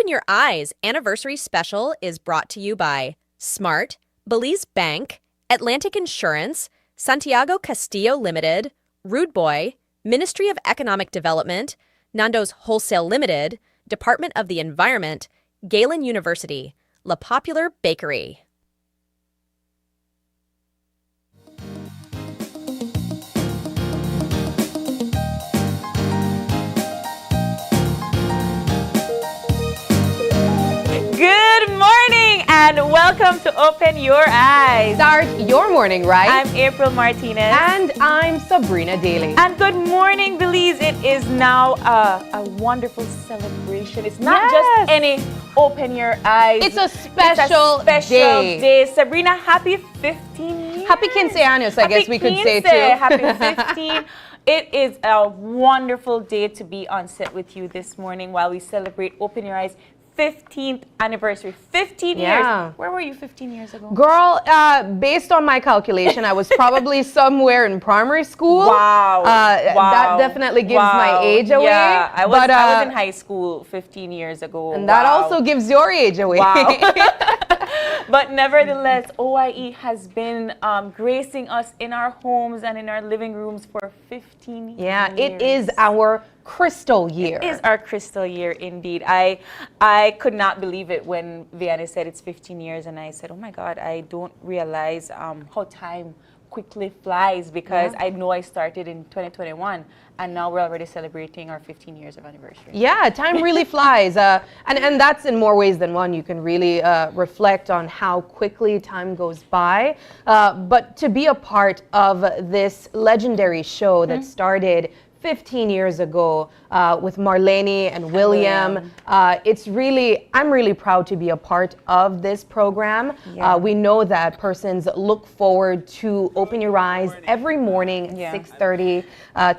Open Your Eyes anniversary special is brought to you by Smart, Belize Bank, Atlantic Insurance, Santiago Castillo Limited, Rude Boy, Ministry of Economic Development, Nando's Wholesale Limited, Department of the Environment, Galen University, La Popular Bakery. Good morning and welcome to Open Your Eyes. Start your morning right. I'm April Martinez. And I'm Sabrina Daly. And good morning, Belize. It is now a wonderful celebration. It's not just any Open Your Eyes. It's a special day. Sabrina, happy 15 years. Happy 15 años, I guess we could say too. Happy 15. It is a wonderful day to be on set with you this morning while we celebrate Open Your Eyes 15th anniversary. 15 years. Where were you 15 years ago? Girl, based on my calculation, I was probably somewhere in primary school. Wow. That definitely gives my age away. Yeah, I was in high school 15 years ago. And that also gives your age away. Wow. But nevertheless, OIE has been gracing us in our homes and in our living rooms for 15 years. Yeah, it is our crystal year. It is our crystal year indeed. I could not believe it when Vianney said it's 15 years, and I said, oh my God, I don't realize how time quickly flies, because I know I started in 2021 and now we're already celebrating our 15 years of anniversary. Yeah, time really flies. And that's in more ways than one. You can really reflect on how quickly time goes by. But to be a part of this legendary show that started 15 years ago with Marlene and William. I'm really proud to be a part of this program. Yeah. We know that persons look forward to Open Your Eyes every morning at 6:30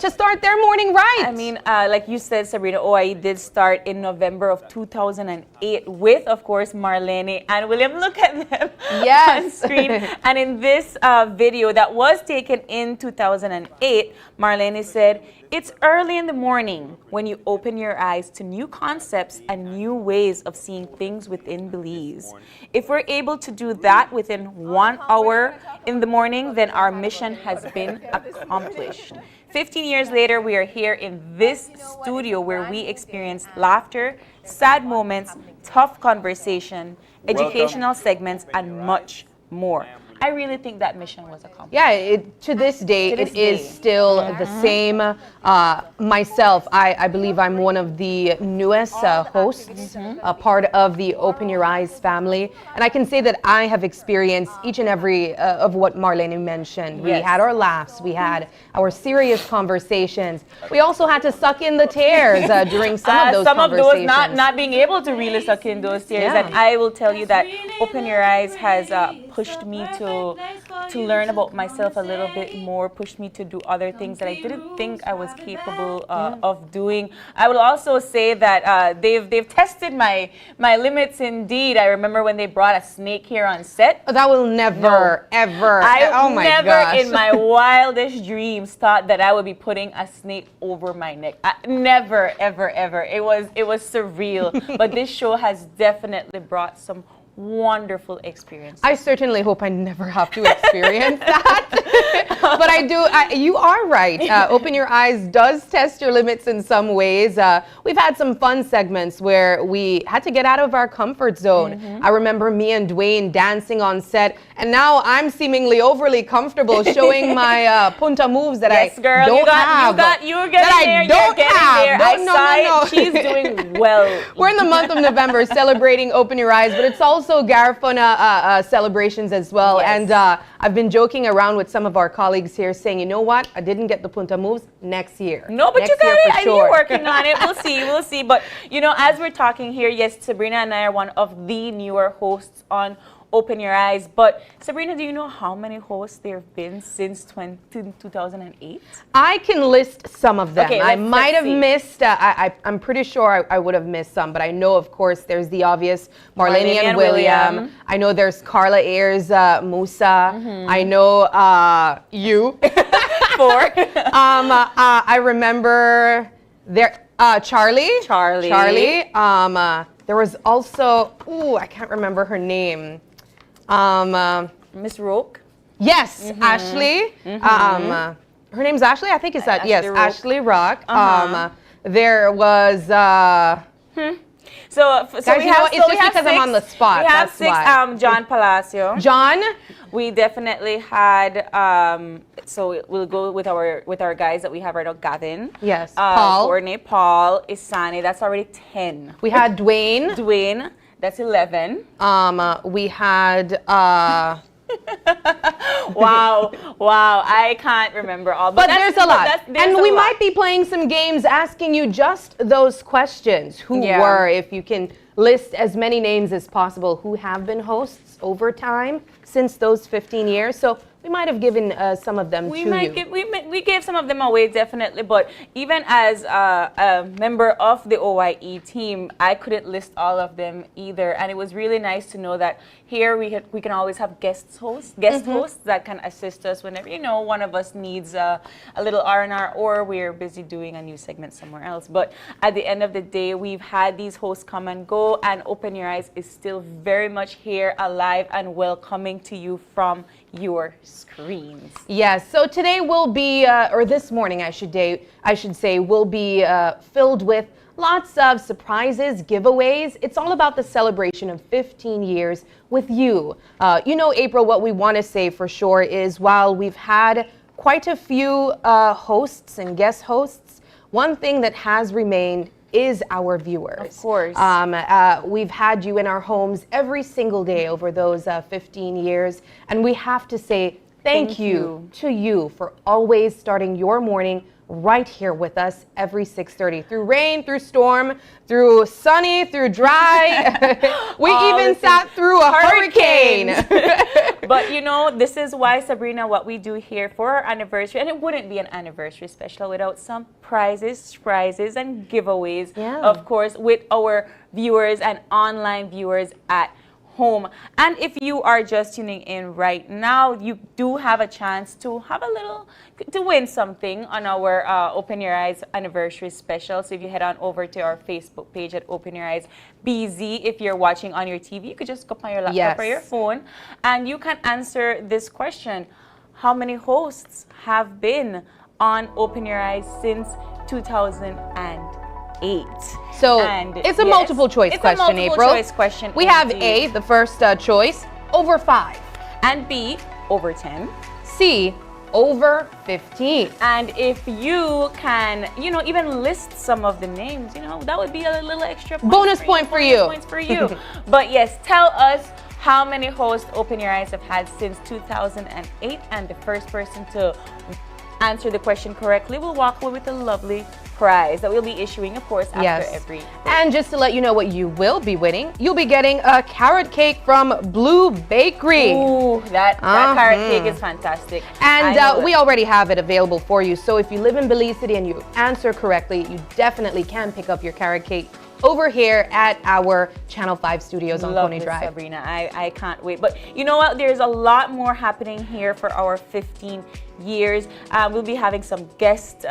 to start their morning right. I mean, like you said, Sabrina, OIE did start in November of 2008 with, of course, Marlene and William. Look at them on screen. And in this video that was taken in 2008, Marlene said, "It's early in the morning when you open your eyes to new concepts and new ways of seeing things within Belize. If we're able to do that within 1 hour in the morning, then our mission has been accomplished." 15 years later, we are here in this studio where we experience laughter, sad moments, tough conversation, educational segments, and much more. I really think that mission was accomplished. Yeah, to this day, it is still the same. Myself, I believe I'm one of the newest hosts, a part of the Open Your Eyes family. And I can say that I have experienced each and every of what Marlene mentioned. We had our laughs, we had our serious conversations. We also had to suck in the tears during some of those conversations. Some of those not being able to really suck in those tears. Yeah. And I will tell you that Open Your Eyes has pushed me to learn about myself a little bit more, pushed me to do other things that I didn't think I was capable of doing. I will also say that they've tested my limits indeed. I remember when they brought a snake here on set. That will never, ever. I never in my wildest dreams thought that I would be putting a snake over my neck. Never, ever, ever. It was surreal. But this show has definitely brought some wonderful experience. I certainly hope I never have to experience that. But you are right. Open Your Eyes does test your limits in some ways. We've had some fun segments where we had to get out of our comfort zone. I remember me and Dwayne dancing on set, and now I'm seemingly overly comfortable showing my punta moves that I don't have. You're getting there. No. She's doing well. We're in the month of November celebrating Open Your Eyes, but it's also Garifuna celebrations as well. Yes. And I've been joking around with some of our colleagues here saying, you know what? I didn't get the punta moves next year. No, but you got it. And you're working on it. We'll see. But, you know, as we're talking here, yes, Sabrina and I are one of the newer hosts on Open Your Eyes. But Sabrina, do you know how many hosts there have been since 2008? I can list some of them. Okay, I might have missed, I'm pretty sure I would have missed some, but I know, of course, there's the obvious Marlene and William. I know there's Carla Ayers, Musa. I know you. Four. I remember there. Charlie. There was also, I can't remember her name. Miss Roque? Yes, Ashley. Her name's Ashley, I think it's that. Yes, Roque. Ashley Rock. There was. So Guys, we have, it's just because I'm on the spot. We have that's 6. why. John Palacio. John. We definitely had. So we'll go with our guys that we have right now. Gavin. Yes. Paul. Courtney, Paul, Isani. That's already 10. We had Dwayne. Dwayne. That's 11. We had. Wow, I can't remember all. But there's a lot. And we lot. might be playing some games asking you just those questions. Who were, if you can list as many names as possible, who have been hosts over time since those 15 years. So we might have given some of them to you. We gave some of them away, definitely. But even as a member of the OYE team, I couldn't list all of them either. And it was really nice to know that here we can always have guest hosts that can assist us whenever, one of us needs a little R&R or we're busy doing a new segment somewhere else. But at the end of the day, we've had these hosts come and go, and Open Your Eyes is still very much here, alive and welcoming to you from your screens. Yes, so today will be, or this morning I should say, will be filled with lots of surprises, giveaways. It's all about the celebration of 15 years with you. April, what we want to say for sure is while we've had quite a few hosts and guest hosts, one thing that has remained is our viewers. Of course. We've had you in our homes every single day over those 15 years, and we have to say thank you to you for always starting your morning right here with us every 6:30. Through rain, through storm, through sunny, through dry. We even sat through a hurricane. But this is why, Sabrina, what we do here for our anniversary, and it wouldn't be an anniversary special without some prizes and giveaways, of course, with our viewers and online viewers at home. And if you are just tuning in right now, you do have a chance to win something on our Open Your Eyes anniversary special. So if you head on over to our Facebook page at Open Your Eyes BZ, if you're watching on your TV, you could just go on your laptop or your phone, and you can answer this question: how many hosts have been on Open Your Eyes since 2008? So it's a multiple choice question, April. Choice question. We have A, the first choice, over 5. And B, over 10. C, over 15. And if you can, even list some of the names, that would be a little extra bonus point for you. Points for you. But yes, tell us how many hosts Open Your Eyes have had since 2008, and the first person to answer the question correctly will walk away with a lovely prize that we'll be issuing, of course, after every day. And just to let you know what you will be winning, you'll be getting a carrot cake from Blue Bakery. Ooh, that carrot cake is fantastic. And we already have it available for you. So if you live in Belize City and you answer correctly, you definitely can pick up your carrot cake over here at our Channel 5 studios on Coney Drive. Sabrina, I can't wait. But you know what? There's a lot more happening here for our 15 years. We'll be having some guest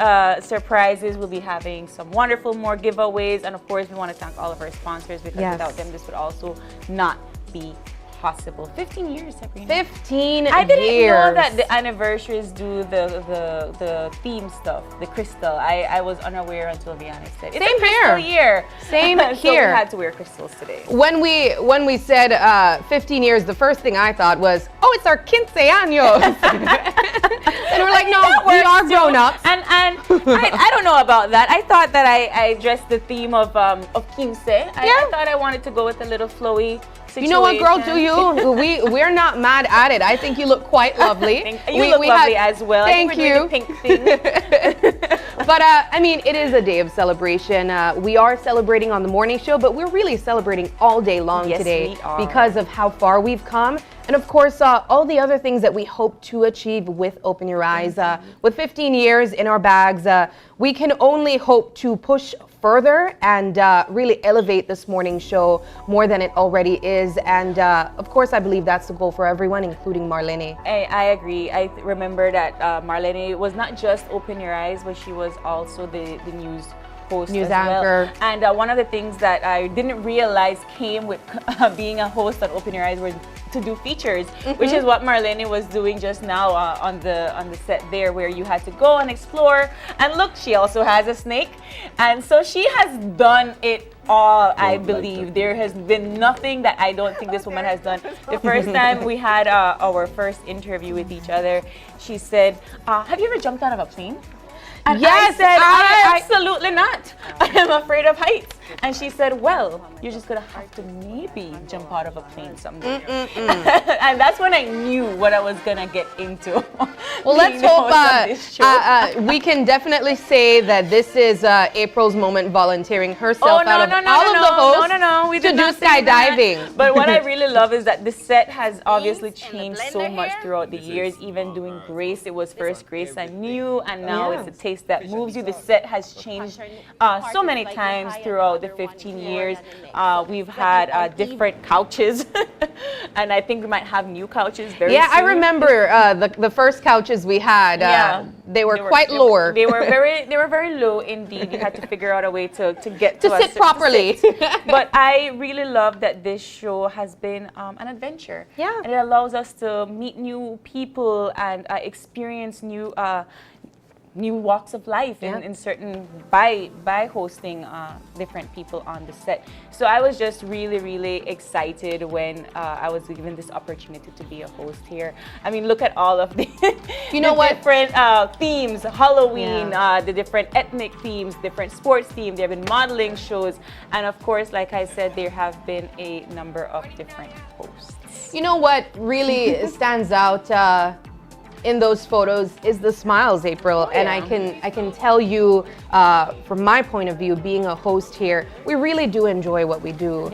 surprises. We'll be having some wonderful more giveaways. And of course, we want to thank all of our sponsors, because without them, this would also not be possible. 15 years, Sabrina. 15 years. I didn't know that the anniversaries do the theme stuff, the crystal. I was unaware until Vianney said. It's a crystal year. Same so here. we had to wear crystals today. When we said 15 years, the first thing I thought was, oh, it's our 15 años. And we're like, no, we are grown ups. And I don't know about that. I thought that I dressed the theme of 15. I thought I wanted to go with a little flowy situation. You know what, girl, do you? We're not mad at it. I think you look quite lovely. You look lovely as well. Thank you. The pink thing. But I mean, it is a day of celebration. We are celebrating on the morning show, but we're really celebrating all day long today because of how far we've come. And of course, all the other things that we hope to achieve with Open Your Eyes. With 15 years in our bags, we can only hope to push further and really elevate this morning show more than it already is. And of course, I believe that's the goal for everyone, including Marlene. I agree. I remember that Marlene was not just Open Your Eyes, but she was also the news host News as anchor. well. And one of the things that I didn't realize came with being a host on Open Your Eyes was to do features, which is what Marlene was doing just now on the set there, where you had to go and explore. And look, she also has a snake, and so she has done it all. I believe there has been nothing that I don't think this woman has done. The first time we had our first interview with each other, she said, "Have you ever jumped out of a plane?" And yes, I said, absolutely not. I am afraid of heights. And she said, well, you're just going to have to maybe jump out of a plane someday. And that's when I knew what I was going to get into. Well, let's hope we can definitely say that this is April's moment volunteering herself out of all of the hosts we to did do not say that. skydiving. But what I really love is that the set has obviously changed so much throughout the years. Even doing Grace, it was first Grace I knew, and now it's a taste that moves you. The set has changed so many times throughout the 15 years. We've had different couches, and I think we might have new couches very soon. I remember the first couches we had. They were quite lower. They were very low indeed. You had to figure out a way to get to sit properly. But I really love that this show has been an adventure. Yeah, and it allows us to meet new people and experience new walks of life in certain by hosting different people on the set. So I was just really excited when I was given this opportunity to be a host here. I mean, look at all of the different themes, Halloween, the different ethnic themes, different sports themes. There have been modeling shows, and of course, like I said, there have been a number of different hosts. You know what really stands out in those photos is the smiles, April. And I can tell you from my point of view, being a host here, we really do enjoy what we do.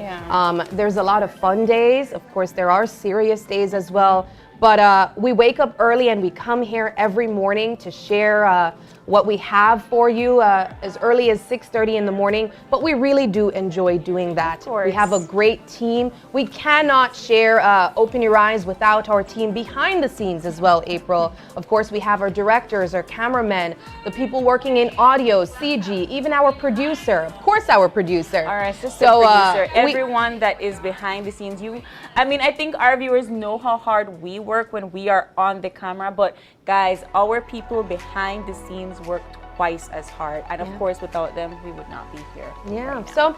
There's a lot of fun days. Of course, there are serious days as well. But we wake up early and we come here every morning to share what we have for you as early as 6:30 in the morning. But we really do enjoy doing that. We have a great team. We cannot share Open Your Eyes without our team behind the scenes as well, April. Of course, we have our directors, our cameramen, the people working in audio, CG, even our producer. Of course, our producer. Our assistant producer, everyone that is behind the scenes. I mean, I think our viewers know how hard we work when we are on the camera, but guys, our people behind the scenes work twice as hard, and of course without them we would not be here. So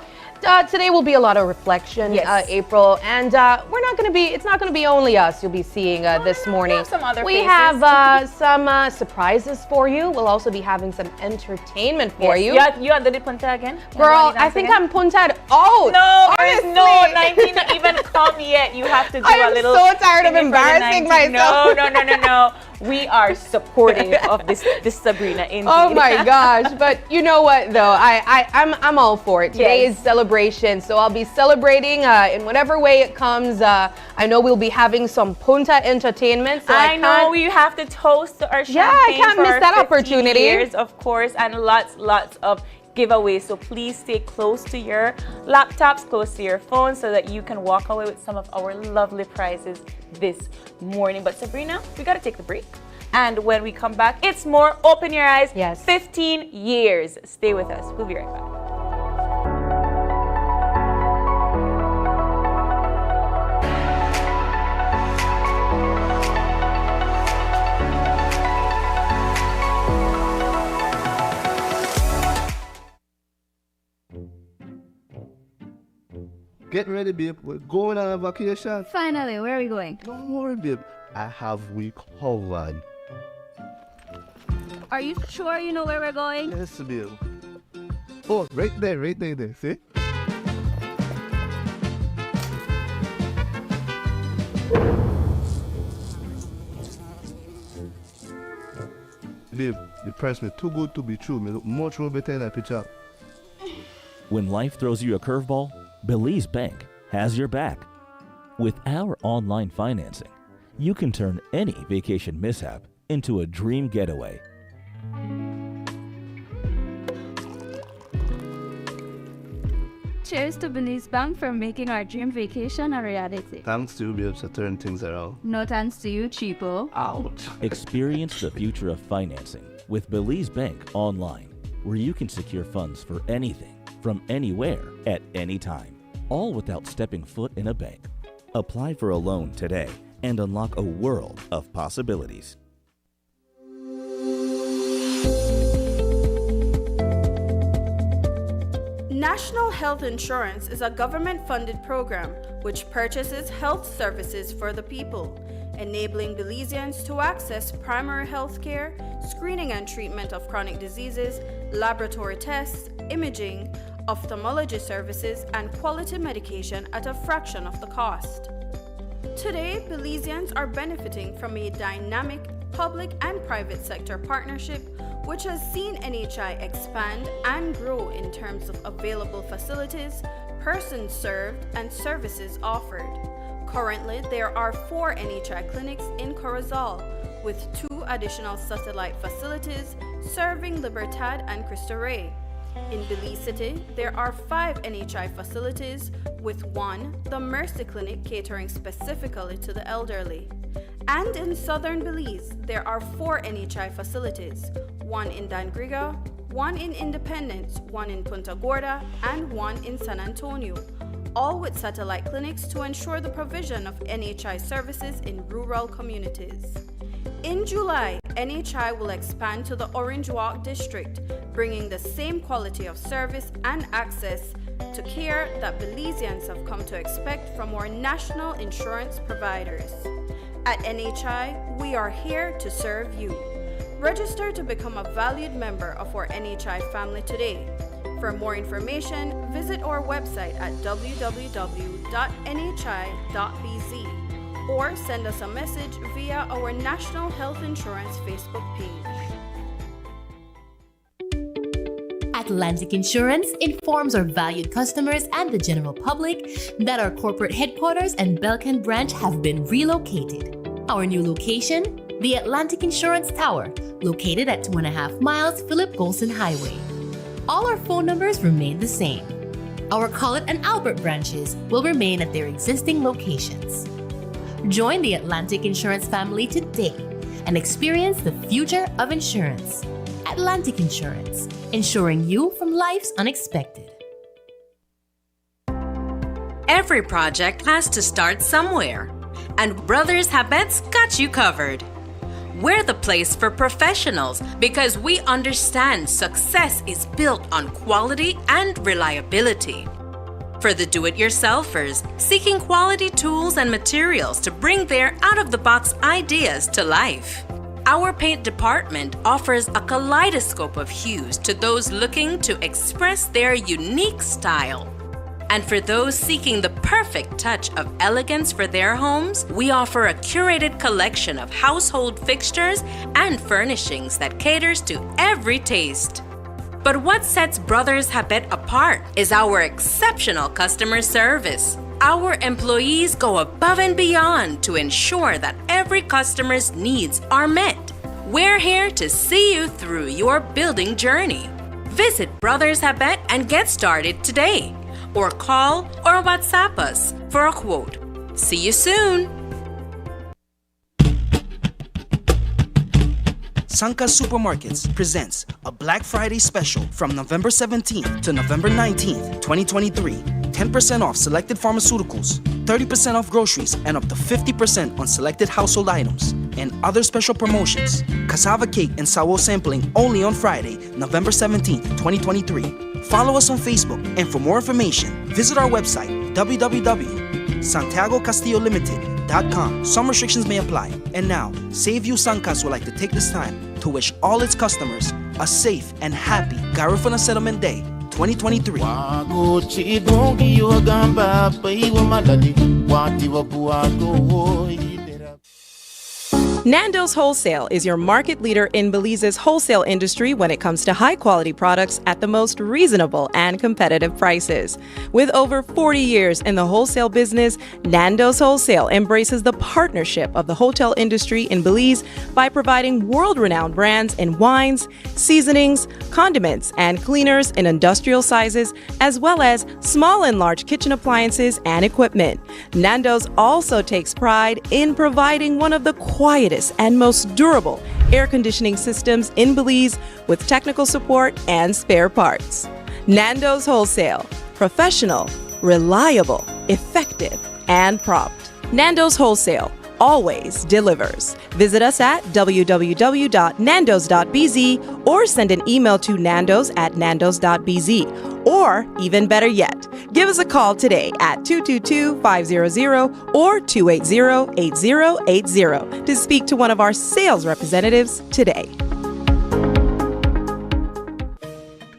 today will be a lot of reflection, April, and we're not going to be, it's not going to be only us you'll be seeing this morning. We have some other faces. Have some surprises for you. We'll also be having some entertainment for you. You are the punta again? Girl, I think I'm punted out. No, there's no 19 to even come yet. You have to do a little. I'm so tired of embarrassing myself. No. We are supportive of this Sabrina indeed. Oh my gosh, but you know what though, I'm all for it. Today is celebration, so I'll be celebrating in whatever way it comes. I know we'll be having some punta entertainment. So I know we have to toast our champagne. I can't miss that opportunity. Years, of course, and lots of giveaways. So please stay close to your laptops, close to your phones, so that you can walk away with some of our lovely prizes this morning. But Sabrina, we got to take the break. And when we come back, it's more Open Your Eyes. 15 years. Stay with us. We'll be right back. Get ready, babe. We're going on a vacation. Finally, where are we going? Don't worry, babe. I have we covered. Are you sure you know where we're going? Yes, babe. Oh, right there, see? Babe, the price me too good to be true. Me look much more better in that picture. When life throws you a curveball, Belize Bank has your back. With our online financing, you can turn any vacation mishap into a dream getaway. Cheers to Belize Bank for making our dream vacation a reality. Thanks to you, babe, to turn things around. No thanks to you, cheapo. Ouch. Experience the future of financing with Belize Bank online. where you can secure funds for anything, from anywhere, at any time, all without stepping foot in a bank. Apply for a loan today and unlock a world of possibilities. National Health Insurance is a government-funded program which purchases health services for the people, enabling Belizeans to access primary health care, screening and treatment of chronic diseases, laboratory tests, imaging, ophthalmology services, and quality medication at a fraction of the cost. Today, Belizeans are benefiting from a dynamic public and private sector partnership which has seen NHI expand and grow in terms of available facilities, persons served, and services offered. Currently, there are 4 NHI clinics in Corozal, with 2 additional satellite facilities serving Libertad and Cristo Rey. In Belize City, there are 5 NHI facilities, with 1, the Mercy Clinic, catering specifically to the elderly. And in southern Belize, there are 4 NHI facilities, 1 in Dangriga, 1 in Independence, 1 in Punta Gorda, and 1 in San Antonio, all with satellite clinics to ensure the provision of NHI services in rural communities. In July, NHI will expand to the Orange Walk district, bringing the same quality of service and access to care that Belizeans have come to expect from our national insurance providers. At NHI, we are here to serve you. Register to become a valued member of our NHI family today. For more information, visit our website at www.nhi.bz or send us a message via our National Health Insurance Facebook page. Atlantic Insurance informs our valued customers and the general public that our corporate headquarters and Belcan branch have been relocated. Our new location, the Atlantic Insurance Tower, located at 2.5 miles Philip Golson Highway. All our phone numbers remain the same. Our Collett and Albert branches will remain at their existing locations. Join the Atlantic Insurance family today and experience the future of insurance. Atlantic Insurance, insuring you from life's unexpected. Every project has to start somewhere, and Brothers Habet's got you covered. We're the place for professionals because we understand success is built on quality and reliability. For the do-it-yourselfers seeking quality tools and materials to bring their out-of-the-box ideas to life, our paint department offers a kaleidoscope of hues to those looking to express their unique style. And for those seeking the perfect touch of elegance for their homes, we offer a curated collection of household fixtures and furnishings that caters to every taste. But what sets Brothers Habet apart is our exceptional customer service. Our employees go above and beyond to ensure that every customer's needs are met. We're here to see you through your building journey. Visit Brothers Habet and get started today, or call or WhatsApp us for a quote. See you soon! Sanka's Supermarkets presents a Black Friday special from November 17th to November 19th, 2023. 10% off selected pharmaceuticals, 30% off groceries, and up to 50% on selected household items. And other special promotions. Cassava cake and sawo sampling only on Friday, November 17th, 2023. Follow us on Facebook, and for more information, visit our website, www.santiagocastillolimited.com. Some restrictions may apply. And now, Save You Sankas would like to take this time to wish all its customers a safe and happy Garifuna Settlement Day 2023. Nando's Wholesale is your market leader in Belize's wholesale industry when it comes to high-quality products at the most reasonable and competitive prices. With over 40 years in the wholesale business, Nando's Wholesale embraces the partnership of the hotel industry in Belize by providing world-renowned brands in wines, seasonings, condiments, and cleaners in industrial sizes, as well as small and large kitchen appliances and equipment. Nando's also takes pride in providing one of the quietest and most durable air conditioning systems in Belize with technical support and spare parts. Nando's Wholesale. Professional, reliable, effective, and prompt. Nando's Wholesale always delivers. Visit us at www.nandos.bz or send an email to nandos@nandos.bz. Or, even better yet, give us a call today at 222-500 or 280-8080 to speak to one of our sales representatives today.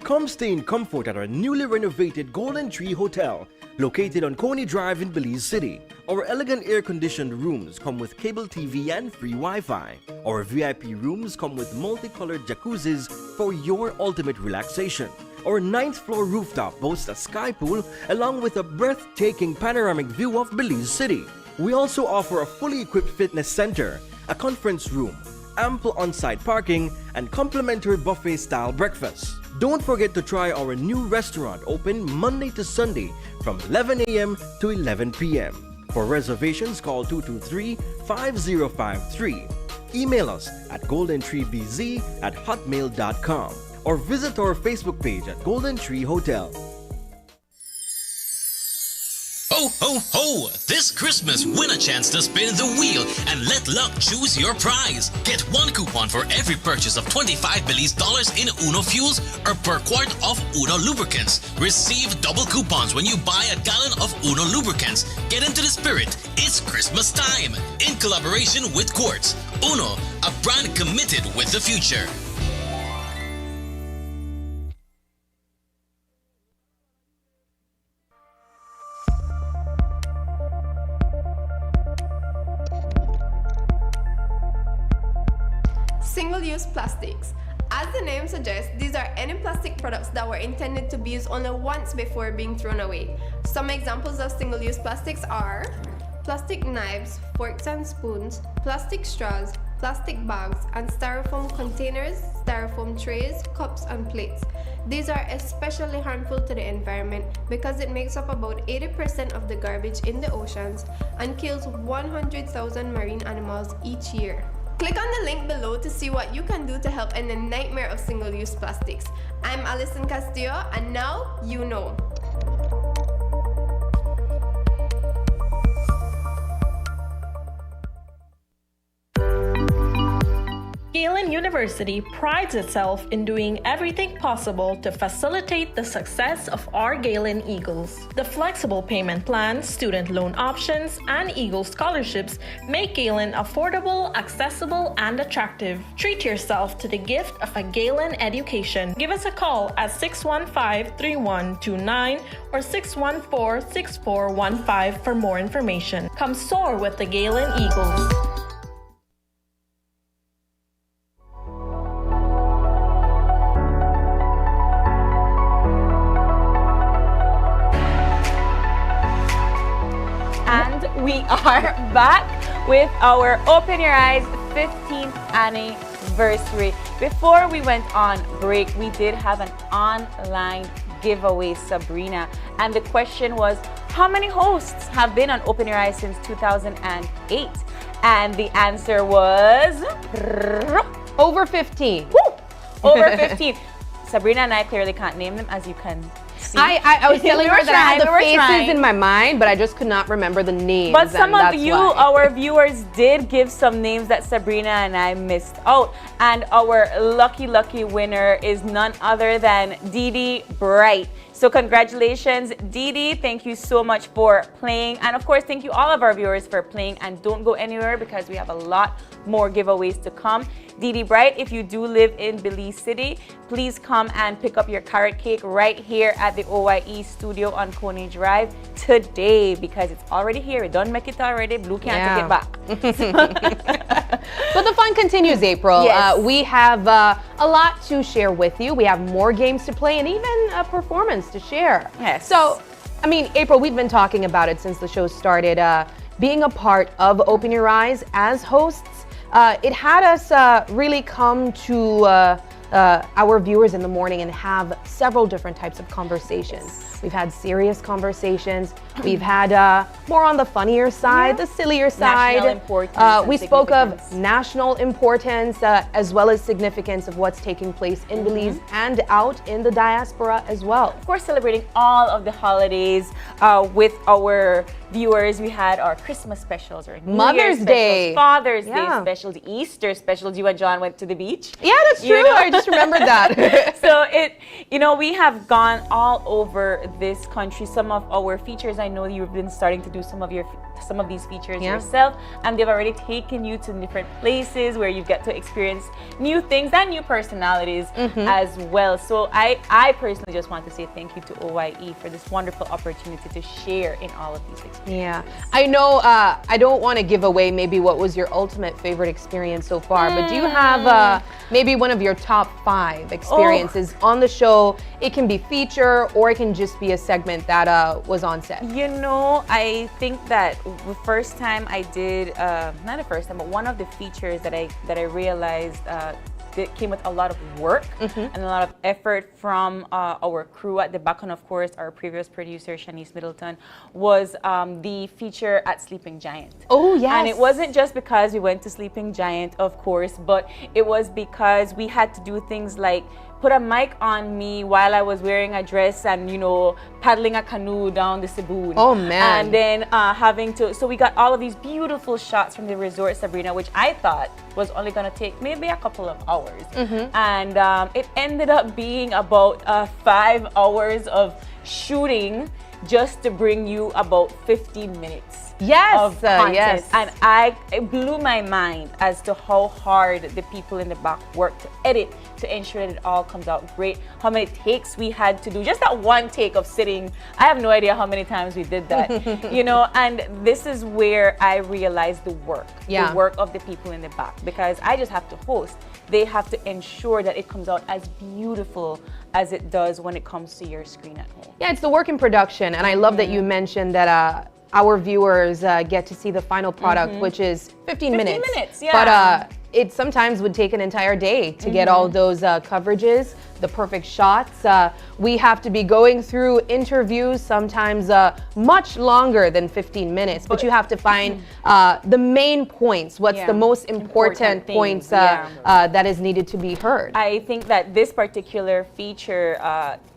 Come stay in comfort at our newly renovated Golden Tree Hotel, located on Coney Drive in Belize City. Our elegant air-conditioned rooms come with cable TV and free Wi-Fi. Our VIP rooms come with multicolored jacuzzis for your ultimate relaxation. Our 9th floor rooftop boasts a sky pool along with a breathtaking panoramic view of Belize City. We also offer a fully equipped fitness center, a conference room, ample on-site parking, and complimentary buffet-style breakfast. Don't forget to try our new restaurant open Monday to Sunday from 11 a.m. to 11 p.m. For reservations, call 223-5053. Email us at goldentreebz@hotmail.com or visit our Facebook page at Golden Tree Hotel. Ho, ho, ho! This Christmas, win a chance to spin the wheel and let luck choose your prize. Get one coupon for every purchase of $25 Belize in Uno fuels or per quart of Uno lubricants. Receive double coupons when you buy a gallon of Uno lubricants. Get into the spirit. It's Christmas time. In collaboration with Quartz. Uno, a brand committed with the future. Single-use plastics. As the name suggests, these are any plastic products that were intended to be used only once before being thrown away. Some examples of single-use plastics are plastic knives, forks and spoons, plastic straws, plastic bags, and styrofoam containers, styrofoam trays, cups, and plates. These are especially harmful to the environment because it makes up about 80% of the garbage in the oceans and kills 100,000 marine animals each year. Click on the link below to see what you can do to help end the nightmare of single-use plastics. I'm Alison Castillo, and now you know. Galen University prides itself in doing everything possible to facilitate the success of our Galen Eagles. The flexible payment plans, student loan options, and Eagle scholarships make Galen affordable, accessible, and attractive. Treat yourself to the gift of a Galen education. Give us a call at 615-3129 or 614-6415 for more information. Come soar with the Galen Eagles. We are back with our Open Your Eyes 15th anniversary. Before we went on break, we did have an online giveaway, Sabrina. And the question was, how many hosts have been on Open Your Eyes since 2008? And the answer was... over 15. Woo! Over 15. Sabrina and I clearly can't name them, as you can see. I was telling her that I had the faces in my mind, but I just could not remember the names. But some of you, our viewers, did give some names that Sabrina and I missed out. And our lucky winner is none other than Dee Bright. So congratulations, Dee. Thank you so much for playing. And of course, thank you all of our viewers for playing. And don't go anywhere because we have a lot more giveaways to come. Dee Bright, if you do live in Belize City, please come and pick up your carrot cake right here at the OYE studio on Coney Drive today because it's already here. Don't make it already. Blue can't take it back. But the fun continues, April. Yes. We have a lot to share with you. We have more games to play and even a performance to share. Yes. So, I mean, April, we've been talking about it since the show started. Being a part of Open Your Eyes as hosts, it had us really come to our viewers in the morning and have several different types of conversations. We've had serious conversations. We've had more on the funnier side, the sillier side. National importance we spoke of national importance as well as significance of what's taking place in Belize and out in the diaspora as well. Of course, celebrating all of the holidays with our viewers. We had our Christmas specials, our Mother's Day, Father's Day specials, Easter specials. You and John went to the beach. Yeah, that's true. I just remembered that. So we have gone all over this country. Some of our features, I know you've been starting to do some of these features yourself, and they've already taken you to different places where you get to experience new things and new personalities as well. So I personally just want to say thank you to OYE for this wonderful opportunity to share in all of these experiences. Yeah, I know I don't want to give away maybe what was your ultimate favorite experience so far, but do you have maybe one of your top 5 experiences on the show? It can be feature or it can just be a segment that was on set. You know, I think that the first time I did, not the first time, but one of the features that I realized it came with a lot of work and a lot of effort from our crew at the back, and of course our previous producer Shanice Middleton, was the feature at Sleeping Giant. Oh yes. And it wasn't just because we went to Sleeping Giant, of course, but it was because we had to do things like put a mic on me while I was wearing a dress and, paddling a canoe down the Cebu. Oh, man. And then so we got all of these beautiful shots from the resort, Sabrina, which I thought was only going to take maybe a couple of hours. And it ended up being about 5 hours of shooting just to bring you about 15 minutes. Yes, of content. yes. And it blew my mind as to how hard the people in the back worked to edit to ensure that it all comes out great. How many takes we had to do. Just that one take of sitting. I have no idea how many times we did that. And this is where I realized the work of the people in the back, because I just have to host. They have to ensure that it comes out as beautiful as it does when it comes to your screen at home. Yeah, it's the work in production, and I love that you mentioned that our viewers get to see the final product, which is 15 minutes. 15 minutes, yeah. But it sometimes would take an entire day to get all those coverages, the perfect shots. We have to be going through interviews, sometimes much longer than 15 minutes, but you have to find the main points, what's the most important points that is needed to be heard. I think that this particular feature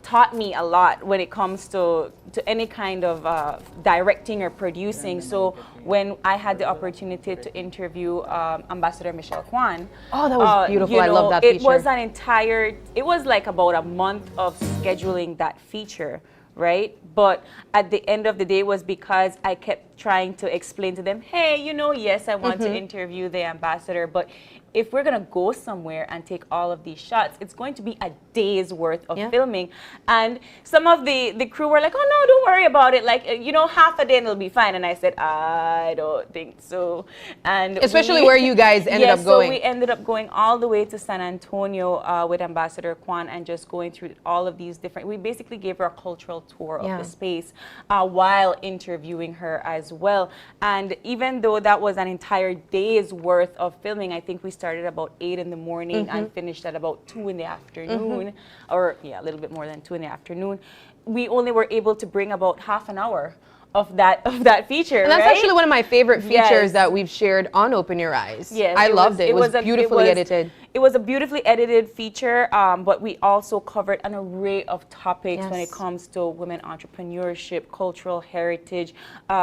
taught me a lot when it comes to any kind of directing or producing. So when I had the opportunity to interview Ambassador Michelle Kwan. Oh, that was beautiful. I love that feature. It was like about a month of scheduling that feature, right? But at the end of the day, it was because I kept trying to explain to them, hey, yes, I want to interview the ambassador, but if we're going to go somewhere and take all of these shots, it's going to be a day's worth of filming. And some of the crew were like, oh, no, don't worry about it. Like, half a day and it'll be fine. And I said, I don't think so. And especially where you guys ended up going. So we ended up going all the way to San Antonio with Ambassador Kwan and just going through all of these different, we basically gave her a cultural tour of the space while interviewing her as well. And even though that was an entire day's worth of filming, I think we started about 8 in the morning and finished at about 2 in the afternoon, or a little bit more than 2 in the afternoon. We only were able to bring about half an hour of that feature. And that's actually one of my favorite features that we've shared on Open Your Eyes. Yes, I loved it. It was beautifully edited. It was a beautifully edited feature, but we also covered an array of topics when it comes to women entrepreneurship, cultural heritage,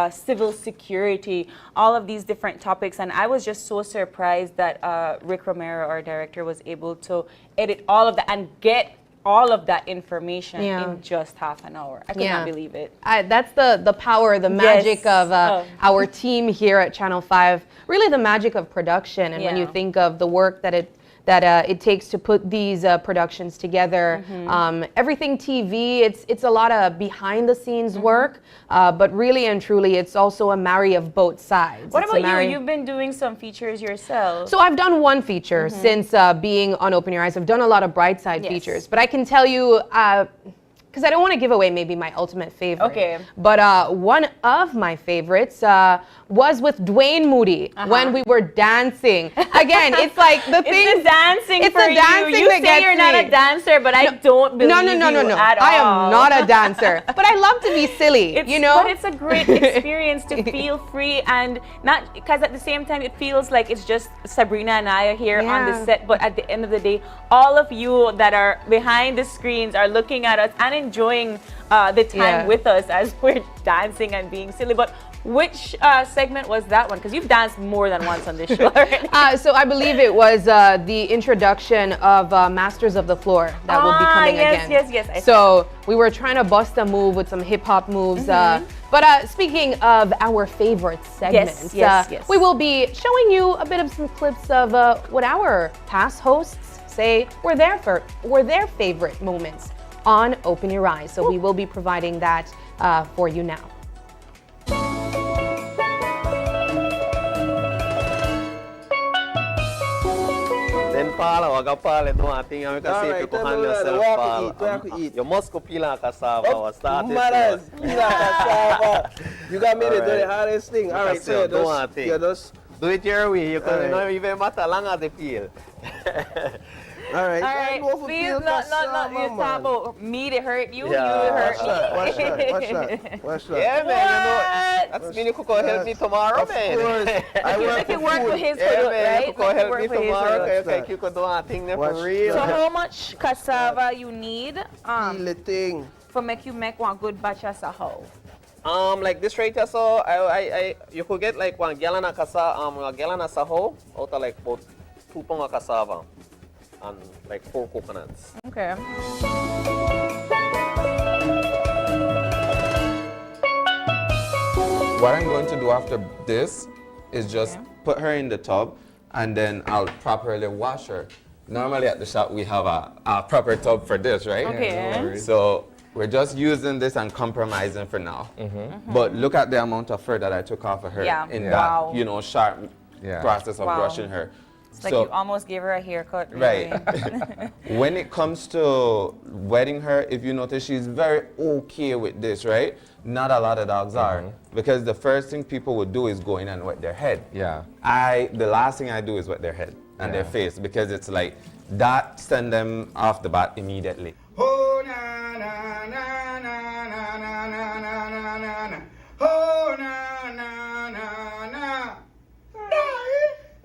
civil security, all of these different topics. And I was just so surprised that Rick Romero, our director, was able to edit all of that and get all of that information in just half an hour. I could not believe it. That's the power, the magic of our team here at Channel 5. Really the magic of production. And when you think of the work that it takes to put these productions together, everything TV, it's a lot of behind the scenes work, but really and truly it's also a marry of both sides. What about you? You've been doing some features yourself. So I've done one feature since being on Open Your Eyes. I've done a lot of Brightside features, but I can tell you because I don't want to give away maybe my ultimate favorite. Okay. But one of my favorites was with Dwayne Moody when we were dancing. Again, it's like the thing. It's the dancing it's for the dancing you. You that say gets you're not me. a dancer, but I don't believe no. you at all. I am not a dancer, but I love to be silly. You know. But it's a great experience to feel free and not because at the same time it feels like it's just Sabrina and I are here on the set, but at the end of the day, all of you that are behind the screens are looking at us and enjoying the time with us as we're dancing and being silly. But which segment was that one? Because you've danced more than once on this show already. So I believe it was the introduction of Masters of the Floor that will be coming again. Yes. So we were trying to bust a move with some hip hop moves. But speaking of our favorite segments, yes. we will be showing you a bit of some clips of what our past hosts say were their favorite moments on Open Your Eyes. So we will be providing that for you now. Pala, wag ka pala ito ating kami kasi kukuhan yourself pala. You must go pila cassava. Was started. Pila cassava. You got me to do the hardest thing. All right, so just do it your way. You can not even matter long as they feel. All right. Feel not you talk about me to hurt you. Yeah. You hurt Watch that. Yeah, man. You know, that's mean you could go help me tomorrow, man. I can work for his product, right? You could help me tomorrow. Okay, you could do a thing there for real. So how much cassava you need? Thing. For make one good batch of saho? Like this right here, so you could get like 1 gallon of cassava, 1 gallon of saho out of like about 2 pounds of cassava. And like 4 coconuts. Okay. What I'm going to do after this is just put her in the tub and then I'll properly wash her. Normally at the shop we have a proper tub for this, right? Okay. So we're just using this and compromising for now. But look at the amount of fur that I took off of her in that, you know, sharp process of brushing her. It's like you almost gave her a haircut. Really. Right. When it comes to wetting her, if you notice, she's very okay with this, right? Not a lot of dogs are. Because the first thing people would do is go in and wet their head. The last thing I do is wet their head and their face because it's like that send them off the bat immediately. Oh, na, na, na, na, na, na, na, na, na, na. Oh, na, na, na, na.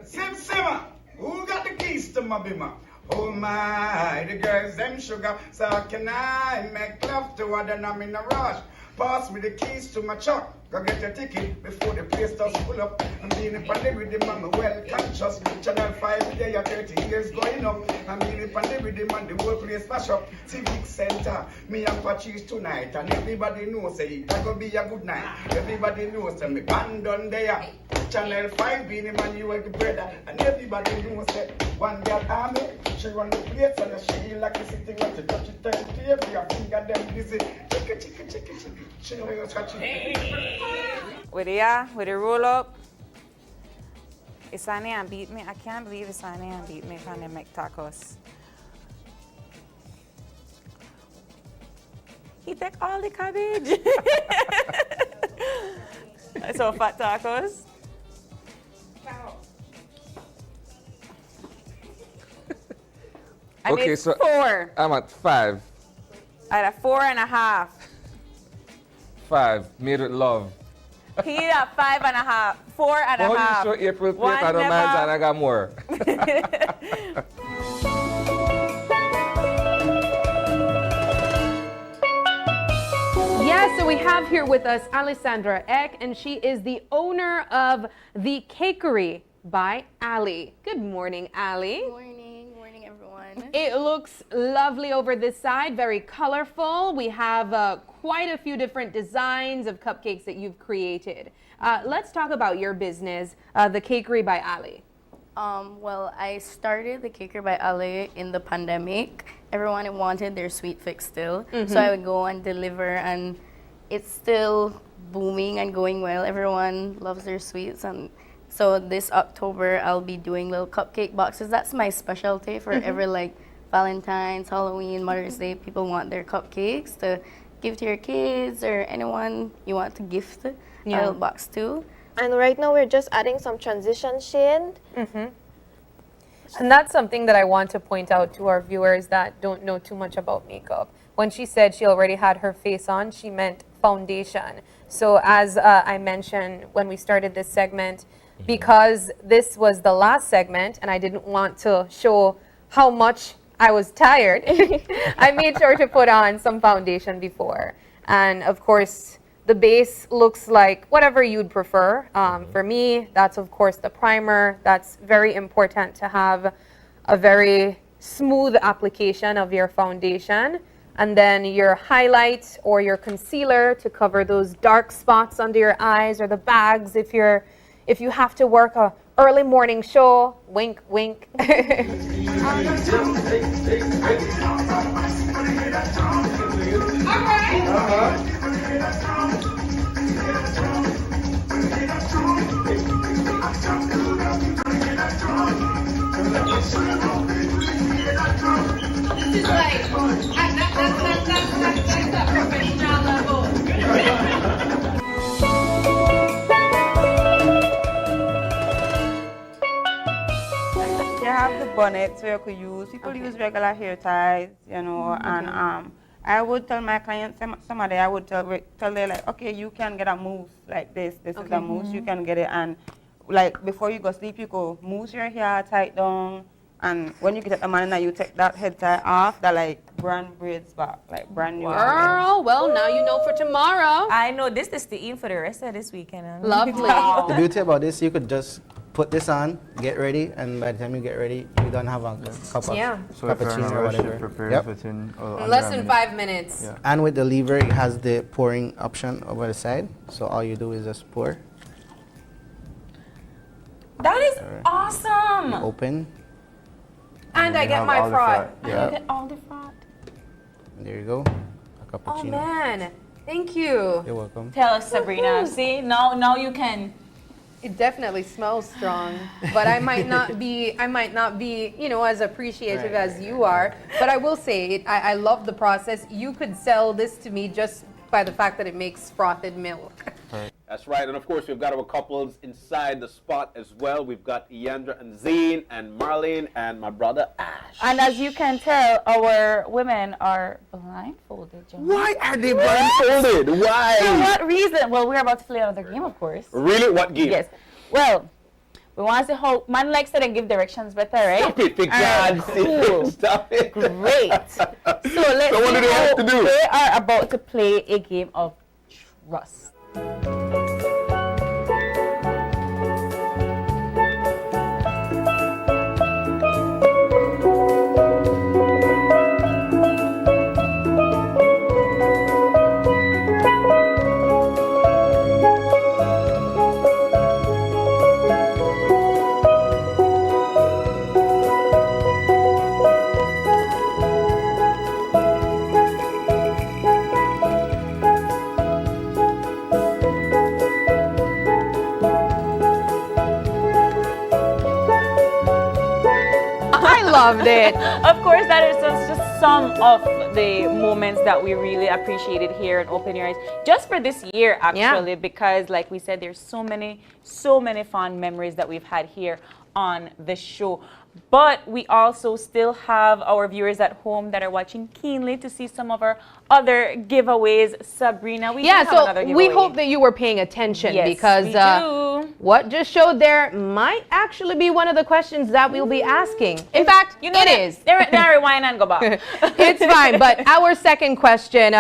Simmer. Who got the keys to my bimmer? Oh my, the girls them sugar. So can I make love to her? Then I'm in a rush. Pass me the keys to my truck. Go get your ticket before the place does pull up. I'm being in the rhythm, I'm well conscious. Channel 5 there, 30 years going up. I'm being in the rhythm and the whole place smash up. Civic Center, me and Patrice tonight. And everybody knows it gonna be a good night. Everybody knows that me band on there. Channel 5 being man, you are the brother. And everybody knows that one girl army. She run the place and she like a sitting when she touch it, turn to every finger them busy. Chicken. She know you're touching. With the roll up. Isani and beat me. I can't believe Isani and beat me from the make tacos. He take all the cabbage. So fat tacos. I Okay, made so 4. I'm at 5. I had a 4.5. 5. Made with love. He at 5.5. 4.5. Oh, you show April plate, I don't mind, and I got more. Yes, so we have here with us Alessandra Eck, and she is the owner of the Cakery by Ali. Good morning, Ali. Good morning everyone. It looks lovely over this side, very colorful. We have quite a few different designs of cupcakes that you've created. Let's talk about your business, the Cakery by Ali. Well, I started the Cakery by Ali in the pandemic. Everyone wanted their sweet fix still. So I would go and deliver, and it's still booming and going well. Everyone loves their sweets, and so this October I'll be doing little cupcake boxes. That's my specialty for every like Valentine's, Halloween, Mother's Day, people want their cupcakes to give to your kids or anyone you want to gift a little box to. And right now we're just adding some transition shade. And that's something that I want to point out to our viewers that don't know too much about makeup. When she said she already had her face on, she meant foundation. So as I mentioned when we started this segment, because this was the last segment and I didn't want to show how much I was tired, I made sure to put on some foundation before. And of course, the base looks like whatever you'd prefer. For me, that's of course the primer. That's very important to have a very smooth application of your foundation. And then your highlight or your concealer to cover those dark spots under your eyes, or the bags if you have to work a early morning show. Wink, wink. This is like, that's a professional level. You have the bonnet, so you could use, people use regular hair ties, you know, and I would tell my clients, somebody I would tell them like, okay, you can get a mousse like this is a mousse, you can get it, and like before you go sleep, you go mousse your hair tight down, and when you get at the morning, you take that head tie off, that like brand braids back, like brand new. Girl, well, now you know for tomorrow. I know this is the in for the rest of this weekend. Lovely. The beauty about this, you could just put this on, get ready, and by the time you get ready, you don't have a cup of cappuccino or whatever. Yep. Less than 5 minutes. Yeah. And with the lever, it has the pouring option over the side. So all you do is just pour. That is awesome. You open. And I get my froth. Yeah. I get all the froth. And there you go. A cappuccino. Oh man, thank you. You're welcome. Tell us, Sabrina. See, now you can. It definitely smells strong, but I might not be, you know, as appreciative as you are. But I will say, I love the process. You could sell this to me just by the fact that it makes frothed milk. That's right, and of course we've got our couples inside the spot as well. We've got Iandra and Zane and Marlene and my brother Ash. And as you can tell, our women are blindfolded, John. Why are they blindfolded? Why? For what reason? Well, we're about to play another game, of course. Really? What game? Yes. Well, we want to see how man likes it and give directions better, right? Stop it, big God. Cool. Stop it. Great. So let's So what do they have to do? They are about to play a game of trust. Loved it. Of course, that is just some of the moments that we really appreciated here in Open Your Eyes, just for this year actually, because like we said, there's so many fond memories that we've had here on the show. But we also still have our viewers at home that are watching keenly to see some of our other giveaways. Sabrina, we do have another giveaway. We hope that you were paying attention, yes, because we do. What just showed there might actually be one of the questions that we'll be asking. In fact, you know, it is. Now rewind and go back. It's fine, but our second question,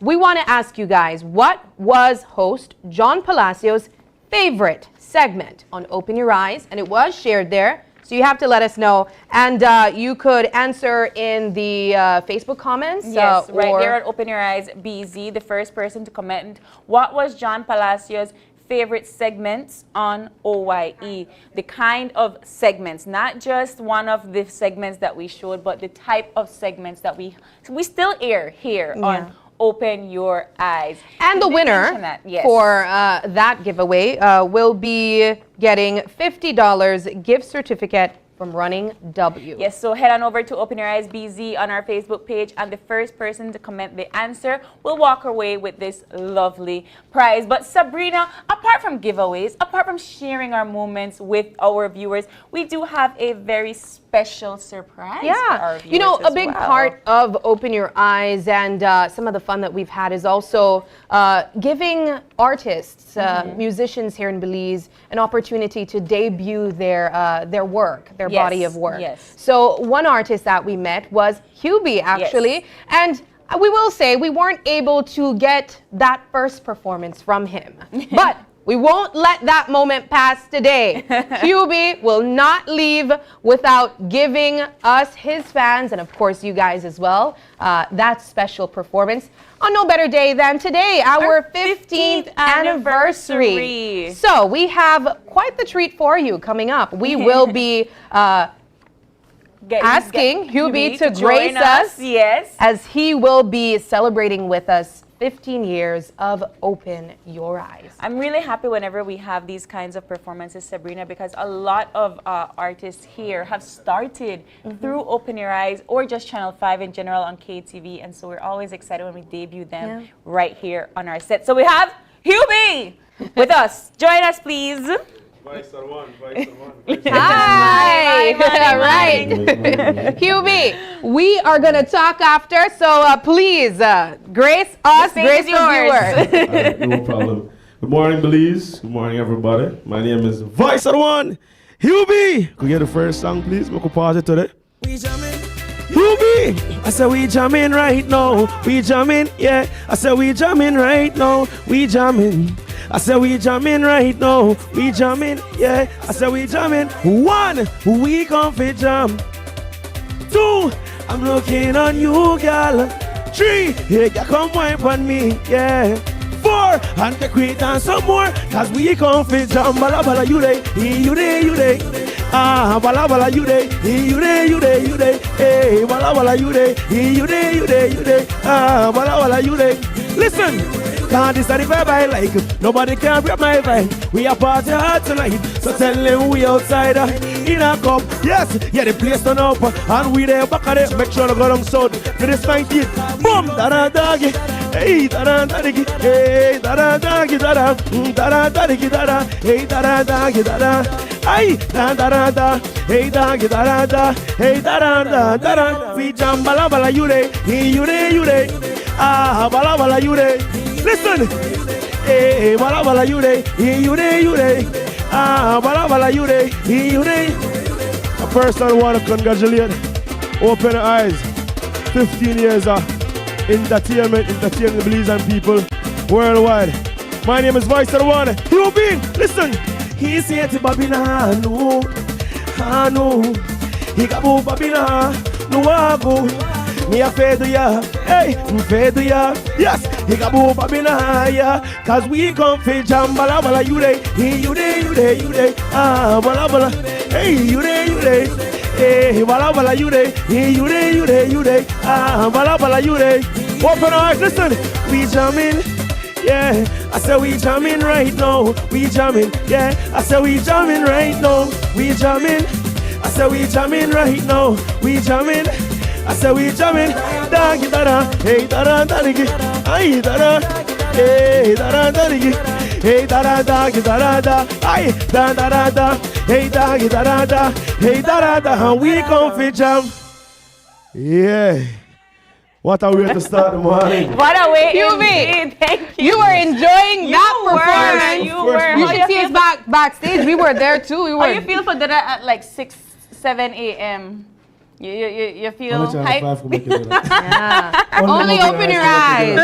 we want to ask you guys, what was host John Palacios' favorite segment on Open Your Eyes? And it was shared there. So you have to let us know. And you could answer in the Facebook comments. Yes, right there at Open Your Eyes BZ, the first person to comment. What was John Palacios' favorite segments on OYE? The kind of segments, not just one of the segments that we showed, but the type of segments that we still air here on Open Your Eyes. And the winner for that giveaway will be getting $50 gift certificate from running W. Yes, so head on over to Open Your Eyes BZ on our Facebook page, and the first person to comment the answer will walk away with this lovely prize. But Sabrina, apart from giveaways, apart from sharing our moments with our viewers, we do have a very special surprise for our viewers. You know, a as big well. part of Open Your Eyes and some of the fun that we've had is also giving artists, musicians here in Belize, an opportunity to debut their work, their body of work. Yes. So one artist that we met was Hubie, actually, and we will say we weren't able to get that first performance from him, but we won't let that moment pass today. Hubie will not leave without giving us, his fans, and of course you guys as well, that special performance on no better day than today, our 15th anniversary. So we have quite the treat for you coming up. We will be asking Hubie to grace us, as he will be celebrating with us 15 years of Open Your Eyes. I'm really happy whenever we have these kinds of performances, Sabrina, because a lot of artists here have started through Open Your Eyes or just Channel 5 in general on KTV, and so we're always excited when we debut them right here on our set. So we have Hubie with us. Join us, please. Vice on one. Hi. All right. Hubie, we are going to talk after, so please grace us, grace the viewers. No problem. Good morning, Belize. Good morning, everybody. My name is Vice on one. Hubie, could we get the first song, please? We could pause it today. Hubie, I said we jamming right now. We jamming, yeah. I said we jamming right now. We jamming. I said we jamming right now. We jamming, yeah. I said we jamming. 1, we come for jam. 2, I'm looking on you, girl. 3, hey, you come wipe on me, yeah. 4, and the quit and some more, cause we come for jam. Bala bala you day, you day, you day. Ah, bala bala you day, you day, you day, you day. Hey, bala bala you day, you day, you day, you day. Ah, bala bala you day. Listen. Can't this is the vibe I like. Nobody can break my vibe. We are party hard tonight, so tell them we outside in a cup. Yes, yeah, the place turn up, and we there back at it. Make sure to go down south to this 19th. Boom, da da doggy, hey da da doggy, hey da da doggy, da da doggy, da da, hey da da doggy, da da, ay da da da, hey doggy, da da da, hey da da da da. We jam bala bala you day, you day, you day. Ah, bala bala you day. Listen, hey, bala bala you day, you day, you day. Ah, bala bala you day, you day. I personally want to congratulate Open Your Eyes, 15 years of entertainment, entertaining the Belizean people worldwide. My name is Vice of One. Hubie, listen. He said to Babina, no, no. He got move Babina, no, I go. Me a fed ya, hey, fed ya. Yes, he got move Babina, yeah. Cause we come for jam, bala bala you day, you day, you day, you day. Ah, bala bala, hey, you day, you day. Hey, bala bala you day, you day, you day, you day. Ah, bala bala you day. Open your eyes, listen. We jamming, yeah. I said we jamming right now. We jamming, yeah. I said we jamming right now. We jamming. I said we jamming right now. We jamming. I said we jamming. Dagi dada, hey dada dagi, ay dada, hey dada dagi, hey dada dagi dada da, ay dada dada, hey dagi dada da, hey dada da. We come for jam. Yeah. What a way to start the morning. What a way, Hubie. Thank you. You were enjoying that performance. You were. You should see us backstage. We were there too. We were. How you feel for that at like 6, 7 a.m.? You feel hype? Yeah. Only open your eyes.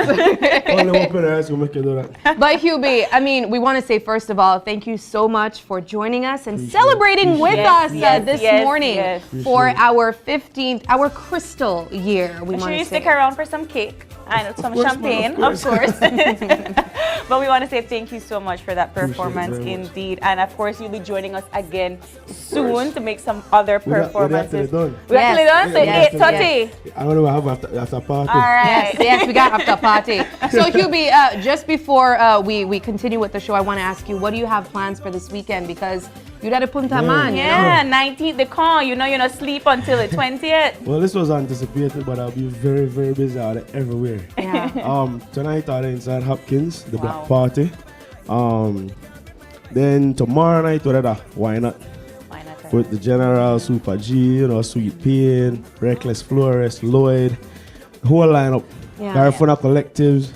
Only open your eyes will make you do that. But Hubie, I mean, we want to say first of all, thank you so much for joining us and celebrating with us this morning for our 15th, our crystal year. We Make want sure you to stick around for some cake and some champagne, of course. But we want to say thank you so much for that performance, indeed. And of course, you'll be joining us again soon to make some other performances. We actually done? So 8:30. I don't know what I have after party. All right. Yes, we got after party. So Hubie, just before we continue with the show, I want to ask you, what do you have plans for this weekend? Because You gotta punta man, Yeah, 19th they call. You know, you're not sleep until the 20th. Well, this was anticipated, but I'll be very, very busy out there everywhere. Yeah. Tonight out there inside Hopkins, the Black Party. Then tomorrow night, why not? With the General, Super G, you know, Sweet Pain, Reckless Florist, Lloyd, the whole lineup. Yeah. Garifuna Collectives.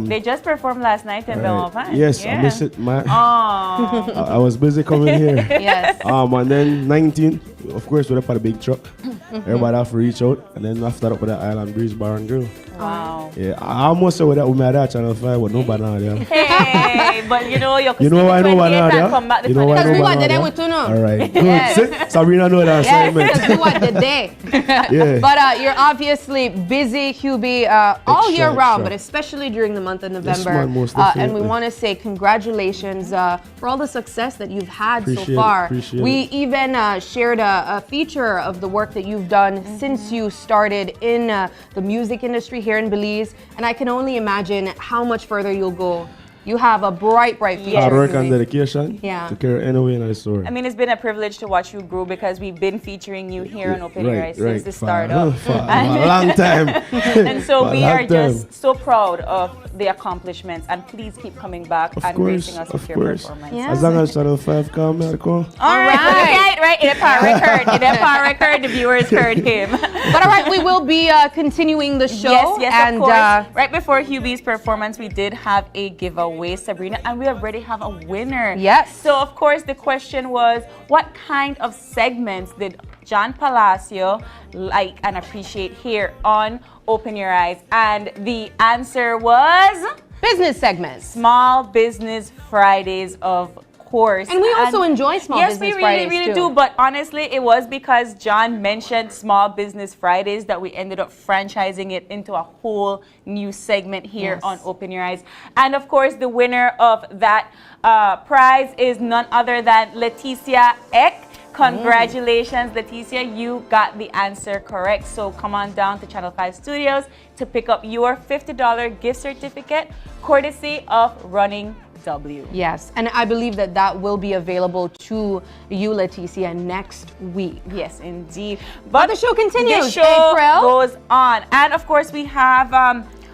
They just performed last night in Belmont. Yes, yeah. I missed it, man. Oh. I was busy coming here. Yes. And then 19th, of course, we're up at a big truck. Everybody have to reach out. And then after that, up with the Island Breeze Bar and Grill. Wow. Yeah, I almost said with that with my dad Channel 5, but nobody now there. Hey, but you know, You know why nobody now there? come back the You know why 20th. nobody now there? All right, good. Sabrina know that assignment. Yes, we want the day. Yeah. But you're obviously busy, Hubie, all year Extra, round, extra. but especially during the month of Yes, November. man, most And we definitely. want to say congratulations for all the success that you've had so Appreciate it, far. appreciate We it. even shared a feature of the work that you've done since you started in the music industry here in Belize, and I can only imagine how much further you'll go. You have a bright future. Hard work Hubie. and dedication. Yeah. To carry anyway in the story. I mean, it's been a privilege to watch you grow because we've been featuring you here on Open Your Right, Eyes right. since the For- startup. for a long time. And so For a we long are time. just so proud of the accomplishments, and please keep coming back and gracing us with your performance. As long as Channel 5 come, I'll go. All right. In a power record, the viewers heard him. But all right, we will be continuing the show. Yes, and of course. Right before Hubie's performance, we did have a giveaway, Sabrina, and we already have a winner. Yes. So, of course, the question was, what kind of segments did John Palacio like and appreciate here on Open Your Eyes? And the answer was... business segments. Small Business Fridays, of course. And we also enjoy Small Business Fridays. Fridays, Yes, we really too. do. But honestly, it was because John mentioned Small Business Fridays that we ended up franchising it into a whole new segment here Yes. on Open Your Eyes. And of course, the winner of that prize is none other than Leticia Eck. Congratulations, Leticia, you got the answer correct. So come on down to Channel 5 Studios to pick up your $50 gift certificate, courtesy of Running W. Yes, and I believe that that will be available to you, Leticia, next week. Yes, indeed. But the show continues. The show April. goes on. And of course, we have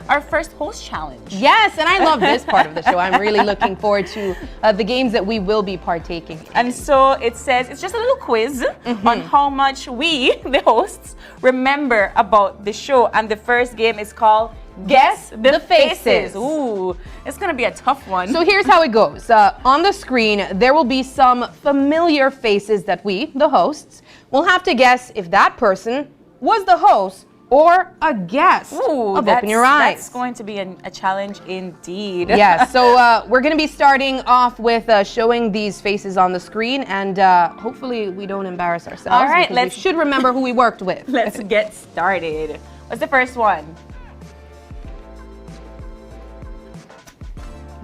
our first host challenge. Yes, and I love this part of the show. I'm really looking forward to the games that we will be partaking in. And so it says, it's just a little quiz on how much we, the hosts, remember about the show. And the first game is called Guess the Faces. Ooh, it's going to be a tough one. So here's how it goes. On the screen, there will be some familiar faces that we, the hosts, will have to guess if that person was the host or a guest of Open Your Eyes. That's going to be a challenge indeed. Yeah, so we're going to be starting off with showing these faces on the screen, and hopefully we don't embarrass ourselves. All right, because we should remember who we worked with. Let's get started. What's the first one?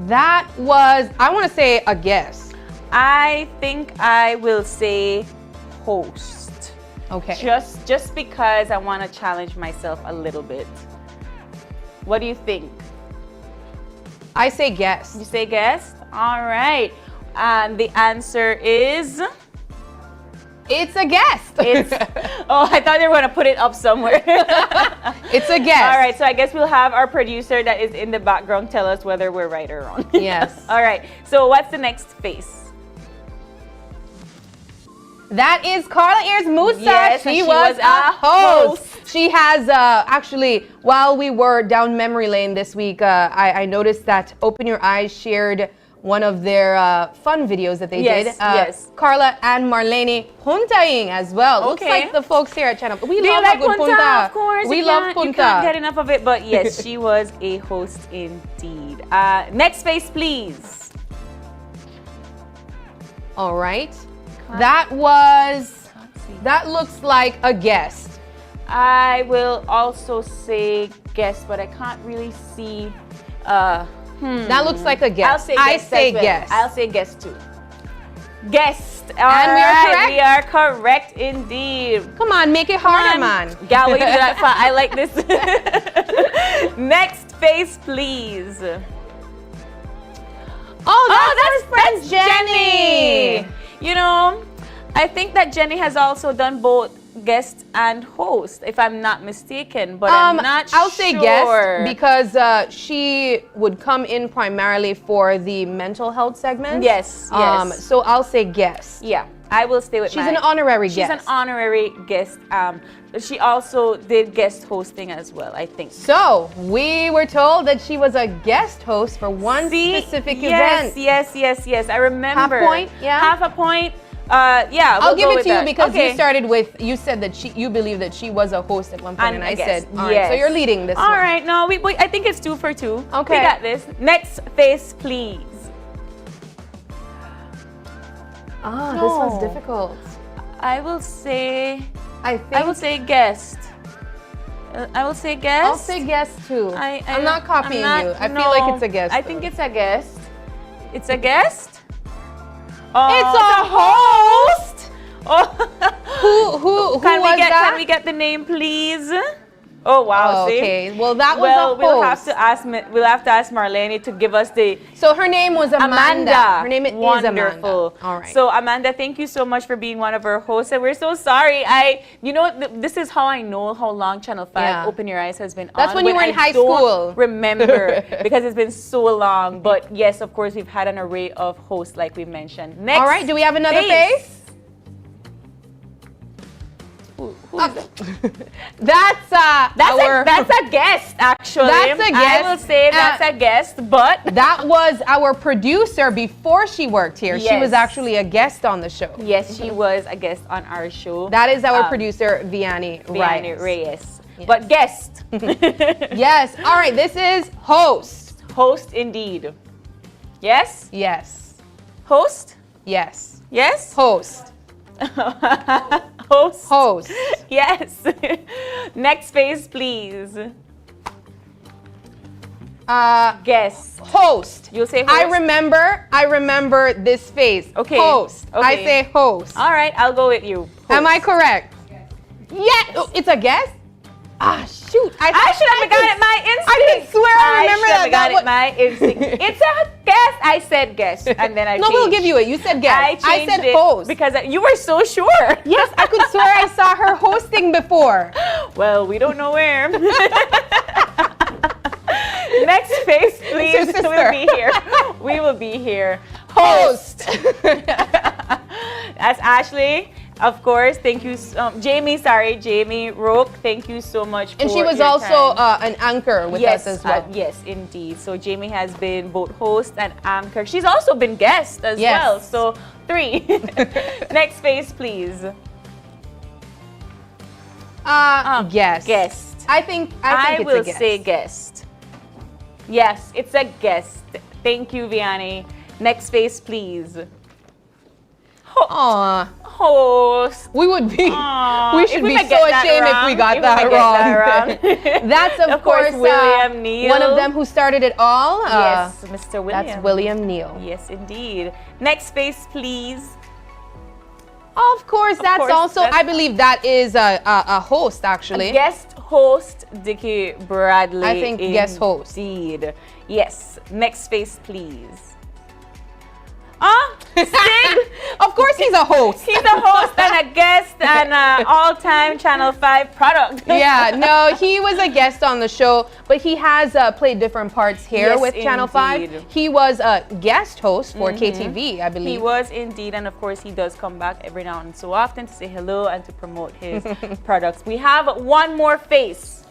That was, I want to say, a guess. I think I will say host. Okay. Just because I want to challenge myself a little bit. What do you think? I say guest. You say guest? All right. And the answer is... It's a guest. It's, oh, I thought they were going to put it up somewhere. It's a guest. All right, so I guess we'll have our producer that is in the background tell us whether we're right or wrong. Yes. All right, so what's the next face? That is Carla Ayers Musa. Yes, she she was was a a host. She has actually, while we were down memory lane this week, I noticed that Open Your Eyes shared one of their fun videos that they did. Yes. Carla and Marlene puntaing as well. Looks Okay. like the folks here at Channel. We Do you love like a good punta? Of course. We you love can't- punta. You can't get enough of it, but yes, she was a host indeed. Next face, please. All right. That looks like a guest. I will also say guess, but I can't really see. That looks like a guess. I'll say I guess. say as well. guess. I'll say guess too. Guest. And we are Alright, correct? We are correct indeed. Come on, make it harder, man. Gal, what you do that for? I like this. Next face, please. Oh, that's Jenny. You know, I think that Jenny has also done both guest and host, if I'm not mistaken, but I'm not sure. I'll say guest because she would come in primarily for the mental health segment. Yes, yes. So I'll say guest. Yeah, I will stay with She's an honorary guest. She's an honorary guest. She also did guest hosting as well, I think. So we were told that she was a guest host for one specific event. Yes. I remember. Half point, yeah. Half a point. Yeah, I'll give it to you that. because Okay. you started with, you said that you believe that she was a host at one point, and I guess, said, all right, so you're leading this one. All right, no, I think it's 2 for 2. Okay. We got this. Next face, please. This one's difficult. I will say, I will say guest. I will say guest. I'll say guest too. I'm not copying you. I feel like it's a guest. I think it's a guest. It's a guest? It's a host. Who Can was that? Can we get the name, please? Oh wow! Oh, see? okay. Well, that was a we'll host. We'll have to ask Marlene to give us the. So her name was Amanda. Her name is Wonderful. Amanda. All right. So Amanda, thank you so much for being one of our hosts, and we're so sorry. This is how I know how long Channel 5 Open Your Eyes has been on. That's when you were in high don't school. Remember, because it's been so long. But yes, of course, we've had an array of hosts, like we mentioned. Next. All right. Do we have another face? That's a guest, actually. That's a guest. I will say that's a guest, but that was our producer before she worked here. She was actually a guest on the show. Yes, she was a guest on our show. That is our producer, Vianney Reyes. Yes. But guest. Yes. All right. This is host. Host indeed. Yes? Yes. Host? Yes. Yes? Host. Host. Host. Yes. Next face, please. Guess. Host. You'll say host. I remember this face. Okay. Host. Okay. I say host. All right, I'll go with you. Host. Am I correct? Yes. Yeah. It's a guess? Shoot. I should have got it my instinct. I can swear I remember that. I should have got it my instinct. It's a guess. I said guess, and then I changed. No, we'll give you it. You said guess. I said host. Because you were so sure. Yes, I could swear I saw her hosting before. Well, we don't know where. Next face, please. We'll be here. We will be here. Host. That's Ashley. Of course, thank you, Jamie Roque. Thank you so much for And she was your also time. an anchor with us as well. Yes, indeed. So Jamie has been both host and anchor. She's also been guest as well. So 3. Next face, please. Guest. Guest. I think it's a will guest. say guest. Yes, it's a guest. Thank you, Vianney. Next face, please. Host. We would be. We should be so ashamed if we got that wrong. That's of course William Neal. One of them who started it all. Yes, Mr. William. That's William Neal. Yes, indeed. Next face, please. Of course, I believe that is a host actually. A guest host, Dickie Bradley. I think guest host. Indeed. Yes. Next face, please. Stig? Of course he's a host. He's a host and a guest and an all-time Channel 5 product. Yeah, no, he was a guest on the show, but he has played different parts here with Channel 5. He was a guest host for KTV, I believe. He was indeed, and of course he does come back every now and so often to say hello and to promote his products. We have one more face.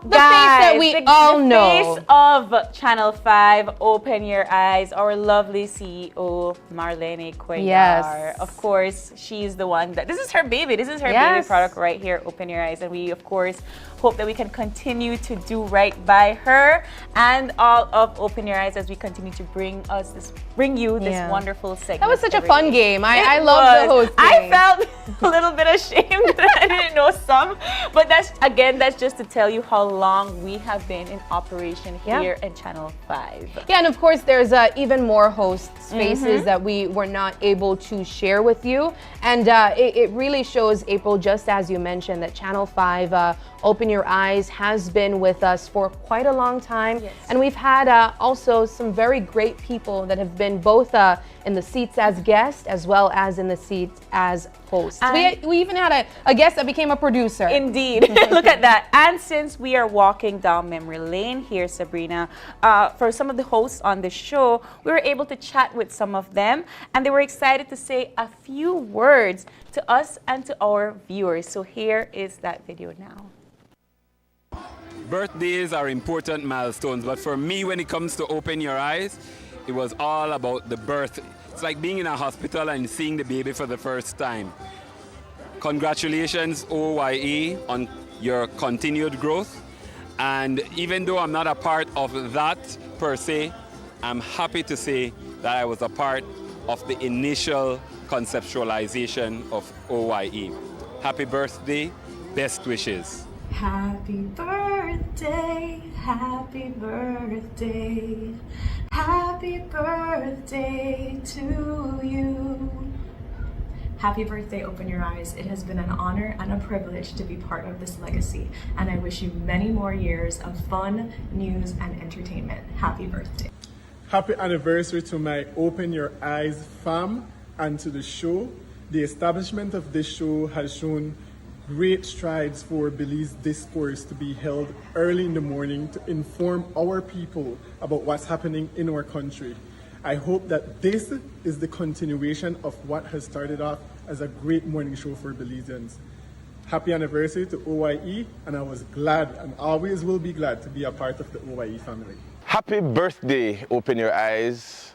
The face that we all know. The face of Channel 5, Open Your Eyes, our lovely CEO, Marlene Cuellar. Yes. Of course, she's the one that, this is her baby. This is her baby product right here, Open Your Eyes. And we, of course, hope that we can continue to do right by her and all of Open Your Eyes as we continue to bring you this wonderful segment. That was such a fun game. I love the hosting. I felt a little bit ashamed that I didn't know some. But that's just to tell you how long we have been in operation here in Channel 5. Yeah, and of course there's even more host spaces that we were not able to share with you. And it really shows, April, just as you mentioned, that Channel 5 Open Your Eyes has been with us for quite a long time. Yes. And we've had also some very great people that have been both in the seats as guests as well as in the seats as hosts. We even had a guest that became a producer. Indeed. Look at that. And since we are walking down memory lane here, Sabrina, for some of the hosts on the show, we were able to chat with some of them, and they were excited to say a few words to us and to our viewers. So here is that video now. Birthdays are important milestones, but for me, when it comes to Open Your Eyes, it was all about the birth. It's like being in a hospital and seeing the baby for the first time. Congratulations, OYE, on your continued growth. And even though I'm not a part of that per se, I'm happy to say that I was a part of the initial conceptualization of OYE. Happy birthday, best wishes. Happy birthday, happy birthday, happy birthday to you. Happy birthday, Open Your Eyes. It has been an honor and a privilege to be part of this legacy, and I wish you many more years of fun, news, and entertainment. Happy birthday. Happy anniversary to my Open Your Eyes fam and to the show. The establishment of this show has shown great strides for Belize discourse to be held early in the morning to inform our people about what's happening in our country. I hope that this is the continuation of what has started off as a great morning show for Belizeans. Happy anniversary to OYE, and I was glad and always will be glad to be a part of the OYE family. Happy birthday, Open Your Eyes.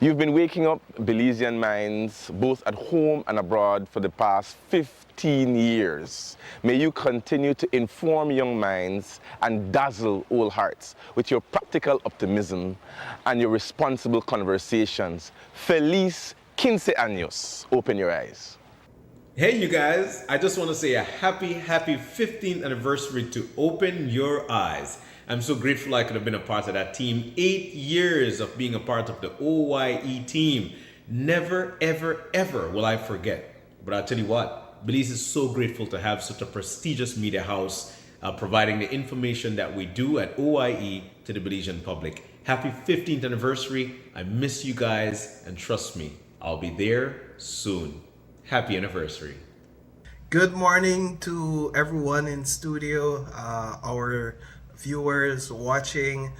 You've been waking up Belizean minds both at home and abroad for the past 15 years. May you continue to inform young minds and dazzle old hearts with your practical optimism and your responsible conversations. Feliz 15 años. Open Your Eyes. Hey you guys, I just want to say a happy 15th anniversary to Open Your Eyes. I'm so grateful I could have been a part of that team. 8 years of being a part of the OYE team. Never, ever, ever will I forget. But I'll tell you what, Belize is so grateful to have such a prestigious media house providing the information that we do at OYE to the Belizean public. Happy 15th anniversary. I miss you guys, and trust me, I'll be there soon. Happy anniversary. Good morning to everyone in studio, our viewers watching.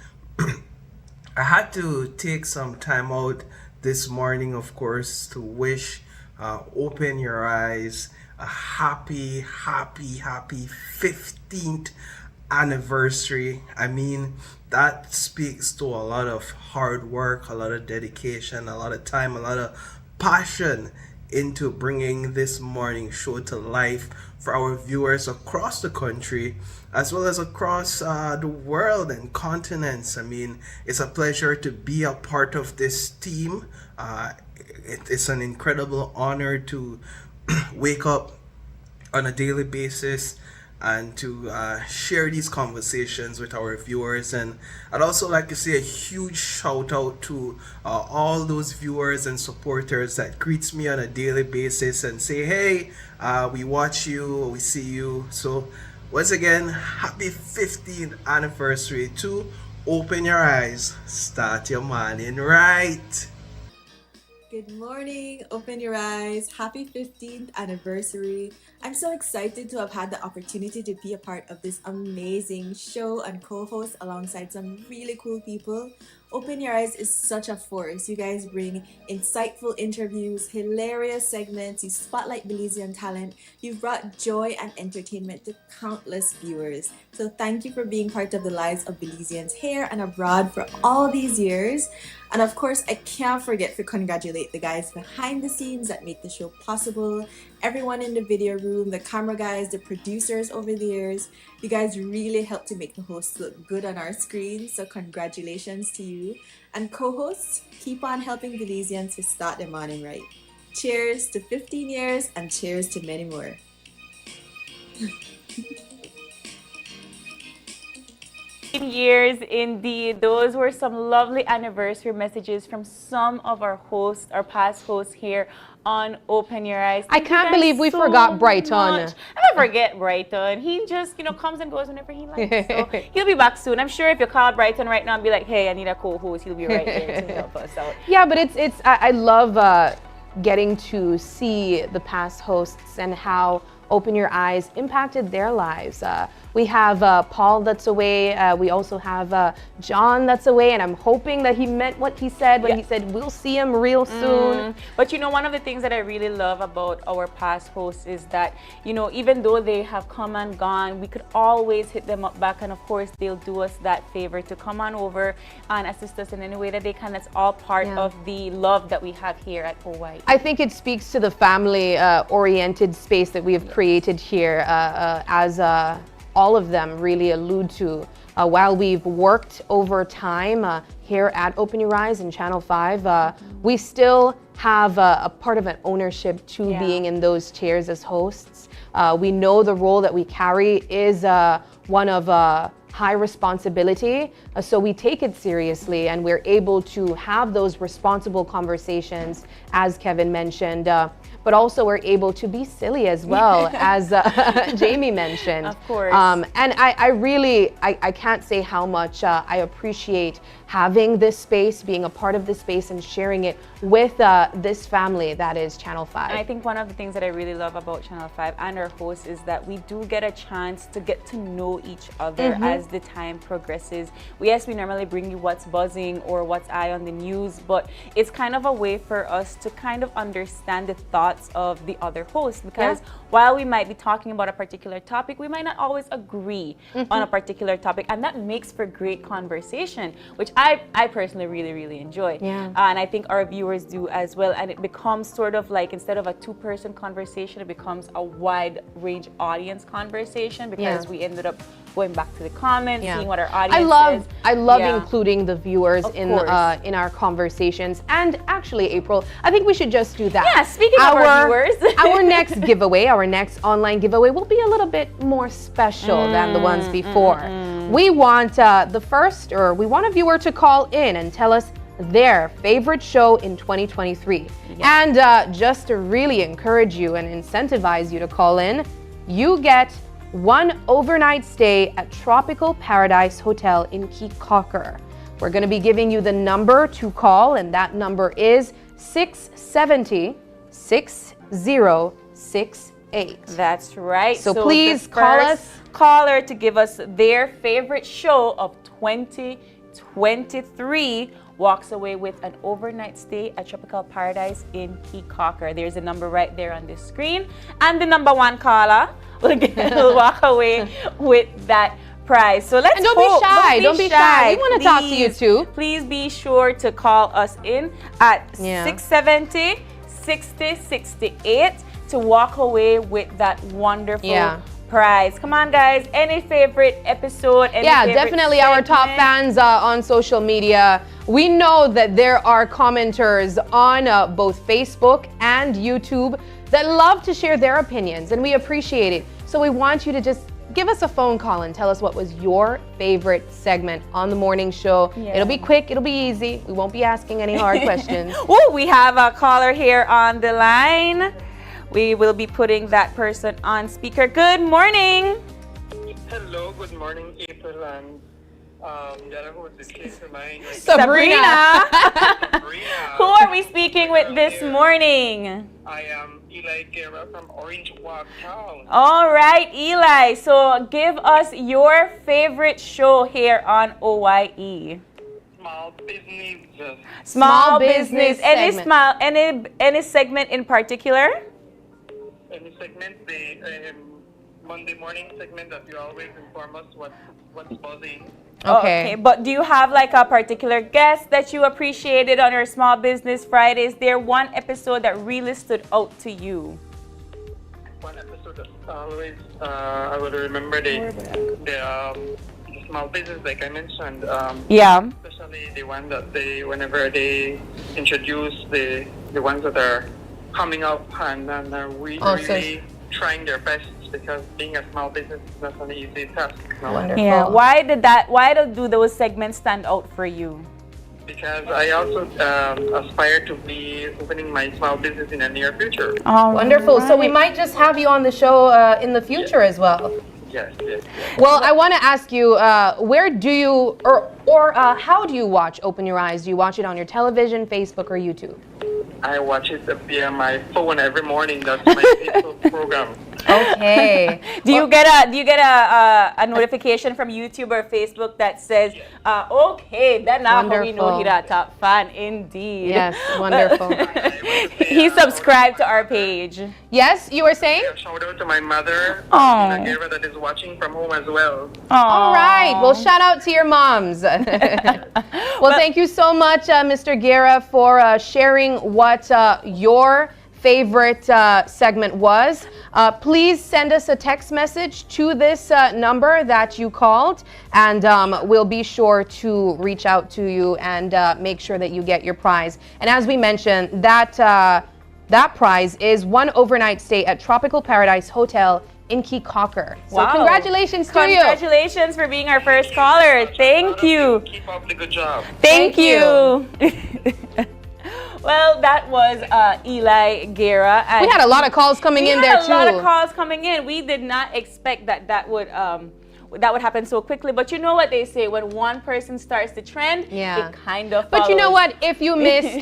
I had to take some time out this morning, of course, to wish Open Your Eyes a happy 15th anniversary. I mean, that speaks to a lot of hard work, a lot of dedication, a lot of time, a lot of passion into bringing this morning show to life for our viewers across the country as well as across the world and continents. I mean, it's a pleasure to be a part of this team. It's an incredible honor to wake up on a daily basis and to share these conversations with our viewers. And I'd also like to say a huge shout out to all those viewers and supporters that greets me on a daily basis and say, hey, we watch you, we see you. So once again, happy 15th anniversary to Open Your Eyes, start your morning right. Good morning, Open Your Eyes. Happy 15th anniversary. I'm so excited to have had the opportunity to be a part of this amazing show and co-host alongside some really cool people. Open Your Eyes is such a force. You guys bring insightful interviews, hilarious segments, you spotlight Belizean talent, you've brought joy and entertainment to countless viewers. So thank you for being part of the lives of Belizeans here and abroad for all these years. And of course, I can't forget to congratulate the guys behind the scenes that make the show possible. Everyone in the video room, the camera guys, the producers over the years. You guys really helped to make the hosts look good on our screen. So congratulations to you. And co-hosts, keep on helping Belizeans to start their morning right. Cheers to 15 years and cheers to many more. Years indeed. Those were some lovely anniversary messages from some of our hosts, our past hosts here on Open Your Eyes. I can't believe we forgot Brighton. I forget Brighton. He just, comes and goes whenever he likes. So he'll be back soon. I'm sure if you call Brighton right now and be like, hey, I need a co-host, he'll be right there to help us out. Yeah, but I love getting to see the past hosts and how Open Your Eyes impacted their lives. We have Paul that's away. We also have John that's away, and I'm hoping that he meant what he said when he said we'll see him real soon. But one of the things that I really love about our past hosts is that, even though they have come and gone, we could always hit them up back, and of course they'll do us that favor to come on over and assist us in any way that they can. That's all part of the love that we have here at OY. I think it speaks to the family oriented space that we have created here, as all of them really allude to. While we've worked over time here at Open Your Eyes and Channel 5, we still have a part of an ownership to being in those chairs as hosts. We know the role that we carry is one of high responsibility, so we take it seriously, and we're able to have those responsible conversations, as Kevin mentioned, but also we're able to be silly as well, as Jamie mentioned. Of course. And I really can't say how much I appreciate having this space, being a part of this space, and sharing it with this family that is Channel 5. And I think one of the things that I really love about Channel 5 and our hosts is that we do get a chance to get to know each other as the time progresses. Yes, we normally bring you what's buzzing or what's eye on the news, but it's kind of a way for us to kind of understand the thoughts of the other hosts, because while we might be talking about a particular topic, we might not always agree on a particular topic, and that makes for great conversation, which I personally really enjoy. And I think our viewers do as well, and it becomes sort of like, instead of a two-person conversation, it becomes a wide range audience conversation, because we ended up going back to the comments, seeing what our audience says. I love including the viewers in our conversations. And actually, April, I think we should just do that. Yeah, speaking of our viewers. Our next giveaway, our next online giveaway will be a little bit more special than the ones before. We want we want a viewer to call in and tell us their favorite show in 2023. And just to really encourage you and incentivize you to call in, you get one overnight stay at Tropical Paradise Hotel in Cakery. We're going to be giving you the number to call, and that number is 670-6068. That's right. So please call us. Caller to give us their favorite show of 2023 walks away with an overnight stay at Tropical Paradise in Cakery. There's a number right there on the screen, and the number one caller will walk away with that prize. So let's don't be shy. Don't be shy. We want to talk to you too. Please be sure to call us in at 670-6068 to walk away with that wonderful prize. Come on, guys. Any favorite episode? Definitely segment? Our top fans on social media. We know that there are commenters on both Facebook and YouTube that love to share their opinions, and we appreciate it. So we want you to just give us a phone call and tell us what was your favorite segment on the morning show. It'll be quick, it'll be easy. We won't be asking any hard questions. Oh, we have a caller here on the line. We will be putting that person on speaker. Good morning. Hello, good morning, April and Sabrina. Who are we speaking with this morning? I am Eli Guerra from Orange Walk Town. All right, Eli. So give us your favorite show here on OYE. Small business. Small business. Any segment in particular? Any segment, the Monday morning segment that you always inform us what's buzzing. Okay, but do you have like a particular guest that you appreciated on your Small Business Friday? Is there one episode that really stood out to you? One episode that always I will remember the small business, like I mentioned. Especially the one that whenever they introduce the ones that are coming up and really trying their best, because being a small business is not an easy task. No? Wonderful. Yeah. Why do those segments stand out for you? Because I also aspire to be opening my small business in the near future. Wonderful. So we might just have you on the show in the future as well. Yes. Well, I want to ask you, where do you, or how do you watch Open Your Eyes? Do you watch it on your television, Facebook, or YouTube? I watch it via my phone every morning. That's my Facebook program. Okay. Do you get a notification from YouTube or Facebook that says, okay, then now we know he's a top fan indeed. Yes, wonderful. He subscribed to our page. Yes, you were saying? Shout out to my mother, Oh. that is watching from home as well. All right. Well, shout out to your moms. Well, thank you so much, Mr. Guerra, for sharing what your favorite segment was. Please send us a text message to this number that you called, and we'll be sure to reach out to you and make sure that you get your prize. And as we mentioned, that prize is one overnight stay at Tropical Paradise Hotel in Key Cocker. So congratulations to you. Congratulations for being our first caller. Thank you. Keep up the good job. Thank you. Well, that was Eli Guerra. We had a lot of calls coming in there too. We had a lot of calls coming in. We did not expect that would happen so quickly. But you know what they say, when one person starts the trend, it kind of follows. But you know what? If you missed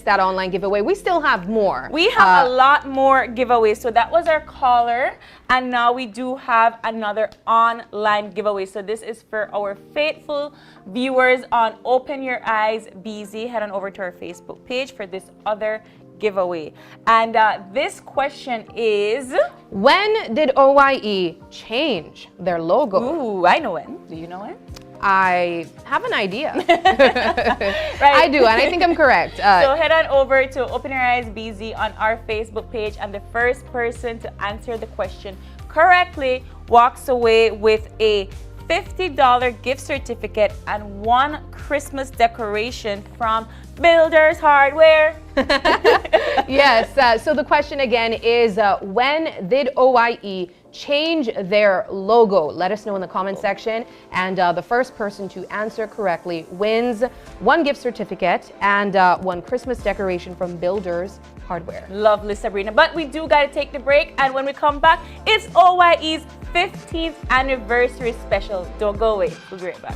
that online giveaway, we still have more. We have a lot more giveaways. So that was our caller, and now we do have another online giveaway. So this is for our faithful viewers on Open Your Eyes BZ. Head on over to our Facebook page for this other giveaway. And this question is, when did OYE change their logo? Ooh, I know when. Do you know when? I have an idea. Right. I do, and I think I'm correct. So head on over to Open Your Eyes BZ on our Facebook page, and the first person to answer the question correctly walks away with a $50 gift certificate and one Christmas decoration from Builders Hardware. Yes, so the question again is, when did OYE change their logo? Let us know in the comment section, and the first person to answer correctly wins one gift certificate and one Christmas decoration from Builders Hardware. Lovely, Sabrina. But we do got to take the break, and when we come back, it's OYE's 15th anniversary special. Don't go away. We'll be right back.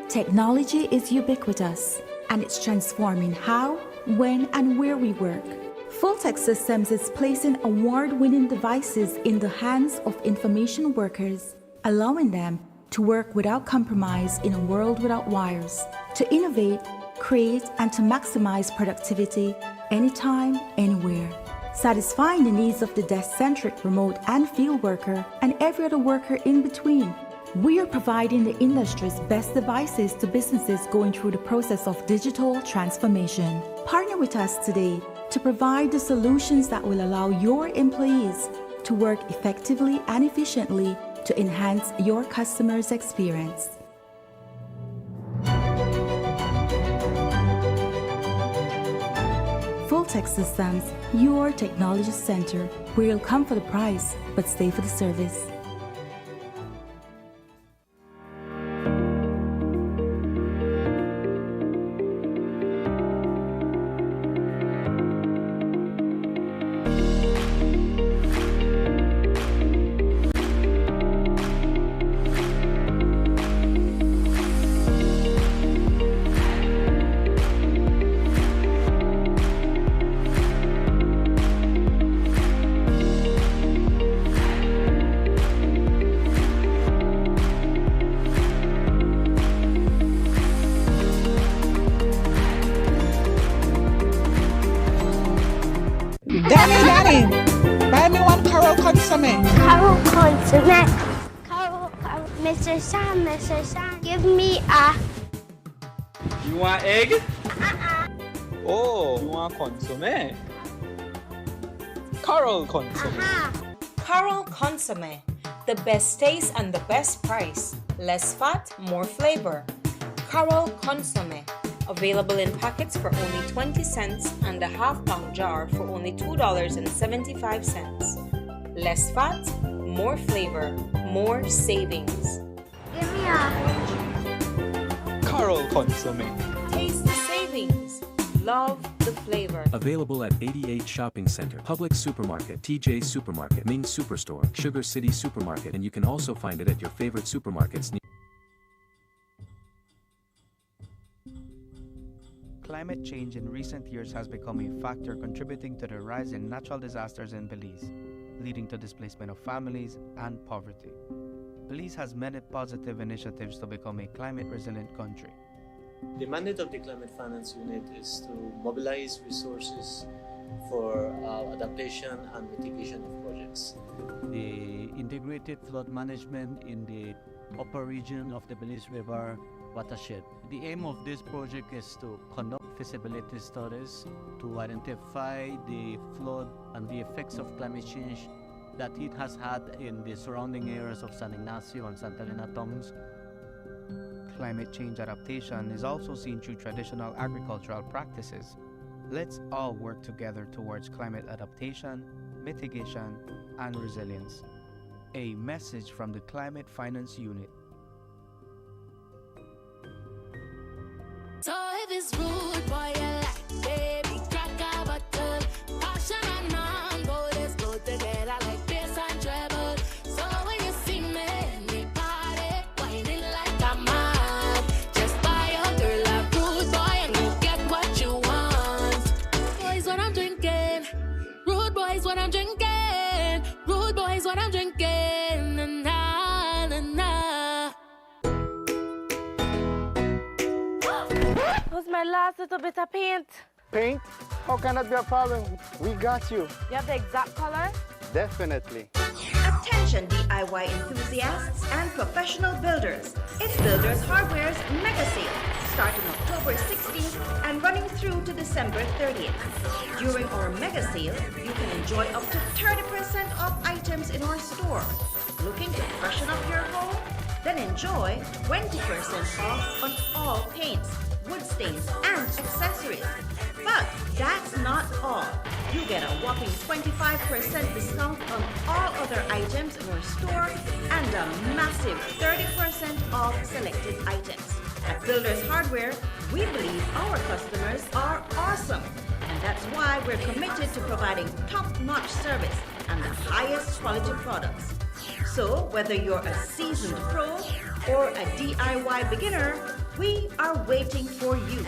Technology is ubiquitous, and it's transforming how, when, and where we work. Fulltech Systems is placing award-winning devices in the hands of information workers, allowing them to work without compromise in a world without wires, to innovate, create, and to maximize productivity anytime, anywhere, satisfying the needs of the desk-centric remote and field worker and every other worker in between. We are providing the industry's best devices to businesses going through the process of digital transformation. Partner with us today to provide the solutions that will allow your employees to work effectively and efficiently to enhance your customers' experience. Fulltech Systems, your technology center, where you'll come for the price, but stay for the service. Danny, buy me one Carol consomme. Carol consomme. Carol, Mr. Sam, give me a... You want egg? Oh, you want consomme? Coral consomme. Coral Consomme. The best taste and the best price. Less fat, more flavor. Coral Consomme. Available in packets for only 20 cents and a half-pound jar for only $2.75. Less fat, more flavor, more savings. Give me a Coral consomme. Taste the savings. Love the flavor. Available at 88 Shopping Center, Publix Supermarket, TJ Supermarket, Ming Superstore, Sugar City Supermarket, and you can also find it at your favorite supermarkets. Climate change in recent years has become a factor contributing to the rise in natural disasters in Belize, leading to displacement of families and poverty. Belize has many positive initiatives to become a climate-resilient country. The mandate of the Climate Finance Unit is to mobilize resources for adaptation and mitigation of projects. The integrated flood management in the upper region of the Belize River watershed. The aim of this project is to conduct feasibility studies to identify the flood and the effects of climate change that it has had in the surrounding areas of San Ignacio and Santa Elena towns. Climate change adaptation is also seen through traditional agricultural practices. Let's all work together towards climate adaptation, mitigation, and resilience. A message from the Climate Finance Unit. So if it's rude, boy, you like, baby, crack a bottle. Passion and non-go, let's go together like bass and treble. So when you see me in the party, whining like a man, just buy your girl a rude boy and go get what you want. Boys, what I'm drinking. Rude boys, what I'm drinking. Rude boys, what I'm drinking. Na na na na. Who's my last little bit of paint? Paint? How can that be a problem? We got you. You have the exact color? Definitely. Attention DIY enthusiasts and professional builders. It's Builders Hardware's Mega Sale, starting October 16th and running through to December 30th. During our Mega Sale, you can enjoy up to 30% off items in our store. Looking to freshen up your home? Then enjoy 20% off on all paints, wood stains, and accessories. But that's not all. You get a whopping 25% discount on all other items in our store and a massive 30% off selected items. At Builders Hardware, we believe our customers are awesome. And that's why we're committed to providing top-notch service and the highest quality products. So whether you're a seasoned pro or a DIY beginner, we are waiting for you.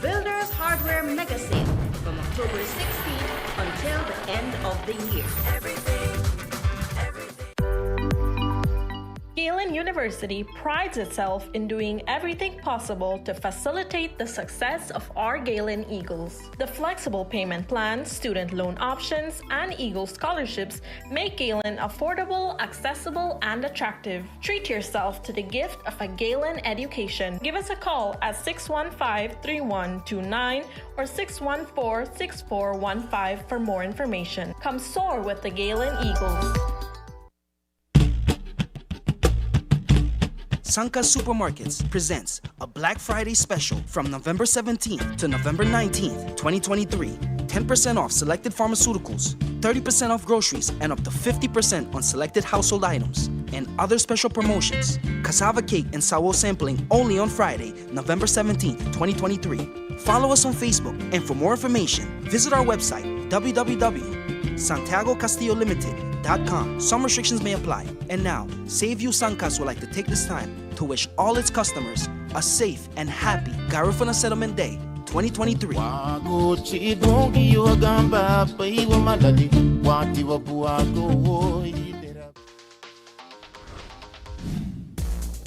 Builders Hardware Mega Sale from October 16th until the end of the year. Galen University prides itself in doing everything possible to facilitate the success of our Galen Eagles. The flexible payment plans, student loan options, and Eagle scholarships make Galen affordable, accessible, and attractive. Treat yourself to the gift of a Galen education. Give us a call at 615-3129 or 614-6415 for more information. Come soar with the Galen Eagles. Sanka Supermarkets presents a Black Friday special from November 17th to November 19th, 2023. 10% off selected pharmaceuticals, 30% off groceries, and up to 50% on selected household items. And other special promotions. Cassava cake and sawo sampling only on Friday, November 17th, 2023. Follow us on Facebook, and for more information, visit our website, www.santiagocastillolimited.com. Some restrictions may apply. And now, Save You Sankas would like to take this time to wish all its customers a safe and happy Garifuna Settlement Day 2023.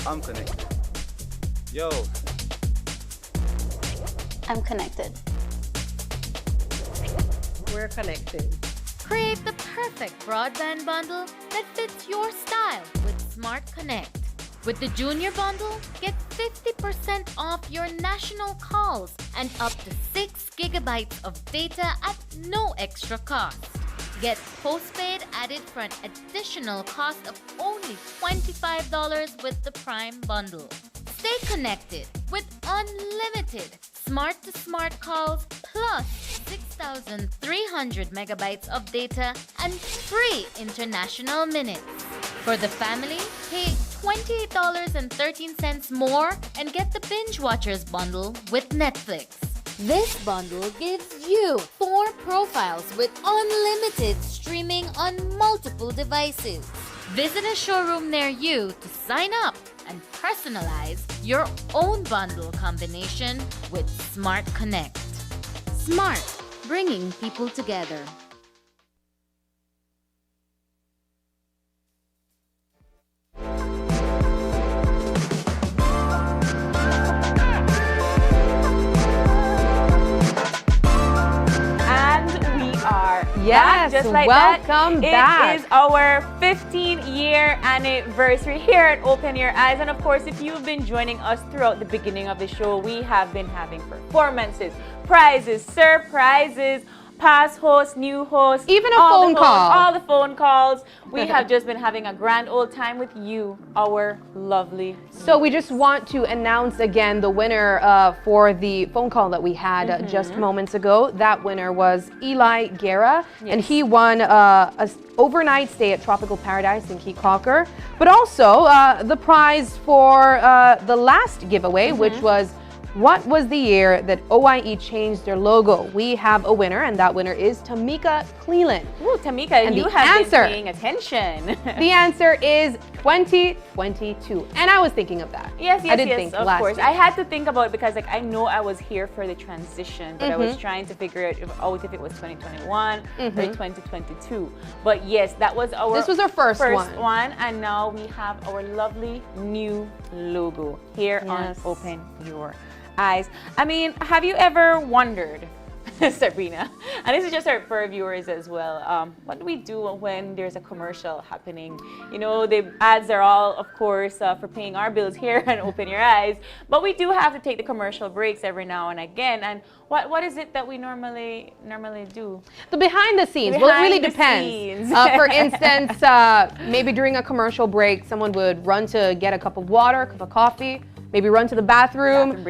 I'm connected. Yo. I'm connected. We're connected. Create the perfect broadband bundle that fits your style with Smart Connect. With the Junior Bundle, get 50% off your national calls and up to 6 gigabytes of data at no extra cost. Get postpaid added for an additional cost of only $25 with the Prime bundle. Stay connected with unlimited smart-to-smart calls plus 6,300 megabytes of data and free international minutes. For the family, pay $28.13 more and get the Binge Watchers bundle with Netflix. This bundle gives you 4 profiles with unlimited streaming on multiple devices. Visit a showroom near you to sign up and personalize your own bundle combination with Smart Connect. Smart, bringing people together. Yes, just like welcome back. It is our 15-year anniversary here at Open Your Eyes. And of course, if you've been joining us throughout the beginning of the show, we have been having performances, prizes, surprises, past hosts, new hosts, even a phone call. All the phone calls. We have just been having a grand old time with you, our lovely. So we just want to announce again the winner for the phone call that we had just moments ago. That winner was Eli Guerra, and he won a overnight stay at Tropical Paradise in Key-Calker, but also the prize for the last giveaway, which was what was the year that OIE changed their logo? We have a winner, and that winner is Tamika Cleland. Ooh, Tamika, and you have been paying attention. The answer is 2022, and I was thinking of that. Yes, I didn't yes, think of last course. year. I had to think about it because, like, I know I was here for the transition, but I was trying to figure out if it was 2021 or 2022. But yes, that was our. This was our first one, and now we have our lovely new logo here on Open Your Eyes. I mean, have you ever wondered, Sabrina, and this is just for our viewers as well, what do we do when there's a commercial happening? You know, the ads are all, of course, for paying our bills here and Open Your Eyes, but we do have to take the commercial breaks every now and again. And what is it that we normally do? The behind the scenes. Well, it really depends. For instance, maybe during a commercial break, someone would run to get a cup of water, a cup of coffee, maybe run to the bathroom,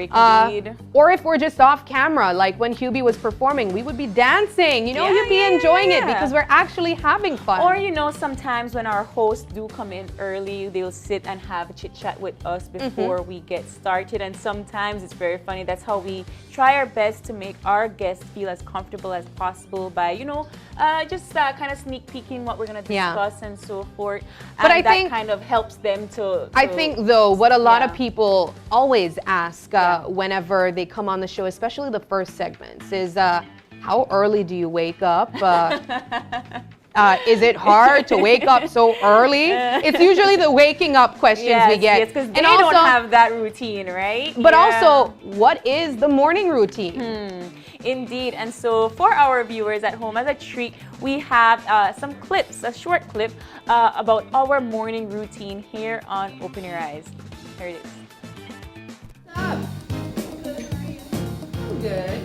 or if we're just off camera, like when Hubie was performing, we would be dancing. You know, you'd be enjoying it because we're actually having fun. Or, you know, sometimes when our hosts do come in early, they'll sit and have a chit chat with us before we get started. And sometimes it's very funny. That's how we try our best to make our guests feel as comfortable as possible by, you know, just kind of sneak peeking what we're going to discuss and so forth. But I that think kind of helps them to I think, though, what a lot of people always ask whenever they come on the show, especially the first segments, is how early do you wake up? Is it hard to wake up so early? It's usually the waking up questions we get. Yes, because they don't have that routine, right? But also, what is the morning routine? Indeed. And so for our viewers at home, as a treat, we have some clips, a short clip about our morning routine here on Open Your Eyes. Here it is. Good.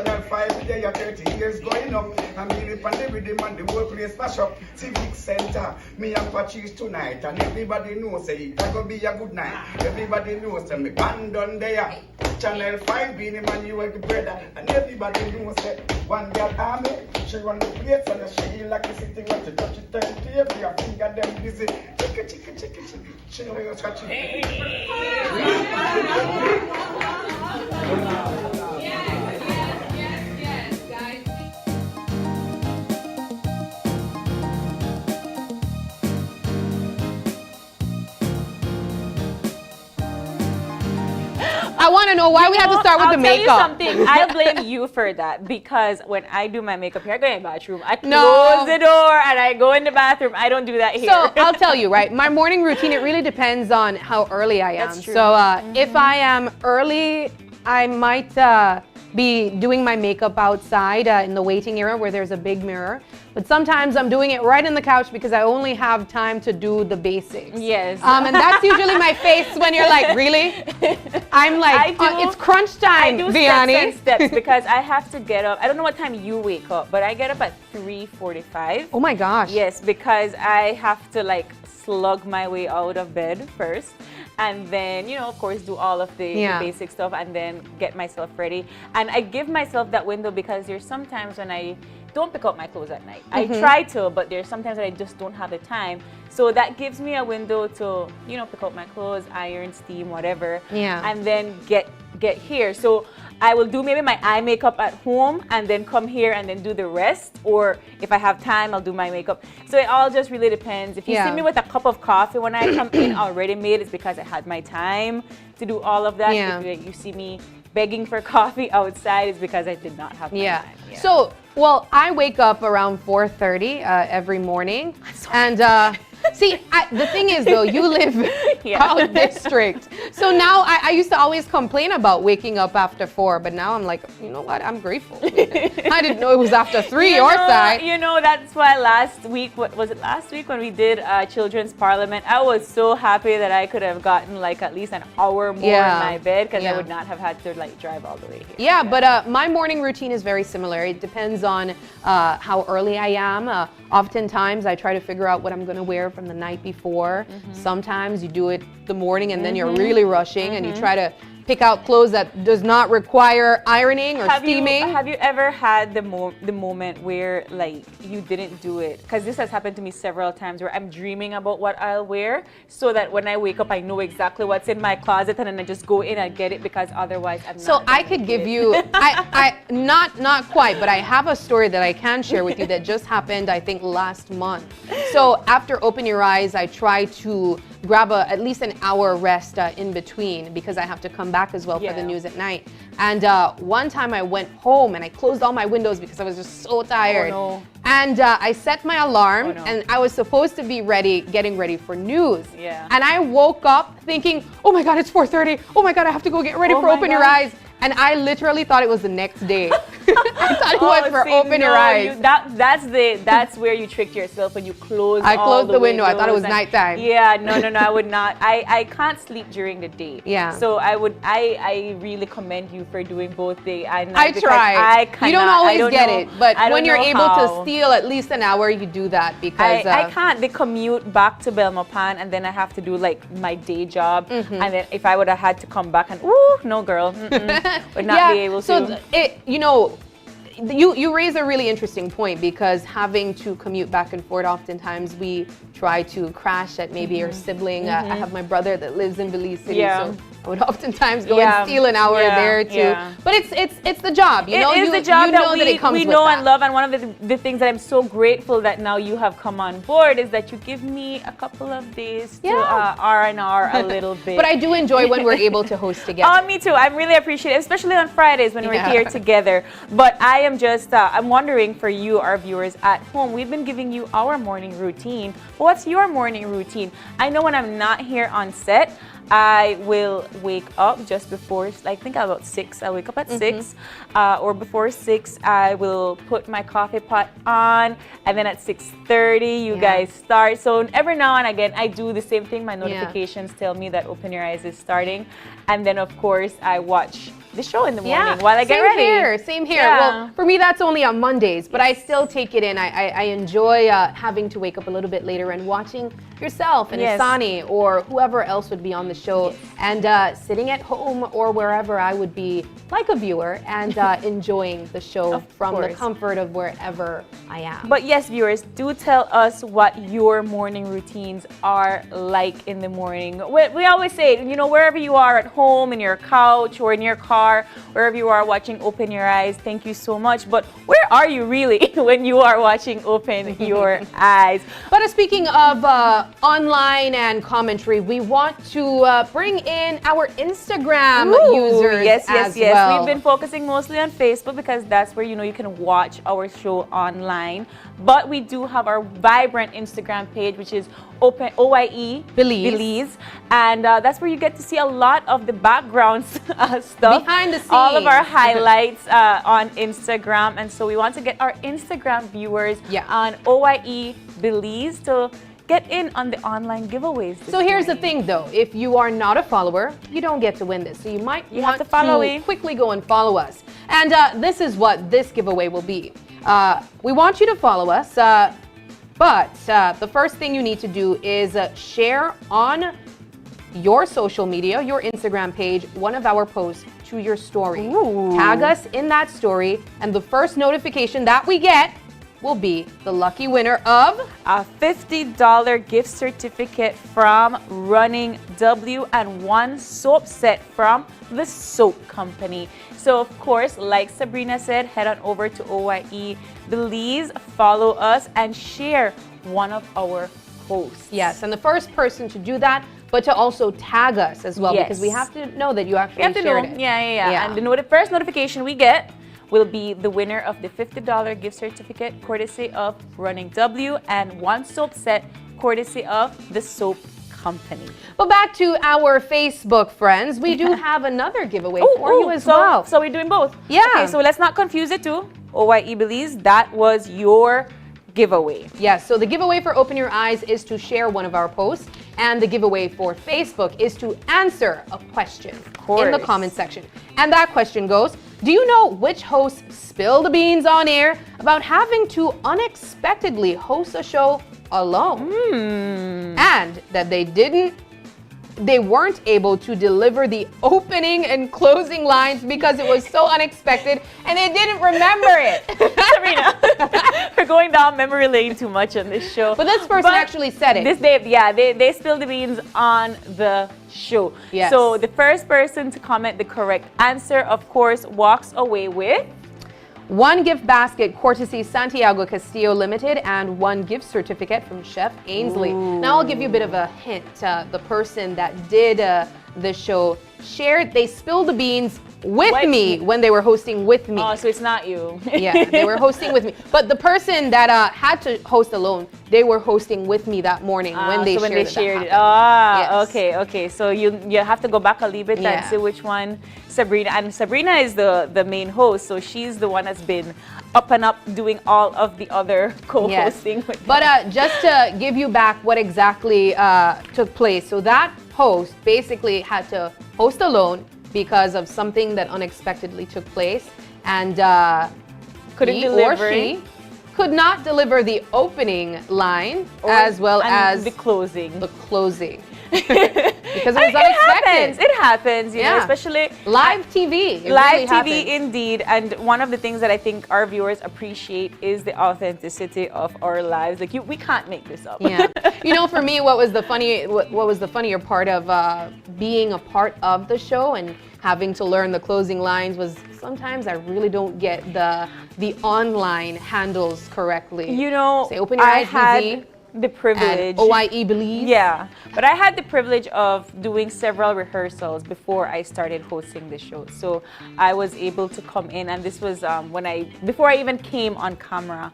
Channel 5, they are 30 years going up. I'm really on the rhythm and the whole place mash up. Civic Center, me and Patrice tonight. And everybody knows say it gonna be a good night. Everybody knows that me band on there. Channel 5, Beanie Man, you are the brother. And everybody knows that one girl army. She run the plates and she like the city want to touch it, turn tape, your finger them busy. Chicka. She know you're scratching. I want to know why we have to start with the makeup. I'll tell you something. I blame you for that because when I do my makeup here, I go in the bathroom, I close the door, and I go in the bathroom. I don't do that here. So I'll tell you, right? My morning routine, it really depends on how early I am. That's true. So if I am early, I might be doing my makeup outside in the waiting area where there's a big mirror. But sometimes I'm doing it right in the couch because I only have time to do the basics. Yes. And that's usually my face when you're like, really? I'm like, it's crunch time, I do Vianney. steps because I have to get up. I don't know what time you wake up, but I get up at 3:45. Oh my gosh. Yes, because I have to like slug my way out of bed first. And then, you know, of course, do all of the basic stuff and then get myself ready. And I give myself that window because there's sometimes when I don't pick up my clothes at night. I try to, but there's sometimes that I just don't have the time. So that gives me a window to, you know, pick up my clothes, iron, steam, whatever. Yeah. And then get here. So I will do maybe my eye makeup at home and then come here and then do the rest. Or if I have time, I'll do my makeup. So it all just really depends. If you see me with a cup of coffee when I come in already made, it's because I had my time to do all of that. Yeah. If you see me begging for coffee outside, it's because I did not have my time. Yeah. So, well, I wake up around 4:30 every morning. And see, the thing is though, you live out district. So now I used to always complain about waking up after 4, but now I'm like, you know what? I'm grateful. I didn't know it was after 3 your side. You know, that's why last week, was it last week when we did Children's Parliament, I was so happy that I could have gotten like at least an hour more in my bed because I would not have had to like drive all the way here. Yeah, but my morning routine is very similar. It depends on how early I am. Oftentimes I try to figure out what I'm going to wear from the night before. Sometimes you do it the morning and then you're really rushing and you try to pick out clothes that does not require ironing or steaming. Have you ever had the moment where like you didn't do it? Because this has happened to me several times where I'm dreaming about what I'll wear so that when I wake up I know exactly what's in my closet and then I just go in and get it because otherwise I'm not. So I could give you, I not quite, but I have a story that I can share with you that just happened I think last month. So after Open Your Eyes, I try to grab at least an hour rest in between because I have to come back as well for the news at night. And one time I went home and I closed all my windows because I was just so tired. Oh, no. And I set my alarm and I was supposed to be getting ready for news. Yeah. And I woke up thinking, oh my God, it's 4:30. Oh my God, I have to go get ready for Open Your Eyes. And I literally thought it was the next day. I thought it was for Open Your Eyes. That's where you tricked yourself when you closed I closed the window. I thought it was nighttime. Yeah, no, I would not. I can't sleep during the day. Yeah. So I really commend you for doing both day and night. I try. You don't always get it, but when you're able how. to steal at least an hour, you do that because I can't. The commute back to Belmopan and then I have to do like my day job, and then if I would have had to come back and no girl. Would not be able to. So you raise a really interesting point because having to commute back and forth, oftentimes we try to crash at maybe your sibling. I have my brother that lives in Belize City, so I would oftentimes go and steal an hour there too. Yeah. But it's the job, you know. It is the job that we know and love, and one of the things that I'm so grateful that now you have come on board is that you give me a couple of days to R&R a little bit. But I do enjoy when we're able to host together. Oh, me too. I really appreciate it, especially on Fridays when we're here together. But I am just, I'm wondering for you, our viewers at home, we've been giving you our morning routine. But what's your morning routine? I know when I'm not here on set, I will wake up just before, I think about 6. I wake up at 6 or before 6. I will put my coffee pot on, and then at 6:30 you guys start. So every now and again I do the same thing. My notifications tell me that Open Your Eyes is starting, and then of course I watch the show in the morning while I get ready. Same here. Well, for me, that's only on Mondays, but I still take it in. I enjoy having to wake up a little bit later and watching yourself and Asani or whoever else would be on the show and sitting at home or wherever I would be like a viewer and enjoying the show from the comfort of wherever I am. But yes, viewers, do tell us what your morning routines are like in the morning. We always say, you know, wherever you are at home, in your couch or in your car, wherever you are watching Open Your Eyes, thank you so much. But where are you really when you are watching Open Your Eyes? But speaking of online and commentary, we want to bring in our Instagram users as well. We've been focusing mostly on Facebook because that's where, you know, you can watch our show online. But we do have our vibrant Instagram page, which is OYE Belize. And that's where you get to see a lot of the background stuff. Behind the scenes. All of our highlights on Instagram. And so we want to get our Instagram viewers on OYE Belize to get in on the online giveaways. So here's the thing though, if you are not a follower, you don't get to win this. So you might want to quickly go and follow us. And this is what this giveaway will be. We want you to follow us, but the first thing you need to do is share on your social media, your Instagram page, one of our posts to your story. Tag us in that story, and the first notification that we get will be the lucky winner of a $50 gift certificate from Running W and one soap set from the soap company. So of course, like Sabrina said, head on over to OYE Belize, follow us and share one of our posts. Yes, and the first person to do that, but to also tag us as well, because we have to know that you actually shared it. Yeah. And the first notification we get will be the winner of the $50 gift certificate courtesy of Running W and one soap set courtesy of the soap company. But back to our Facebook friends, we do have another giveaway for you as well. So we're doing both? Yeah. Okay, so let's not confuse it too. OYE Belize, that was your giveaway. Yes, so the giveaway for Open Your Eyes is to share one of our posts, and the giveaway for Facebook is to answer a question in the comment section. And that question goes, do you know which host spilled the beans on air about having to unexpectedly host a show alone? And that they weren't able to deliver the opening and closing lines because it was so unexpected and they didn't remember it. Sabrina, we're going down memory lane too much on this show. But this person actually said it. They spilled the beans on the show. Yes. So the first person to comment the correct answer, of course, walks away with one gift basket courtesy Santiago Castillo Limited and one gift certificate from Chef Ainsley. Now I'll give you a bit of a hint. The person that did the show they spilled the beans with me when they were hosting with me. Oh, so it's not you. Yeah, they were hosting with me. But the person that had to host alone, they were hosting with me that morning when they shared it. Yes. Okay. So you have to go back a little bit and see which one Sabrina. And Sabrina is the main host, so she's the one that's been up and up doing all of the other co-hosting. With but just to give you back what exactly took place. So that host basically had to host alone because of something that unexpectedly took place, and couldn't deliver. Or she could not deliver the opening line as well as the closing. Because it was unexpected. It happens, you know, especially live TV. Live TV, indeed. And one of the things that I think our viewers appreciate is the authenticity of our lives. Like we can't make this up. Yeah. You know, for me, what was the funnier part of being a part of the show and having to learn the closing lines was sometimes I really don't get the online handles correctly. You know, say Open Your Eyes, had the privilege. OYE Belize. Yeah, but I had the privilege of doing several rehearsals before I started hosting the show. So I was able to come in, and this was before I even came on camera,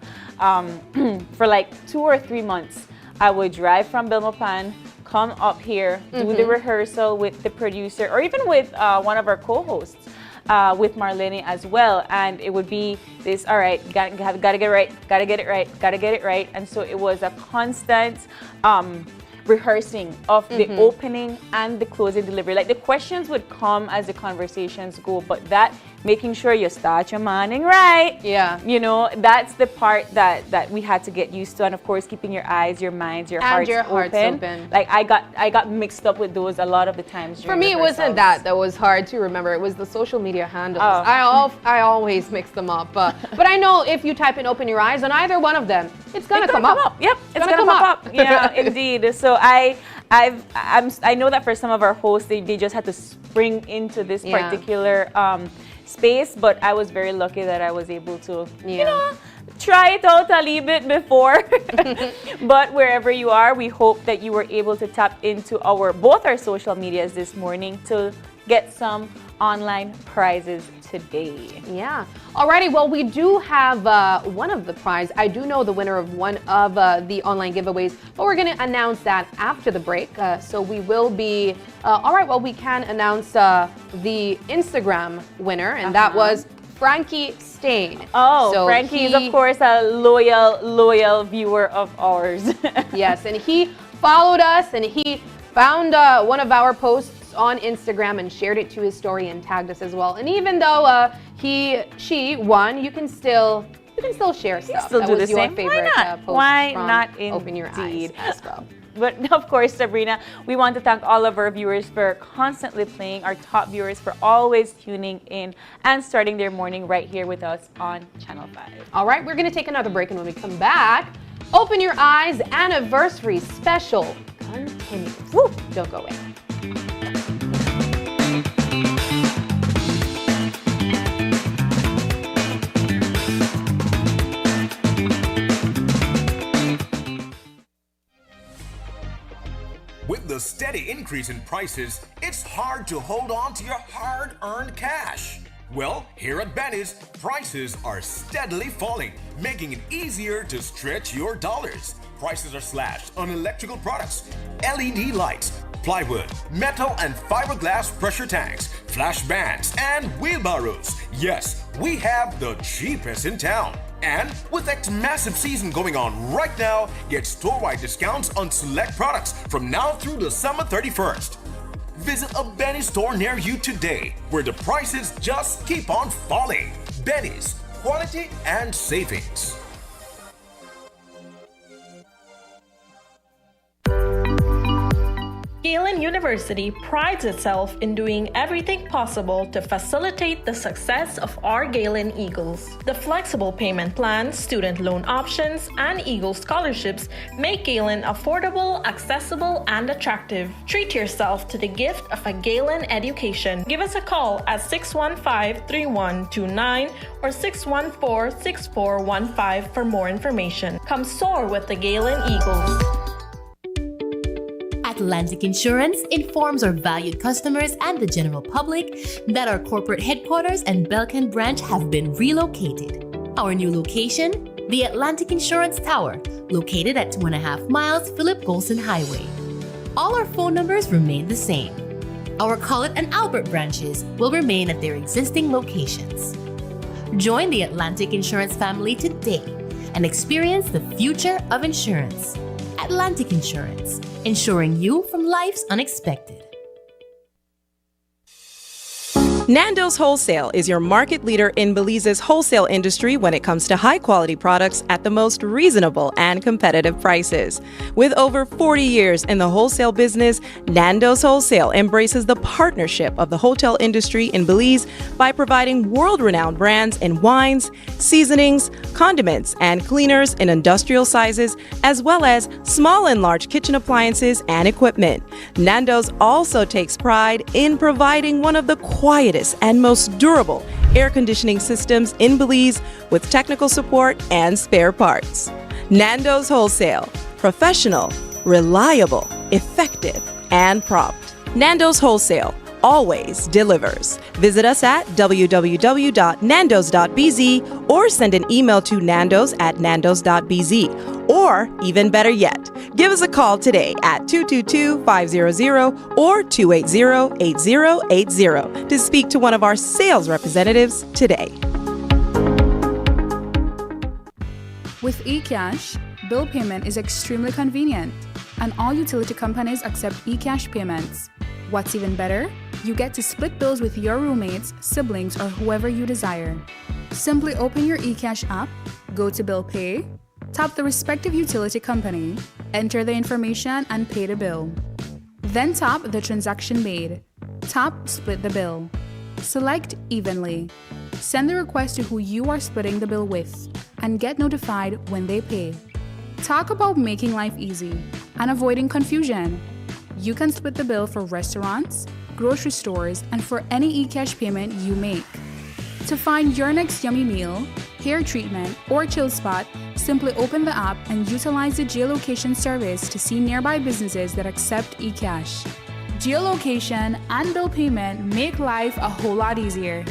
for like 2 or 3 months. I would drive from Belmopan, come up here, do the rehearsal with the producer, or even with one of our co-hosts, with Marlene as well. And it would be this, all right, gotta get it right, gotta get it right. And so it was a constant rehearsing of the opening and the closing delivery. Like the questions would come as the conversations go, but that making sure you start your morning right. Yeah. You know, that's the part that we had to get used to. And of course, keeping your eyes, your minds, your hearts open. Like I got mixed up with those a lot of the times. For me, it wasn't that was hard to remember. It was the social media handles. I always mix them up. But I know if you type in "open your eyes" on either one of them, it's gonna come up. Yep, it's gonna pop up. Yeah, indeed. So I know that for some of our hosts, they just had to spring into this particular space, but I was very lucky that I was able to, you know, try it out a little bit before. But wherever you are, we hope that you were able to tap into both our social medias this morning to get some online prizes today. Yeah. Alrighty, well, we do have one of the prize. I do know the winner of one of the online giveaways, but we're going to announce that after the break. So we will be, all right, well, we can announce the Instagram winner, and that was Frankie Stain. Oh, so Frankie is, of course, a loyal viewer of ours. Yes, and he followed us, and he found one of our posts on Instagram and shared it to his story and tagged us as well. And even though she won, you can still share stuff. Still that do was the your same. favorite Why not? Post Why from not? Open Your Eyes as well. But of course, Sabrina, we want to thank all of our viewers for constantly playing, our top viewers for always tuning in and starting their morning right here with us on Channel 5. All right, we're going to take another break, and when we come back, Open Your Eyes anniversary special continues. Woo! Don't go away. With the steady increase in prices, it's hard to hold on to your hard-earned cash. Well, here at Benny's, prices are steadily falling, making it easier to stretch your dollars. Prices are slashed on electrical products, LED lights, plywood, metal and fiberglass pressure tanks, flash bands, and wheelbarrows. Yes, we have the cheapest in town. And with X massive season going on right now, get store-wide discounts on select products from now through December 31st. Visit a Benny's store near you today, where the prices just keep on falling. Benny's, quality and savings. Galen University prides itself in doing everything possible to facilitate the success of our Galen Eagles. The flexible payment plans, student loan options, and Eagle scholarships make Galen affordable, accessible, and attractive. Treat yourself to the gift of a Galen education. Give us a call at 615-3129 or 614-6415 for more information. Come soar with the Galen Eagles. Atlantic Insurance informs our valued customers and the general public that our corporate headquarters and Belcan branch have been relocated. Our new location, the Atlantic Insurance Tower, located at 2.5 miles Philip Golson Highway. All our phone numbers remain the same. Our Collett and Albert branches will remain at their existing locations. Join the Atlantic Insurance family today and experience the future of insurance. Atlantic Insurance, insuring you from life's unexpected. Nando's Wholesale is your market leader in Belize's wholesale industry when it comes to high-quality products at the most reasonable and competitive prices. With over 40 years in the wholesale business, Nando's Wholesale embraces the partnership of the hotel industry in Belize by providing world-renowned brands in wines, seasonings, condiments, and cleaners in industrial sizes, as well as small and large kitchen appliances and equipment. Nando's also takes pride in providing one of the quietest and most durable air conditioning systems in Belize with technical support and spare parts. Nando's Wholesale. Professional, reliable, effective, and prompt. Nando's Wholesale always delivers. Visit us at www.nandos.bz or send an email to nandos@nandos.bz. Or, even better yet, give us a call today at 222-500 or 280-8080 to speak to one of our sales representatives today. With eCash, bill payment is extremely convenient. and all utility companies accept eCash payments. What's even better? You get to split bills with your roommates, siblings, or whoever you desire. Simply open your eCash app, go to Bill Pay, tap the respective utility company, enter the information, and pay the bill. Then tap the transaction made. Tap Split the bill. Select Evenly. Send the request to who you are splitting the bill with, and get notified when they pay. Talk about making life easy and avoiding confusion. You can split the bill for restaurants, grocery stores, and for any eCash payment you make. To find your next yummy meal, hair treatment, or chill spot, simply open the app and utilize the geolocation service to see nearby businesses that accept eCash. Geolocation and bill payment make life a whole lot easier.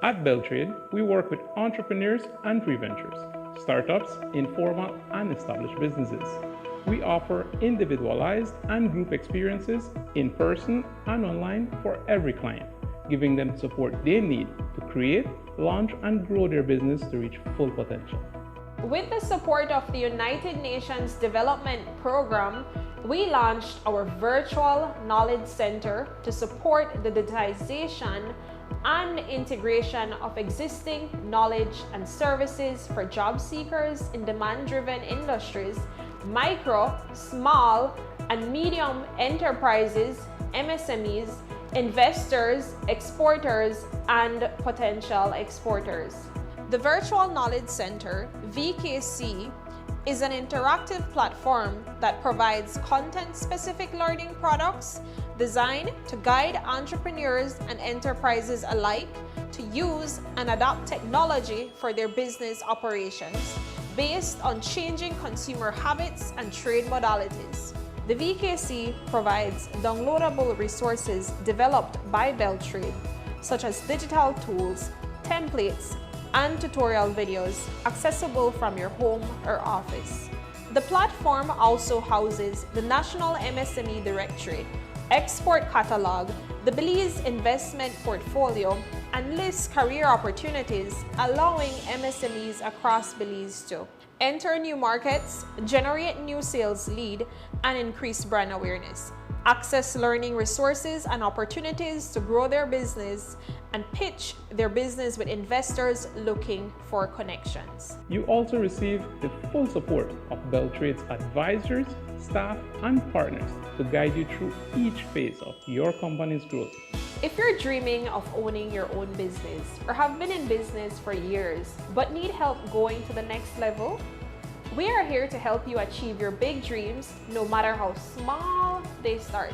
At Beltrade, we work with entrepreneurs and pre-ventures, startups, informal and established businesses. We offer individualized and group experiences in person and online for every client, giving them the support they need to create, launch, and grow their business to reach full potential. With the support of the United Nations Development Program, we launched our virtual knowledge center to support the digitization and integration of existing knowledge and services for job seekers in demand-driven industries, micro, small, and medium enterprises, MSMEs, investors, exporters, and potential exporters. The Virtual Knowledge Center, VKC, is an interactive platform that provides content-specific learning products designed to guide entrepreneurs and enterprises alike to use and adopt technology for their business operations based on changing consumer habits and trade modalities. The VKC provides downloadable resources developed by Beltrade, such as digital tools, templates, and tutorial videos accessible from your home or office. The platform also houses the National MSME Directory, Export Catalog, the Belize Investment Portfolio, and lists career opportunities, allowing MSMEs across Belize to enter new markets, generate new sales lead, and increase brand awareness, access learning resources and opportunities to grow their business, and pitch their business with investors looking for connections. You also receive the full support of Beltrade's advisors, staff, and partners to guide you through each phase of your company's growth. If you're dreaming of owning your own business or have been in business for years but need help going to the next level, we are here to help you achieve your big dreams no matter how small they start.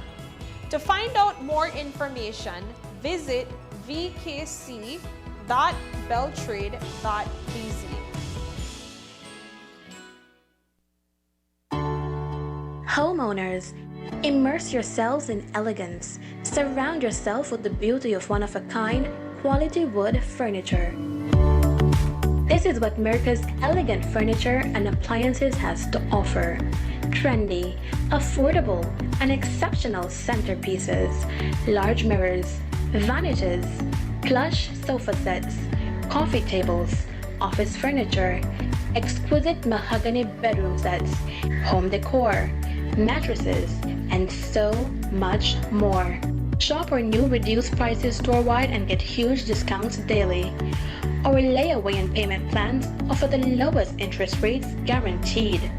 To find out more information, visit vkc.beltrade.bz. Homeowners, immerse yourselves in elegance. Surround yourself with the beauty of one-of-a-kind, quality wood furniture. This is what America's elegant furniture and appliances has to offer. Trendy, affordable, and exceptional centerpieces, large mirrors, vanities, plush sofa sets, coffee tables, office furniture, exquisite mahogany bedroom sets, home decor, mattresses, and so much more. Shop our new reduced prices store-wide and get huge discounts daily. Our layaway and payment plans offer the lowest interest rates guaranteed.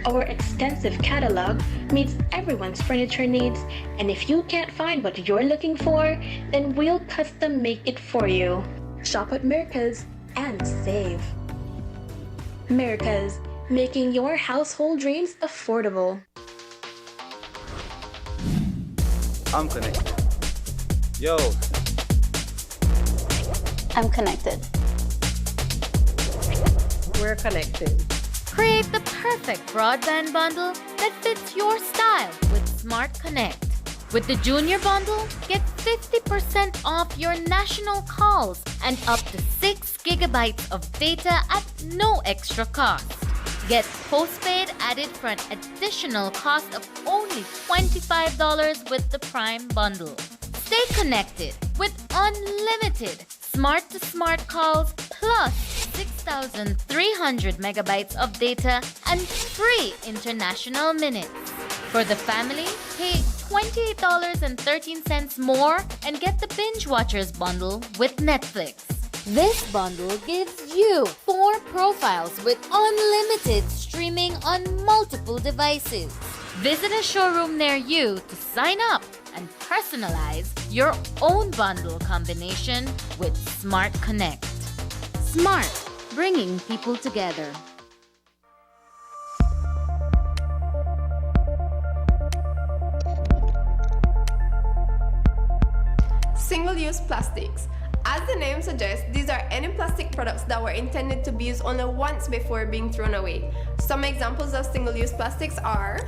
Our extensive catalog meets everyone's furniture needs, and if you can't find what you're looking for, then we'll custom make it for you. Shop at Mirka's and save. Mirka's, making your household dreams affordable. I'm connected. Yo. I'm connected. We're connected. Create the perfect broadband bundle that fits your style with Smart Connect. With the Junior Bundle, get 50% off your national calls and up to 6 gigabytes of data at no extra cost. Get postpaid added for an additional cost of only $25 with the Prime Bundle. Stay connected with unlimited smart-to-smart calls plus 6,000 1,300 megabytes of data and free international minutes. For the family, pay $28.13 more and get the Binge Watchers bundle with Netflix. This bundle gives you 4 profiles with unlimited streaming on multiple devices. Visit a showroom near you to sign up and personalize your own bundle combination with Smart Connect. Smart, bringing people together. Single-use plastics. As the name suggests, these are any plastic products that were intended to be used only once before being thrown away. Some examples of single-use plastics are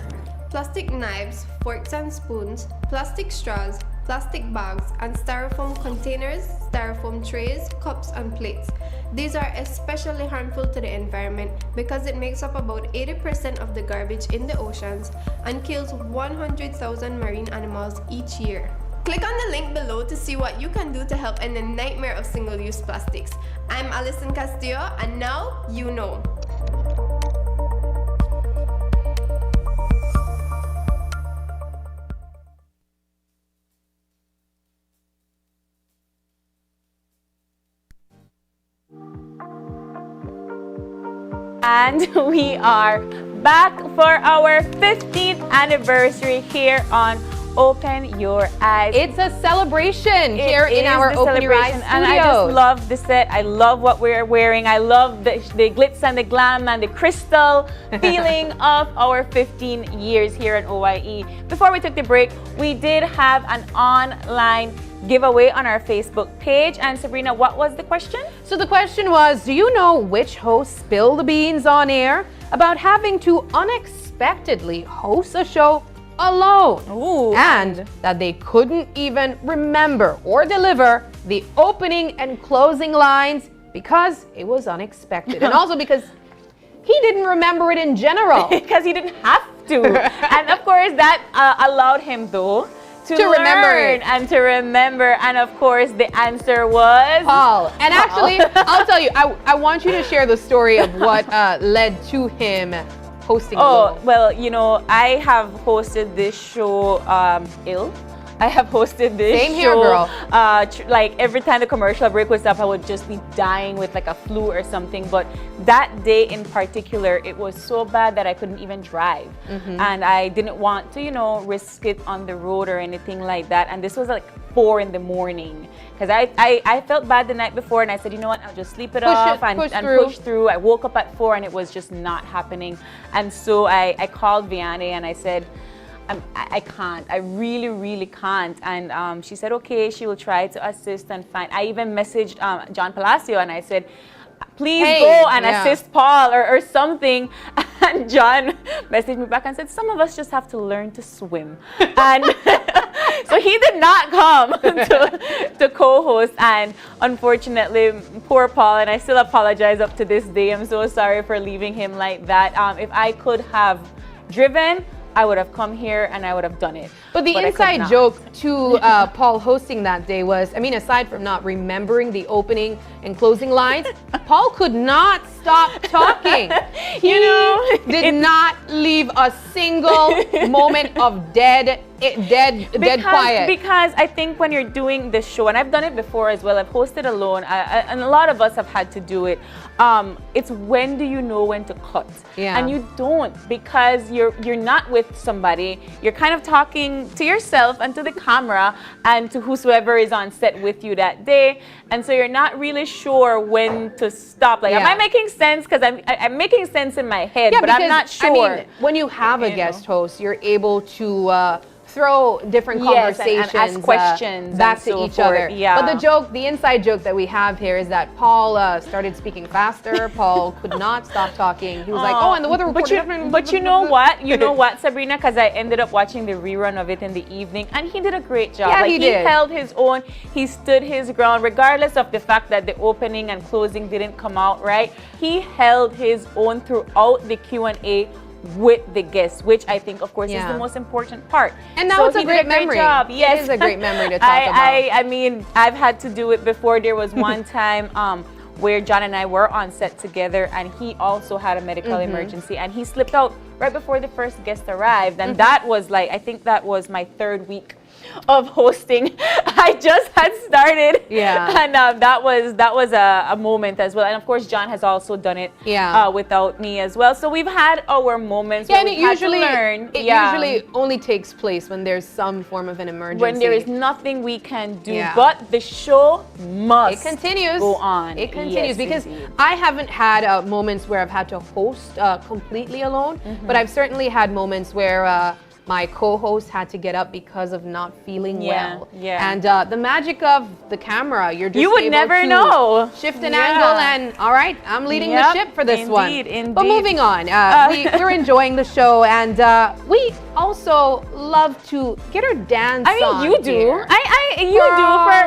plastic knives, forks and spoons, plastic straws, plastic bags, and styrofoam containers, styrofoam trays, cups, and plates. These are especially harmful to the environment because it makes up about 80% of the garbage in the oceans and kills 100,000 marine animals each year. Click on the link below to see what you can do to help end the nightmare of single-use plastics. I'm Alison Castillo, and now you know. And we are back for our 15th anniversary here on Open Your Eyes. It's a celebration here in our Open Your Eyes studios. And I just love the set. I love what we're wearing. I love the glitz and the glam and the crystal feeling of our 15 years here at OYE. Before we took the break, we did have an online giveaway on our Facebook page. And Sabrina, what was the question? So the question was, do you know which host spilled the beans on air about having to unexpectedly host a show alone? Ooh. And that they couldn't even remember or deliver the opening and closing lines because it was unexpected. And also because he didn't remember it in general. Because he didn't have to. And of course that allowed him though to remember it. And to remember. And of course the answer was Paul. And actually, I'll tell you, I want you to share the story of what led to him hosting alone. Well, you know, I have hosted this show I have hosted this Same show. here, girl. Like every time the commercial break was up, I would just be dying with like a flu or something. But that day in particular, it was so bad that I couldn't even drive. And I didn't want to, you know, risk it on the road or anything like that. And this was like 4 in the morning. Because I felt bad the night before and I said, you know what, I'll just sleep it off and push through. I woke up at 4 and it was just not happening. And so I called Vianney and I said, I can't. I really, really can't. And she said, okay, she will try to assist and find. I even messaged John Palacio and I said, please go and assist Paul or something. And John messaged me back and said, some of us just have to learn to swim. And so he did not come to co-host. And unfortunately, poor Paul, and I still apologize up to this day. I'm so sorry for leaving him like that. If I could have driven, I would have come here and I would have done it. But the inside joke to Paul hosting that day was, I mean, aside from not remembering the opening and closing lines, Paul could not stop talking. He did not leave a single moment of dead quiet. Because I think when you're doing this show, and I've done it before as well, I've hosted alone, and a lot of us have had to do it. It's when do you know when to cut? Yeah. And you don't, because you're not with somebody. You're kind of talking to yourself and to the camera and to whosoever is on set with you that day. And so you're not really sure when to stop. Like, am I making sense? Because I'm making sense in my head, but I'm not sure. I mean, when you have a guest host, you're able to throw different conversations and ask questions back and to so each forth. other. Yeah. But the inside joke that we have here is that Paul started speaking faster. Paul could not stop talking. He was like, oh, and the weather report. But you know what? You know what, Sabrina? Because I ended up watching the rerun of it in the evening, and he did a great job. Yeah, like, he did. Held his own. He stood his ground, regardless of the fact that the opening and closing didn't come out right. He held his own throughout the Q&A with the guests, which I think, of course, is the most important part. And that was a great memory. Job. Yes. It is a great memory to talk about. I mean, I've had to do it before. There was one time where John and I were on set together, and he also had a medical emergency, and he slipped out right before the first guest arrived, and that was like, I think that was my 3rd week of hosting. I just had started, and that was a moment as well. And of course, John has also done it without me as well. So we've had our moments where and we've had to learn. It usually only takes place when there's some form of an emergency. When there is nothing we can do, but the show must go on. It continues because I haven't had moments where I've had to host completely alone, but I've certainly had moments where my co-host had to get up because of not feeling well. And the magic of the camera, you're just you would able never to know. Shift an angle and, all right, I'm leading the ship for this one. Indeed. But moving on, we're enjoying the show, and we also love to get our dance on. I mean, you do. Here.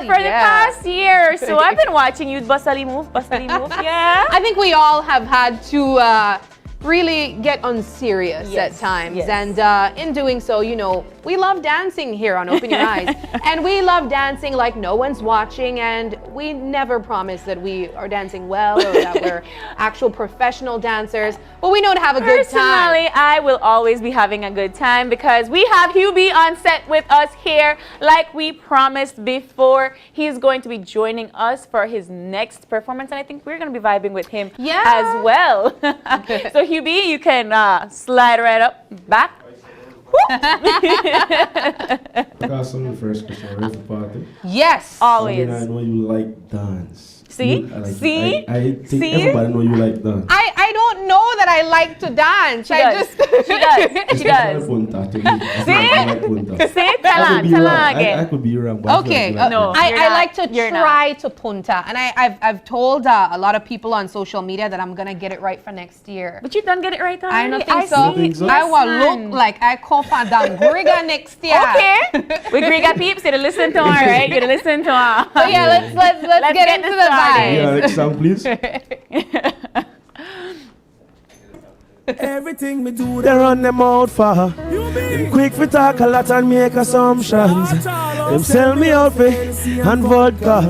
For the past year. So I've been watching you bustily move, yeah. I think we all have had to really get unserious at times. And in doing so, you know, we love dancing here on Open Your Eyes. And we love dancing like no one's watching, and we never promise that we are dancing well or that we're actual professional dancers, but we know to have a good time. Personally, I will always be having a good time because we have Hubie on set with us here like we promised before. He's going to be joining us for his next performance, and I think we're going to be vibing with him as well. So Hubie, you can slide right up back. Because I'm the first question, ready for party? Yes, always. I know you like dance. See? I think everybody know you like dance. I don't know that I like to dance. She does. See? Tell her again. I could be wrong, but okay, no, I like to try to punta, and I've told a lot of people on social media that I'm gonna get it right for next year. But you don't get it right already. I don't think so. I will look like I come from Griga next year. Okay. We Griga peeps, you listen to her, right? You listen to her. So yeah, let's get into the vibe. Yeah, next song, please. Everything me do, they run them out for. Them quick for talk a lot and make assumptions. Them sell me out for and vodka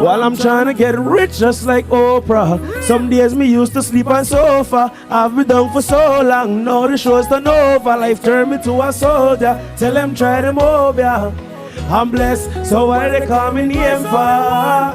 while I'm trying to get rich just like Oprah. Some days me used to sleep on sofa. I've been down for so long, now the show's done over. Life turned me to a soldier. Tell them try them over. I'm blessed, so why they call me name for?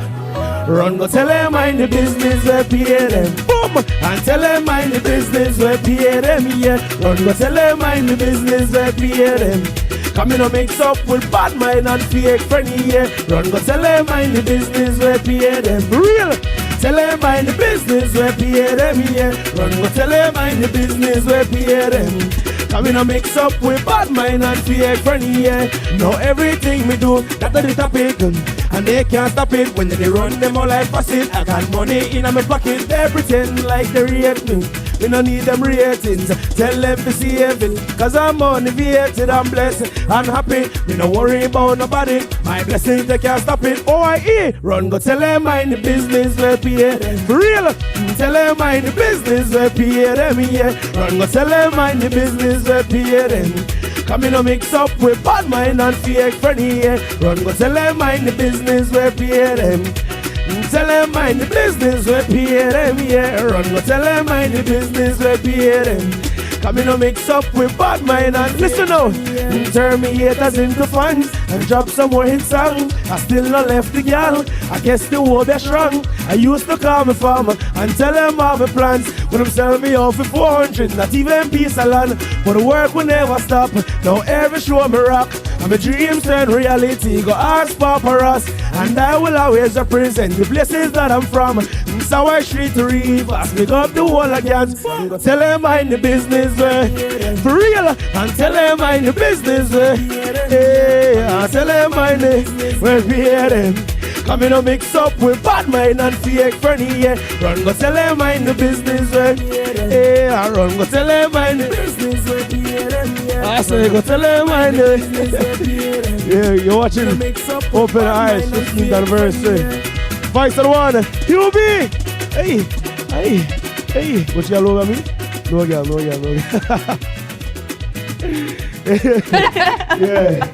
Run, go tell them mind the business where pay them. Boom! And tell them mind the business where pay them, yeah. Run, go tell them mind the business where pay them. Come in and mix up with bad mind and fake friendly, yeah. Run, go tell them mind the business where pay them. Real! Tell them mind the business where pay them, yeah. Run, go tell them mind the business where pay them. Come in and mix up with bad mind and fake friendly, yeah. Now everything me do, that's the topic. And they can't stop it when they run them all like faucet. I got money in my pocket, they pretend like they rate me. We don't need them ratings, tell them to save it. Cause I'm motivated, I'm blessed, I'm happy. We don't worry about nobody, my blessings they can't stop it. OIE, run go tell them mind the business where pay them. For real, tell them mind the business where pay them, yeah. Run go tell them mind the business where pay them. Come in and mix up with bad mind and fake friendly, yeah. Run go tell them mind the business where pay them. Tell them mind the business where pay them, yeah. Run go tell them mind the business where pay them. Come in and mix up with bad mind and listen now. Turn me haters into fans and drop some more hit song. I still not left the girl, I guess the war be strong. I used to call my farmer and tell them all my plans. When them sell me off for 400, not even piece of land. But the work will never stop, now every show me rock. And my dreams turn reality, go ask paparazzi. And I will always represent the places that I'm from. Sour Street to Rivers, pick up the whole again. Go tell them mind the business way, for real. And tell them mind the business way, yeah. Tell them mind the where we hear them. Come in and mix up with bad mind and fake friendly, yeah. Run go tell them mind the business way, yeah. Run go tell them mind the business way, I say go tell them mind the yeah. You're watching Open Eyes 15th anniversary. Vice and one, Hubie! Hey, hey, hey. What you got over me? No girl, no girl, no girl. Yeah.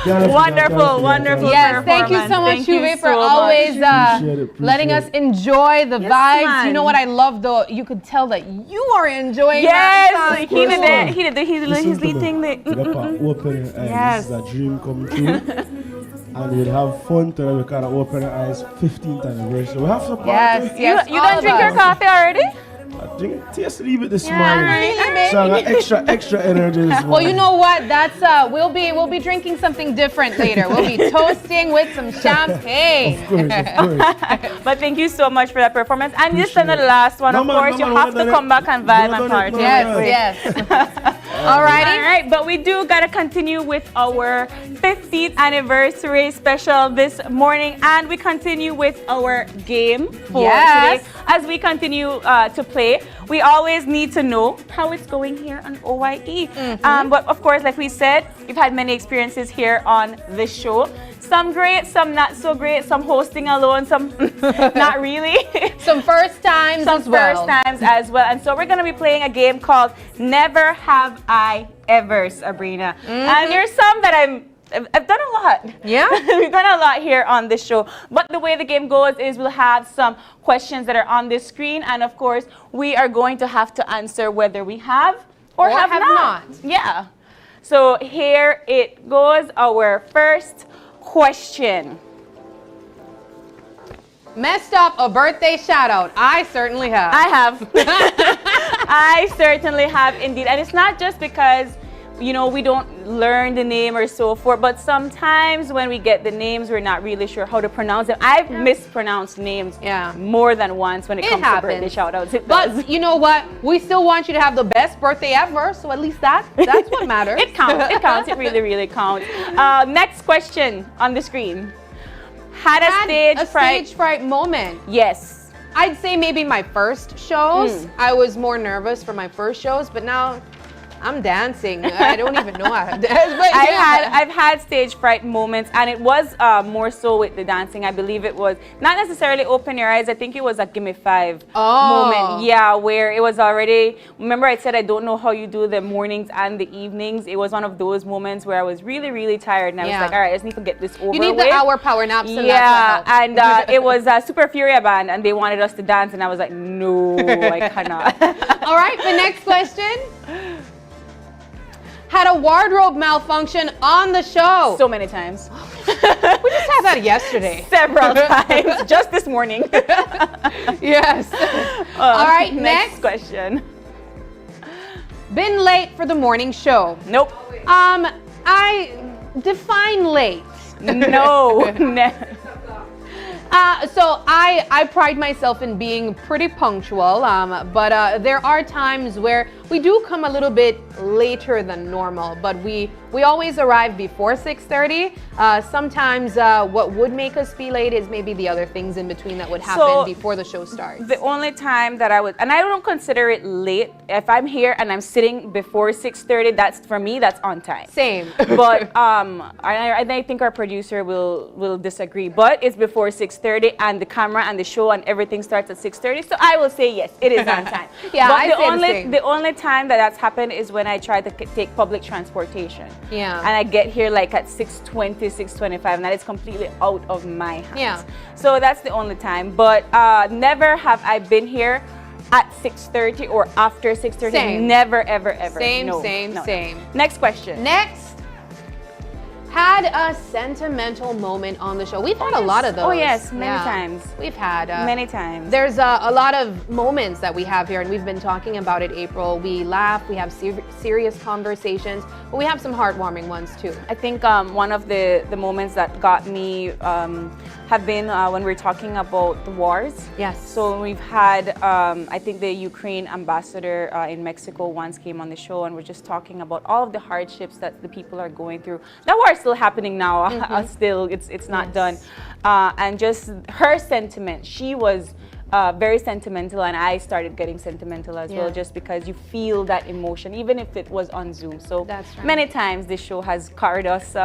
Wonderful, wonderful. Yes, thank you so much, Hubie, for always letting us enjoy the vibes. Man. You know what I love though? You could tell that you are enjoying that. Yes, he did his lead thing. Open your eyes. Yes. This is a dream come true. And we'll have fun to we kind of open our eyes 15th anniversary. We have some party. Yes. You done drink your coffee already? I drink taste a little bit this morning. Alright. So I got extra energy this morning. Well, you know what? That's we'll be drinking something different later. We'll be toasting with some champagne. Of course. But thank you so much for that performance. And this is the last one, of course. You have to come back and vibe and party. Yes. Alrighty. All right, but we do gotta continue with our 50th anniversary special this morning, and we continue with our game for today. As we continue to play, we always need to know how it's going here on OYE. But of course, like we said, we've had many experiences here on this show. Some great, some not so great, some hosting alone, some not really. Some first times as well. And so we're going to be playing a game called Never Have I Ever, Sabrina. And there's some that I've done a lot. Yeah? We've done a lot here on this show. But the way the game goes is we'll have some questions that are on this screen. And of course, we are going to have to answer whether we have or have not. Yeah. So here it goes. Our first question. Messed up a birthday shout out. I certainly have. I have. I certainly have indeed. And it's not just because, you know, we don't learn the name or so forth, but sometimes when we get the names, we're not really sure how to pronounce them. I've mispronounced names more than once when it comes to birthday shout outs. But you know what? We still want you to have the best birthday ever, so at least that's what matters. It counts. It counts. It really, really counts. Next question on the screen. Had a stage fright moment. Yes. I'd say maybe my first shows. I was more nervous for my first shows, but now I'm dancing. I don't even know how to dance. But I've had stage fright moments, and it was more so with the dancing. I believe it was not necessarily open your eyes. I think it was a Gimme 5 moment. Yeah, where it was already, remember I said I don't know how you do the mornings and the evenings. It was one of those moments where I was really, really tired, and I was like, all right, I just need to get this over with. You need the hour power naps. Yeah, and it was a Super Furia band, and they wanted us to dance, and I was like, no, I cannot. All right, the next question. Had a wardrobe malfunction on the show. So many times. We just had that yesterday. Several times. Just this morning. Yes. All right, next question. Been late for the morning show. Nope. I define late. No. So I pride myself in being pretty punctual, but there are times where we do come a little bit later than normal, but we always arrive before 6:30. Sometimes what would make us be late is maybe the other things in between that would happen before the show starts. The only time that I would, and I don't consider it late, if I'm here and I'm sitting before 6:30, that's for me, that's on time. Same. But I think our producer will disagree, but it's before 6:30 and the camera and the show and everything starts at 6:30, so I will say yes, it is on time. Yeah, but the only time that's happened is when I try to take public transportation. Yeah. And I get here like at 6:20, 6:25, and that is completely out of my hands. Yeah. So that's the only time. But never have I been here at 6:30 or after 6:30. Same. Never, ever, ever. Same, No, same, no. same. Next question. Next. Had a sentimental moment on the show. We've had a lot of those. Oh yes, many times. We've had many times. There's a lot of moments that we have here, and we've been talking about it, April. We laugh, we have serious conversations, but we have some heartwarming ones too. I think one of the moments that got me have been when we're talking about the wars. Yes. So we've had, I think the Ukraine ambassador in Mexico once came on the show, and we're just talking about all of the hardships that the people are going through. That war is still happening now. Still, it's not done. And just her sentiment, she was very sentimental, and I started getting sentimental as well, just because you feel that emotion, even if it was on Zoom. So that's right. Many times this show has carried us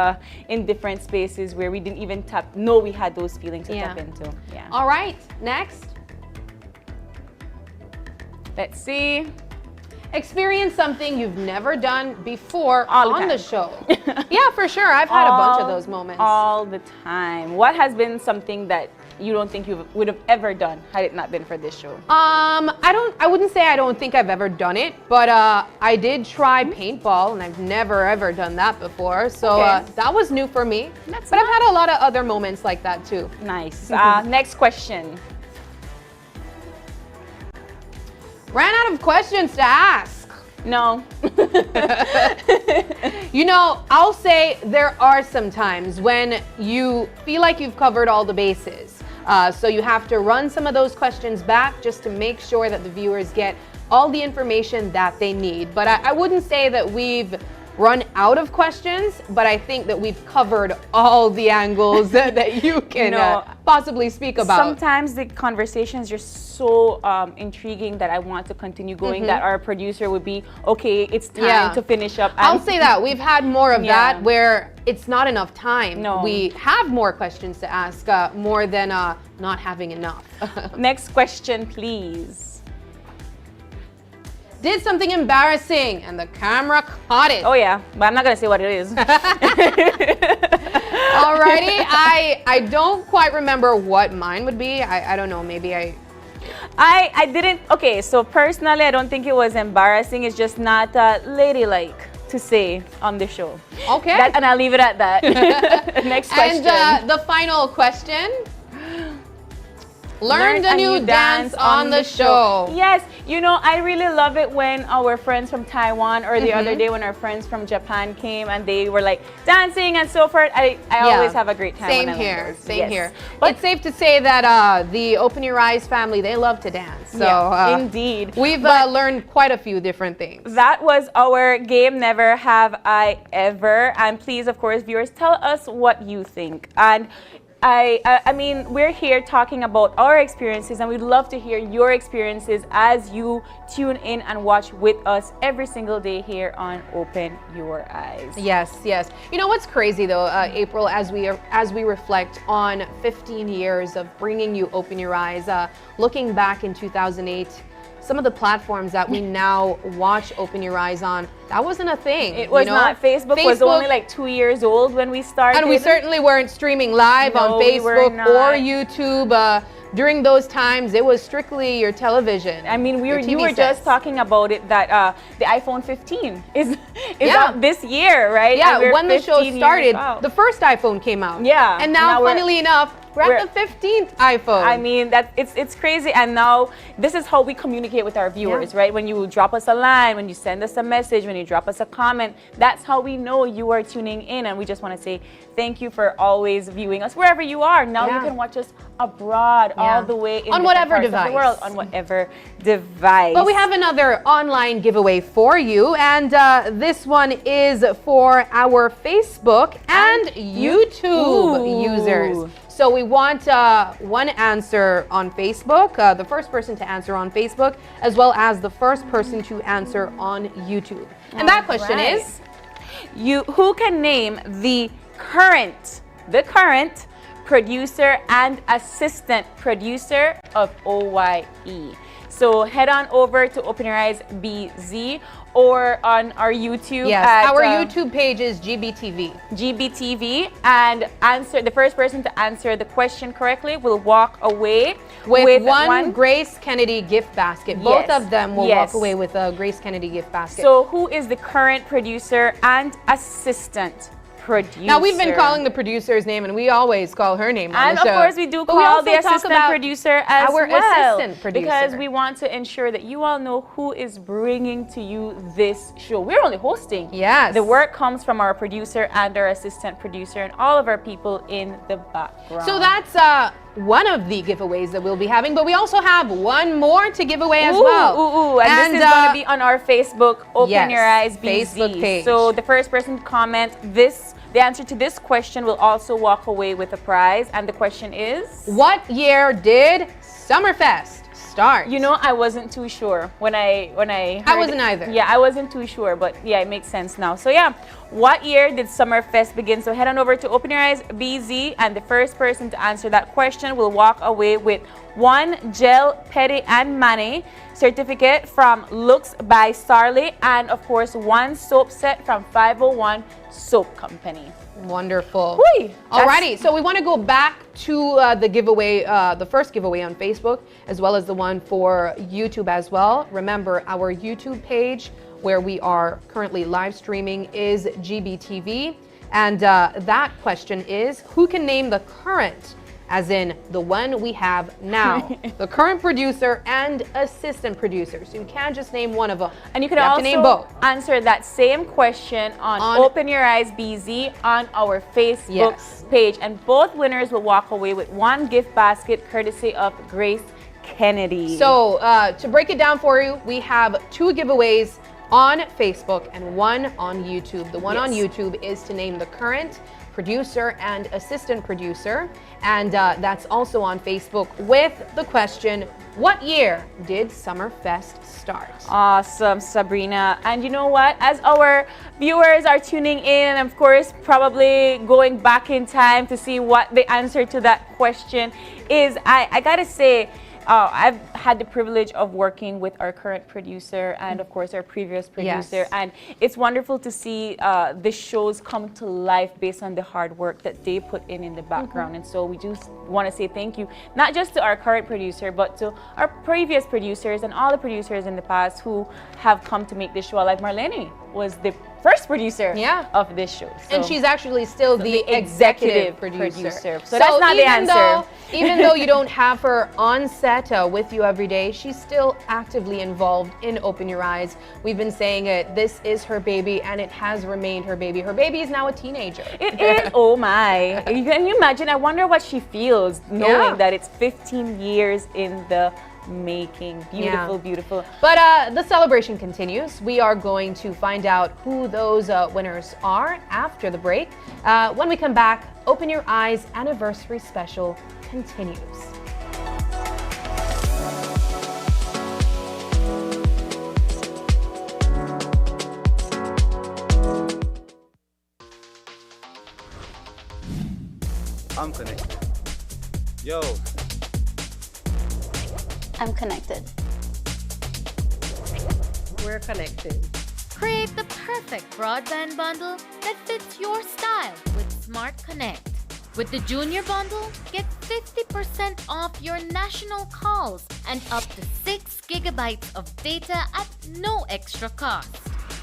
in different spaces where we didn't even know we had those feelings to tap into. Yeah. All right, next. Let's see. experience something you've never done before All on the the show. Yeah, for sure. I've had a bunch of those moments. All the time. What has been something that you don't think you would have ever done had it not been for this show? I wouldn't say I don't think I've ever done it, but I did try paintball, and I've never ever done that before. So that was new for me. I've had a lot of other moments like that too. Nice. Next question. Ran out of questions to ask. No. You know, I'll say there are some times when you feel like you've covered all the bases. So you have to run some of those questions back just to make sure that the viewers get all the information that they need. But I wouldn't say that we've run out of questions, but I think that we've covered all the angles that you can possibly speak about. Sometimes the conversations are so intriguing that I want to continue going, that our producer would be, okay, it's time to finish up. I'll say that. We've had more of that where it's not enough time. No. We have more questions to ask, more than not having enough. Next question, please. Did something embarrassing and the camera caught it. Oh yeah, but I'm not gonna say what it is. Alrighty, I don't quite remember what mine would be. I don't know, maybe I didn't, okay, so personally I don't think it was embarrassing. It's just not ladylike to say on the show. Okay. And I'll leave it at that. Next question. And the final question. Learned a new dance on the show. Yes, you know, I really love it when our friends from Taiwan, or the other day when our friends from Japan came and they were like dancing and so forth. I always have a great time. Same here, same here. But it's safe to say that the Open Your Eyes family, they love to dance. So indeed. We've learned quite a few different things. That was our game, Never Have I Ever. And please, of course, viewers, tell us what you think. And I mean, we're here talking about our experiences, and we'd love to hear your experiences as you tune in and watch with us every single day here on Open Your Eyes. Yes, yes. You know what's crazy though, April, as we reflect on 15 years of bringing you Open Your Eyes, looking back in 2008, some of the platforms that we now watch Open Your Eyes on, that wasn't a thing. It was not. Facebook was only like 2 years old when we started. And we certainly weren't streaming live on Facebook or YouTube. During those times, it was strictly your television. I mean, you were just talking about it, that the iPhone 15 is out this year, right? Yeah, when the show started, the first iPhone came out. Yeah. And now, funnily enough, we're at the 15th iPhone. I mean, it's crazy. And now this is how we communicate with our viewers, right? When you drop us a line, when you send us a message, when you drop us a comment, that's how we know you are tuning in. And we just want to say thank you for always viewing us wherever you are. Now you can watch us abroad, all the way in on whatever device. Of the world, on whatever device. But we have another online giveaway for you, and this one is for our Facebook and YouTube users. So we want one answer on Facebook, the first person to answer on Facebook, as well as the first person to answer on YouTube. And that question is, who can name the current producer and assistant producer of OYE? So head on over to Open Your Eyes BZ or on our YouTube. Yes, our YouTube page is GBTV. GBTV, and the first person to answer the question correctly will walk away with one Grace Kennedy gift basket. Both of them will walk away with a Grace Kennedy gift basket. So who is the current producer and assistant producer? Now, we've been calling the producer's name, and we always call her name on the show. And of course, we do call the assistant producer as our assistant producer, because we want to ensure that you all know who is bringing to you this show. We're only hosting. Yes. The work comes from our producer and our assistant producer and all of our people in the background. So that's one of the giveaways that we'll be having, but we also have one more to give away as well. And this is going to be on our Facebook, Open Your Eyes BZ. Facebook page. So the first person to comment the answer to this question will also walk away with a prize. And the question is, what year did Summerfest start. You know, I wasn't too sure when I heard I wasn't either. Yeah, I wasn't too sure, but yeah, it makes sense now. So yeah, what year did Summerfest begin? So head on over to Open Your Eyes BZ, and the first person to answer that question will walk away with 1 Gel Petty and Mane certificate from Looks by Starley, and of course 1 soap set from 501 Soap Company. Wonderful. Whee, alrighty, so we want to go back to the giveaway, the first giveaway on Facebook, as well as the one for YouTube as well. Remember, our YouTube page, where we are currently live streaming, is GBTV. And that question is, who can name the current, as in the one we have now, the current producer and assistant producer? So you can't just name one of them. And you can have to name both. Answer that same question on Open Your Eyes BZ on our Facebook page. And both winners will walk away with 1 gift basket courtesy of Grace Kennedy. So to break it down for you, we have 2 giveaways on Facebook and 1 on YouTube. The one on YouTube is to name the current producer and assistant producer, and that's also on Facebook with the question, what year did Summerfest start? Awesome, Sabrina. And you know what? As our viewers are tuning in, and of course probably going back in time to see what the answer to that question is, I gotta say, I've had the privilege of working with our current producer and of course our previous producer, and it's wonderful to see the shows come to life based on the hard work that they put in the background. And so we do want to say thank you, not just to our current producer, but to our previous producers and all the producers in the past who have come to make this show. Like Marlene was the first producer of this show. So, and she's actually still the executive producer. So that's not the answer. Even though you don't have her on set with you every day, she's still actively involved in Open Your Eyes. We've been saying it, this is her baby, and it has remained her baby. Her baby is now a teenager. It is, oh my. Can you imagine? I wonder what she feels knowing that it's 15 years in the making. Beautiful, beautiful. But the celebration continues. We are going to find out who those winners are after the break. When we come back, Open Your Eyes anniversary special continues. I'm connected. Yo. I'm connected. We're connected. Create the perfect broadband bundle that fits your style with Smart Connect. With the Junior Bundle, get 50% off your national calls and up to 6 gigabytes of data at no extra cost.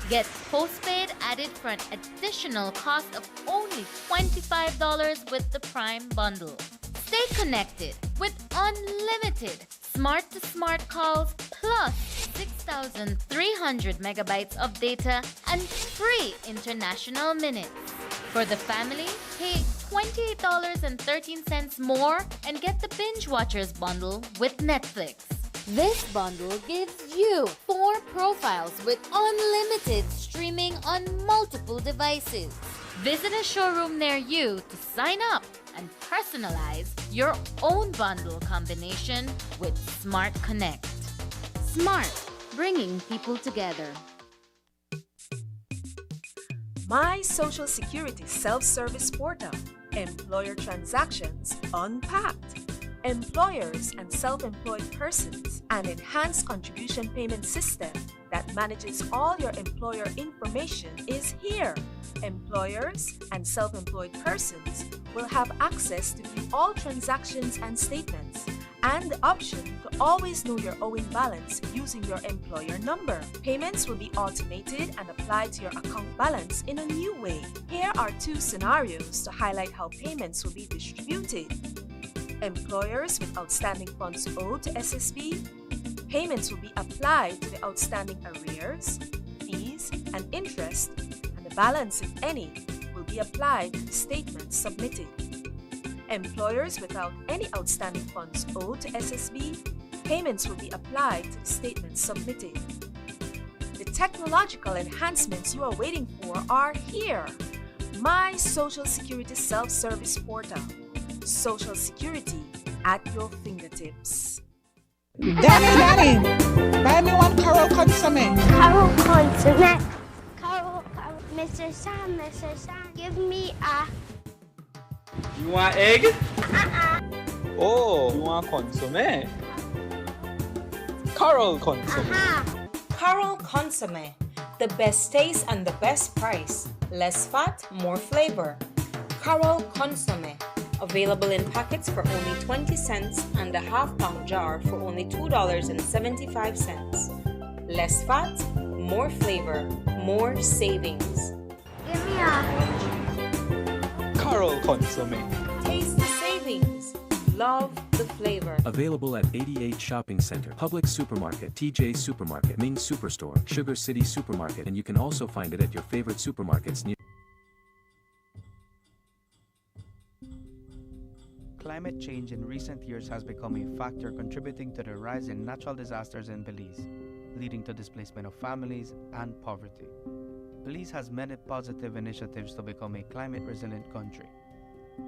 Get postpaid added for an additional cost of only $25 with the Prime Bundle. Stay connected with unlimited smart-to-smart calls plus 6,300 megabytes of data and free international minutes. For the family, pay $28.13 more and get the Binge Watchers bundle with Netflix. This bundle gives you 4 profiles with unlimited streaming on multiple devices. Visit a showroom near you to sign up and personalize your own bundle combination with Smart Connect. Smart, bringing people together. My Social Security self-service portal. Employer transactions unpacked. Employers and self-employed persons. An enhanced contribution payment system that manages all your employer information is here. Employers and self-employed persons will have access to view all transactions and statements, and the option to always know your owing balance using your employer number. Payments will be automated and applied to your account balance in a new way. Here are 2 scenarios to highlight how payments will be distributed. Employers with outstanding funds owed to SSB, payments will be applied to the outstanding arrears, fees, and interest, and the balance, if any, will be applied to the statements submitted. Employers without any outstanding funds owed to SSB, payments will be applied to the statements submitted. The technological enhancements you are waiting for are here. My Social Security self-service portal. Social Security at your fingertips. Danny, buy me one Carol Consomme. Carol Consomme. Carol, Mr. Sam, give me a... You want egg? Oh, you want consomme? Carol Consomme. Carol Consomme. The best taste and the best price. Less fat, more flavor. Carol Consomme. Available in packets for only 20 cents and a half-pound jar for only $2.75. Less fat, more flavor, more savings. Give me a... Carol Consomme. Taste the savings. Love the flavor. Available at 88 Shopping Center, Public Supermarket, TJ Supermarket, Ming Superstore, Sugar City Supermarket, and you can also find it at your favorite supermarkets near. Climate change in recent years has become a factor contributing to the rise in natural disasters in Belize, leading to displacement of families and poverty. Belize has many positive initiatives to become a climate-resilient country.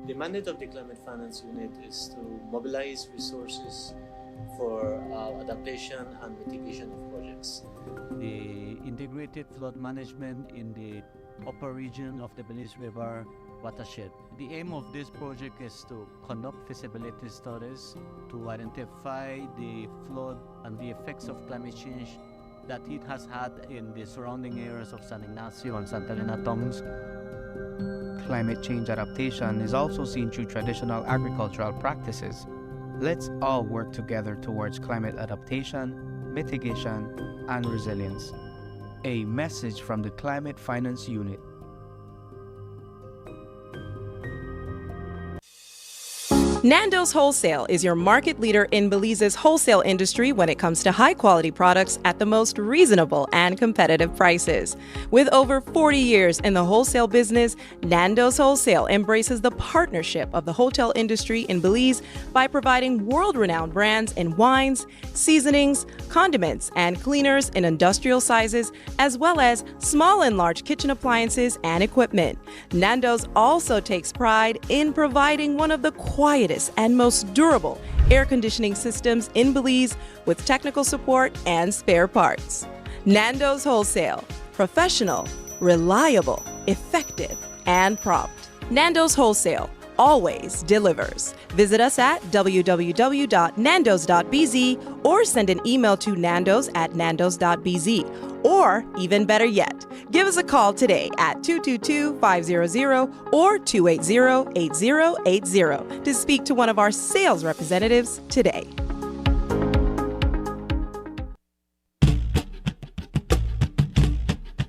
The mandate of the Climate Finance Unit is to mobilize resources for adaptation and mitigation of projects. The integrated flood management in the upper region of the Belize River watershed. The aim of this project is to conduct feasibility studies to identify the flood and the effects of climate change that it has had in the surrounding areas of San Ignacio and Santa Elena towns. Climate change adaptation is also seen through traditional agricultural practices. Let's all work together towards climate adaptation, mitigation, and resilience. A message from the Climate Finance Unit. Nando's Wholesale is your market leader in Belize's wholesale industry when it comes to high-quality products at the most reasonable and competitive prices. With over 40 years in the wholesale business, Nando's Wholesale embraces the partnership of the hotel industry in Belize by providing world-renowned brands in wines, seasonings, condiments, and cleaners in industrial sizes, as well as small and large kitchen appliances and equipment. Nando's also takes pride in providing one of the quietest and most durable air conditioning systems in Belize with technical support and spare parts. Nando's Wholesale. Professional, reliable, effective, and prompt. Nando's Wholesale always delivers. Visit us at www.nandos.bz or send an email to nandos@nandos.bz. Or, even better yet, give us a call today at 222-500 or 280-8080 to speak to one of our sales representatives today.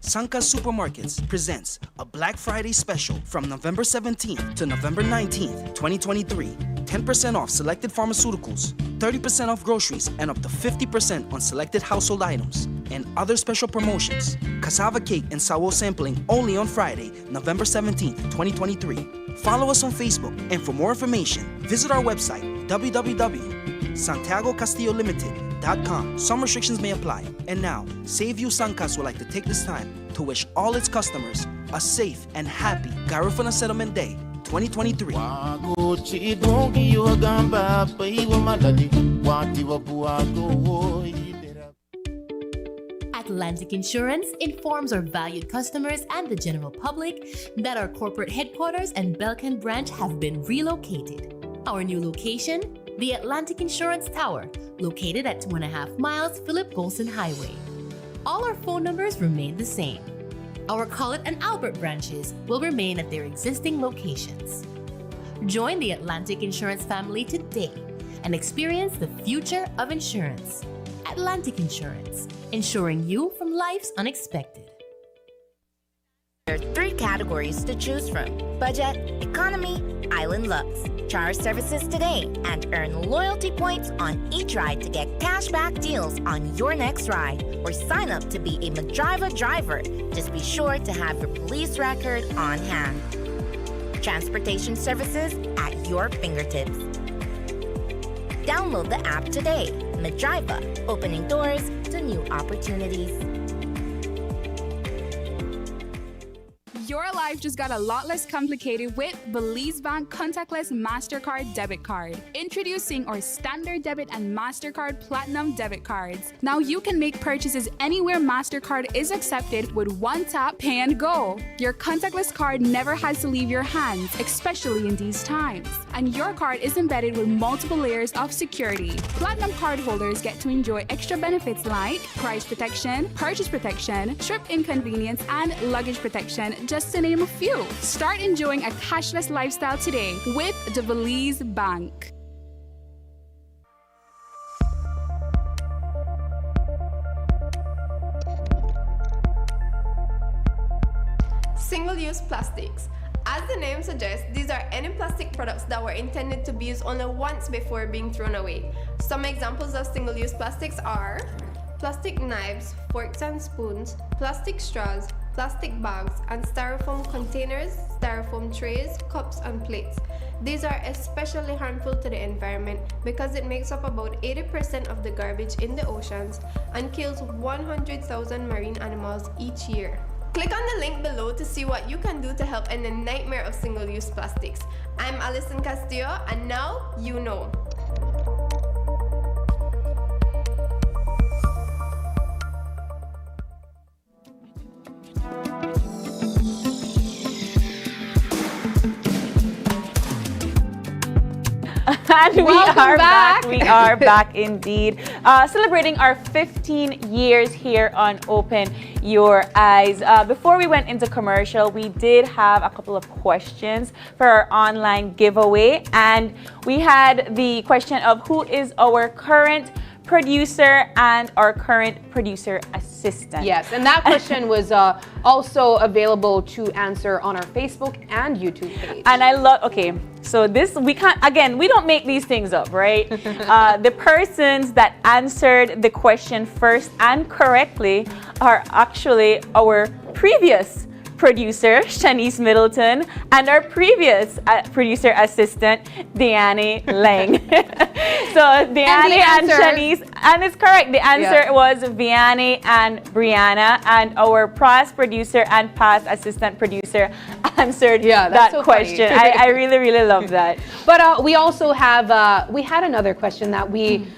Sanka Supermarkets presents a Black Friday special from November 17th to November 19th, 2023. 10% off selected pharmaceuticals, 30% off groceries, and up to 50% on selected household items. And other special promotions. Cassava cake and sawo sampling only on Friday, November 17th, 2023. Follow us on Facebook, and for more information, visit our website, www.santiagocastillolimited.com. Some restrictions may apply. And now, Save You Sankas would like to take this time to wish all its customers a safe and happy Garifuna Settlement Day 2023. Atlantic Insurance informs our valued customers and the general public that our corporate headquarters and Belcan branch have been relocated. Our new location, the Atlantic Insurance Tower, located at 2.5 miles Philip Golson Highway. All our phone numbers remain the same. Our Collett and Albert branches will remain at their existing locations. Join the Atlantic Insurance family today and experience the future of insurance. Atlantic Insurance, insuring you from life's unexpected. There are 3 categories to choose from: budget, economy, Island Lux. Try our services today and earn loyalty points on each ride to get cashback deals on your next ride, or sign up to be a Madriva driver. Just be sure to have your police record on hand. Transportation services at your fingertips. Download the app today. Madriva, opening doors to new opportunities. Your life life just got a lot less complicated with Belize Bank Contactless MasterCard Debit Card. Introducing our Standard Debit and MasterCard Platinum Debit Cards. Now you can make purchases anywhere MasterCard is accepted with one tap, pay and go. Your contactless card never has to leave your hands, especially in these times. And your card is embedded with multiple layers of security. Platinum card holders get to enjoy extra benefits like price protection, purchase protection, trip inconvenience, and luggage protection, just to name a few. Start enjoying a cashless lifestyle today with the Belize Bank. Single-use plastics. As the name suggests, these are any plastic products that were intended to be used only once before being thrown away. Some examples of single-use plastics are plastic knives, forks and spoons, plastic straws, plastic bags, and styrofoam containers, styrofoam trays, cups, and plates. These are especially harmful to the environment because it makes up about 80% of the garbage in the oceans and kills 100,000 marine animals each year. Click on the link below to see what you can do to help end the nightmare of single-use plastics. I'm Alison Castillo, and now you know. And we Welcome are back. We are back indeed. Celebrating our 15 years here on Open Your Eyes. Before we went into commercial, we did have a couple of questions for our online giveaway. And we had the question of who is our current producer and our current producer assistant. Yes, and that question was also available to answer on our Facebook and YouTube page. And I love, okay, so this, we can't, again, we don't make these things up, right? The persons that answered the question first and correctly are actually our previous producer, Shanice Middleton, and our previous producer assistant, Deanne Lang. So Deanne and Shanice, and it's correct, the answer was Vianney and Brianna, and our past producer and past assistant producer answered that so question. I really, really love that. But we also have, we had another question that we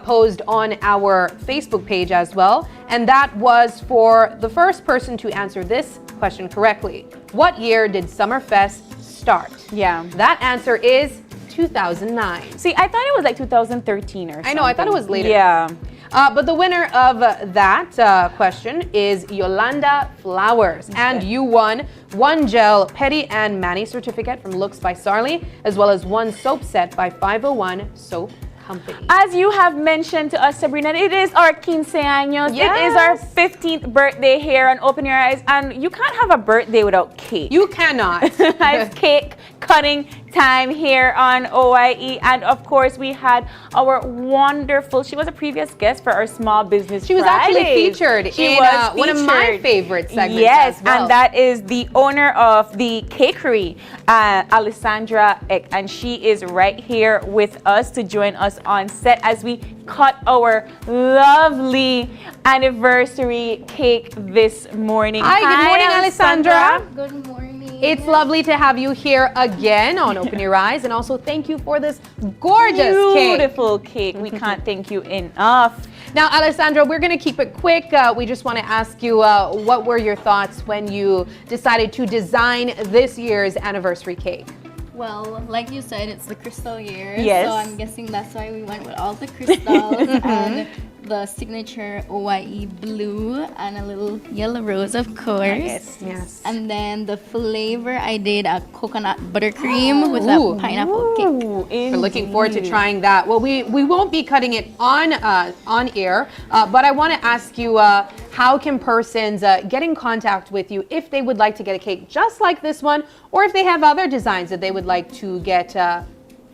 posed on our Facebook page as well, and that was for the first person to answer this question correctly. What year did Summerfest start? Yeah. That answer is 2009. See, I thought it was like 2013 or something. I know, I thought it was later. Yeah. But the winner of that question is Yolanda Flowers. And you won one gel Petty and Manny certificate from Looks by Sarli, as well as one soap set by 501 Soap Company. As you have mentioned to us, Sabrina, it is our 15 años. Yes. It is our 15th birthday here on Open Your Eyes, and you can't have a birthday without cake. You cannot. It's cake cutting time here on OIE, and of course we had our wonderful, she was a previous guest for our Small Business She was Fridays. actually featured in one of my favorite segments. Yes, as well. and that is the owner of the Cakery, Alessandra Eck, and she is right here with us to join us on set as we cut our lovely anniversary cake this morning. Hi, good morning, Alessandra. Good morning. It's lovely to have you here again on Open Your Eyes, and also thank you for this gorgeous beautiful cake. We can't thank you enough. Now, Alessandra, we're going to keep it quick. We just want to ask you, what were your thoughts when you decided to design this year's anniversary cake? Well, like you said, it's the crystal year. Yes. So I'm guessing that's why we went with all the crystals and the signature OIE blue and a little yellow rose, of course. Yes. And then the flavor, I did a coconut buttercream with a pineapple cake. We're looking forward to trying that. Well, we won't be cutting it on air, but I want to ask you, how can persons get in contact with you if they would like to get a cake just like this one, or if they have other designs that they would like to get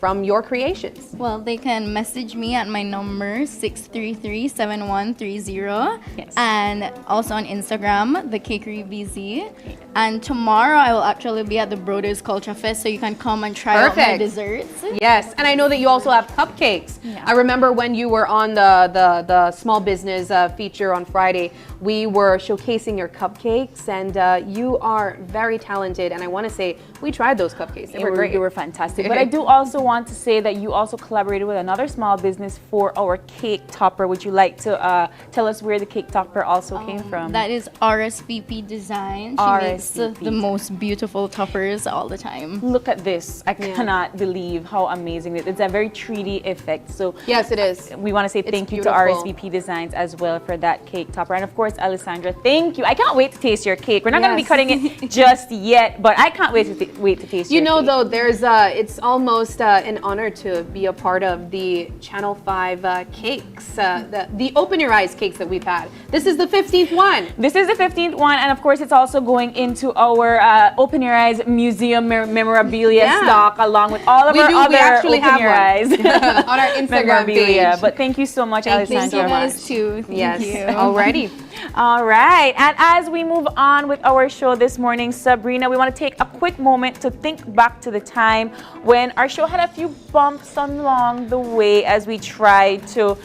from your creations? Well, they can message me at my number 633-7130, and also on Instagram, the Cakery BZ. And tomorrow I will actually be at the Broders Culture Fest, so you can come and try out my desserts. Yes, and I know that you also have cupcakes. Yeah. I remember when you were on the small business feature on Friday, we were showcasing your cupcakes, and you are very talented. And I want to say, we tried those cupcakes. They were great. They were fantastic. But I do also want to say that you also collaborated with another small business for our cake topper. Would you like to tell us where the cake topper also came from? That is RSVP Design. She makes the most beautiful toppers all the time. Look at this. I cannot believe how amazing it is. It's a very 3D effect. So yes, it is. We want to say thank you to beautiful. RSVP Designs as well for that cake topper. And of course, Alessandra, thank you. I can't wait to taste your cake. We're not going to be cutting it just yet, but I can't wait to taste your cake. You know, though, there's it's almost an honor to be a part of the Channel 5 cakes, the Open Your Eyes cakes that we've had. This is the 15th one. This is the 15th one, and of course, it's also going into our Open Your Eyes museum memorabilia stock, along with all of our other Open Your Eyes on our Instagram page. But thank you so much, Alessandra. Thank you guys too. Thank you. Alrighty. All right, and as we move on with our show this morning, Sabrina, we want to take a quick moment to think back to the time when our show had a few bumps along the way as we tried to,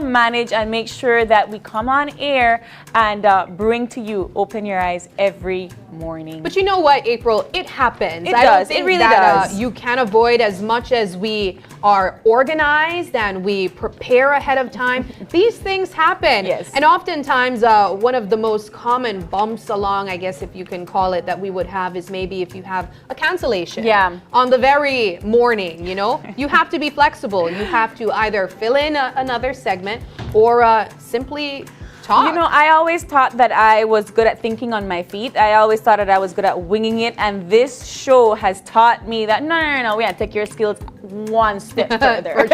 manage and make sure that we come on air and bring to you Open Your Eyes every morning. But you know what, April? It happens. It does. It really does. You can avoid as much as we are organized and we prepare ahead of time. These things happen. Yes. And oftentimes, one of the most common bumps along, I guess if you can call it, that we would have is maybe if you have a cancellation. Yeah. On the very morning, you have to be flexible. You have to either fill in another segment or simply talk. I always thought that I was good at thinking on my feet. I always thought that I was good at winging it. And this show has taught me that, no, we have to take your skills one step further.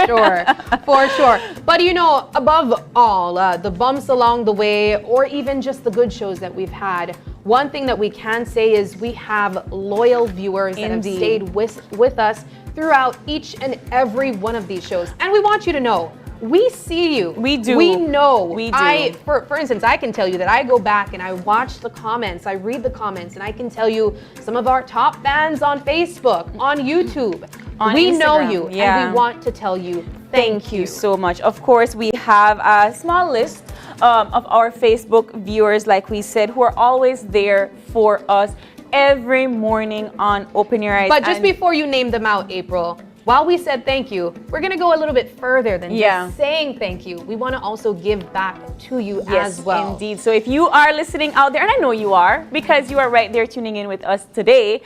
For sure. But above all, the bumps along the way, or even just the good shows that we've had, one thing that we can say is we have loyal viewers that have stayed with us throughout each and every one of these shows. And we want you to know, we see you. We do. We know. We do. For instance, I can tell you that I go back and I watch the comments, I read the comments, and I can tell you some of our top fans on Facebook, on YouTube. On we Instagram, know you, and we want to tell you thank you so much. Of course, we have a small list of our Facebook viewers, like we said, who are always there for us every morning on Open Your Eyes. But just before you name them out, April, while we said thank you, we're going to go a little bit further than just saying thank you. We want to also give back to you as well. Yes, indeed. So if you are listening out there, and I know you are, because you are right there tuning in with us today,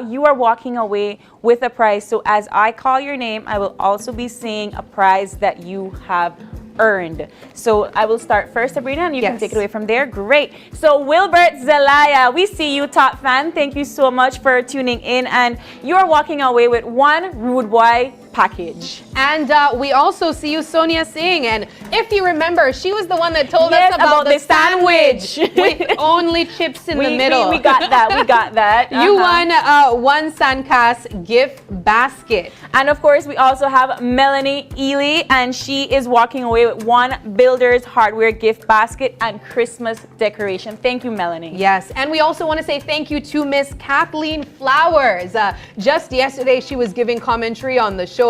you are walking away with a prize. So as I call your name, I will also be saying a prize that you have earned. So I will start first, Sabrina, and you can take it away from there. Great. So Wilbert Zelaya, we see you, top fan. Thank you so much for tuning in, and you are walking away with one Rude Boy package. And we also see you, Sonia Singh. And if you remember, she was the one that told us about the sandwich with only chips in the middle. We got that. We got that. You won one Sandcast gift basket. And of course, we also have Melanie Ely, and she is walking away with one Builders Hardware gift basket and Christmas decoration. Thank you, Melanie. Yes, and we also want to say thank you to Miss Kathleen Flowers. Just yesterday, she was giving commentary on the show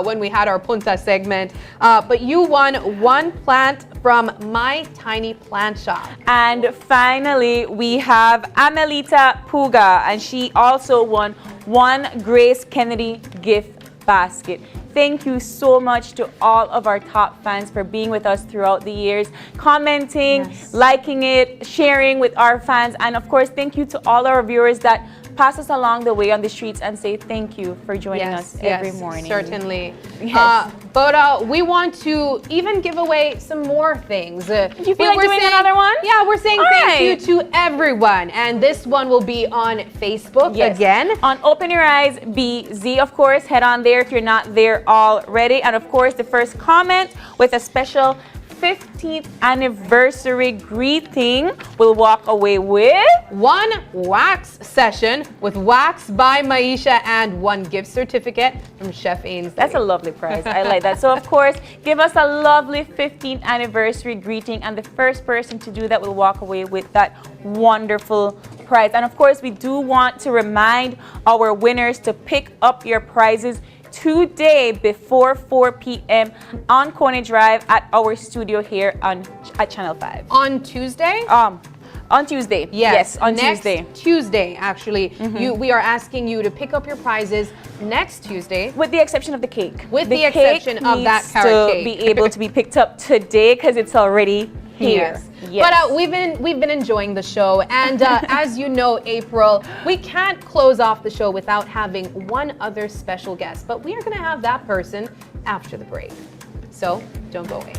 when we had our Punta segment. But you won one plant from My Tiny Plant Shop. And finally, we have Amelita Puga, and she also won one Grace Kennedy gift basket. Thank you so much to all of our top fans for being with us throughout the years, commenting, liking it, sharing with our fans, and of course, thank you to all our viewers that pass us along the way on the streets and say thank you for joining us every morning. Certainly. But we want to even give away some more things. Do you feel like doing another one? Yeah, we're saying thank you to everyone. And this one will be on Facebook again. On Open Your Eyes BZ, of course. Head on there if you're not there already. And of course, the first comment with a special 15th anniversary greeting will walk away with one wax session with Wax by Maisha and one gift certificate from Chef Ainsley. That's a lovely prize. I like that. So, of course, give us a lovely 15th anniversary greeting, and the first person to do that will walk away with that wonderful prize. And, of course, we do want to remind our winners to pick up your prizes today before 4 p.m. on Coney Drive at our studio here at Channel 5. On Tuesday? On Tuesday. Yes, on next Tuesday. Tuesday, actually. We are asking you to pick up your prizes next Tuesday. With the exception of the cake. With the exception of that carrot cake. Be able to be picked up today because it's already here. Yes. But we've been enjoying the show, and as you know, April, we can't close off the show without having one other special guest. But we are going to have that person after the break. So don't go away.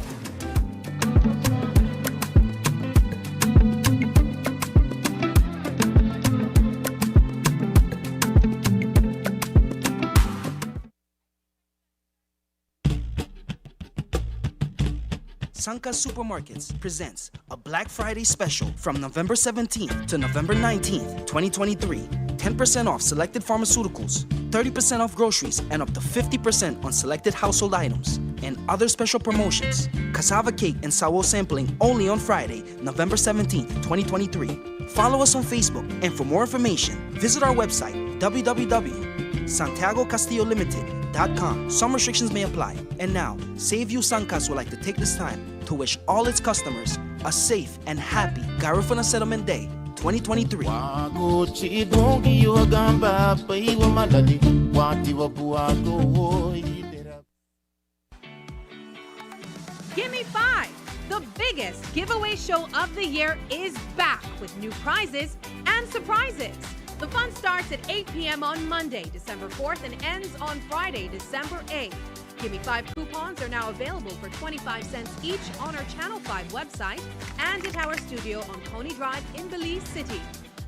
Sanka Supermarkets presents a Black Friday special from November 17th to November 19th, 2023. 10% off selected pharmaceuticals, 30% off groceries, and up to 50% on selected household items. And other special promotions. Cassava cake and sawo sampling only on Friday, November 17th, 2023. Follow us on Facebook, and for more information, visit our website, www.santiagocastillolimited.com. Some restrictions may apply. And now, Save You Sankas would like to take this time to wish all its customers a safe and happy Garifuna Settlement Day 2023. Gimme 5! The biggest giveaway show of the year is back with new prizes and surprises. The fun starts at 8 p.m. on Monday, December 4th, and ends on Friday, December 8th. Gimme 5 coupons are now available for 25 cents each on our Channel 5 website and at our studio on Coney Drive in Belize City.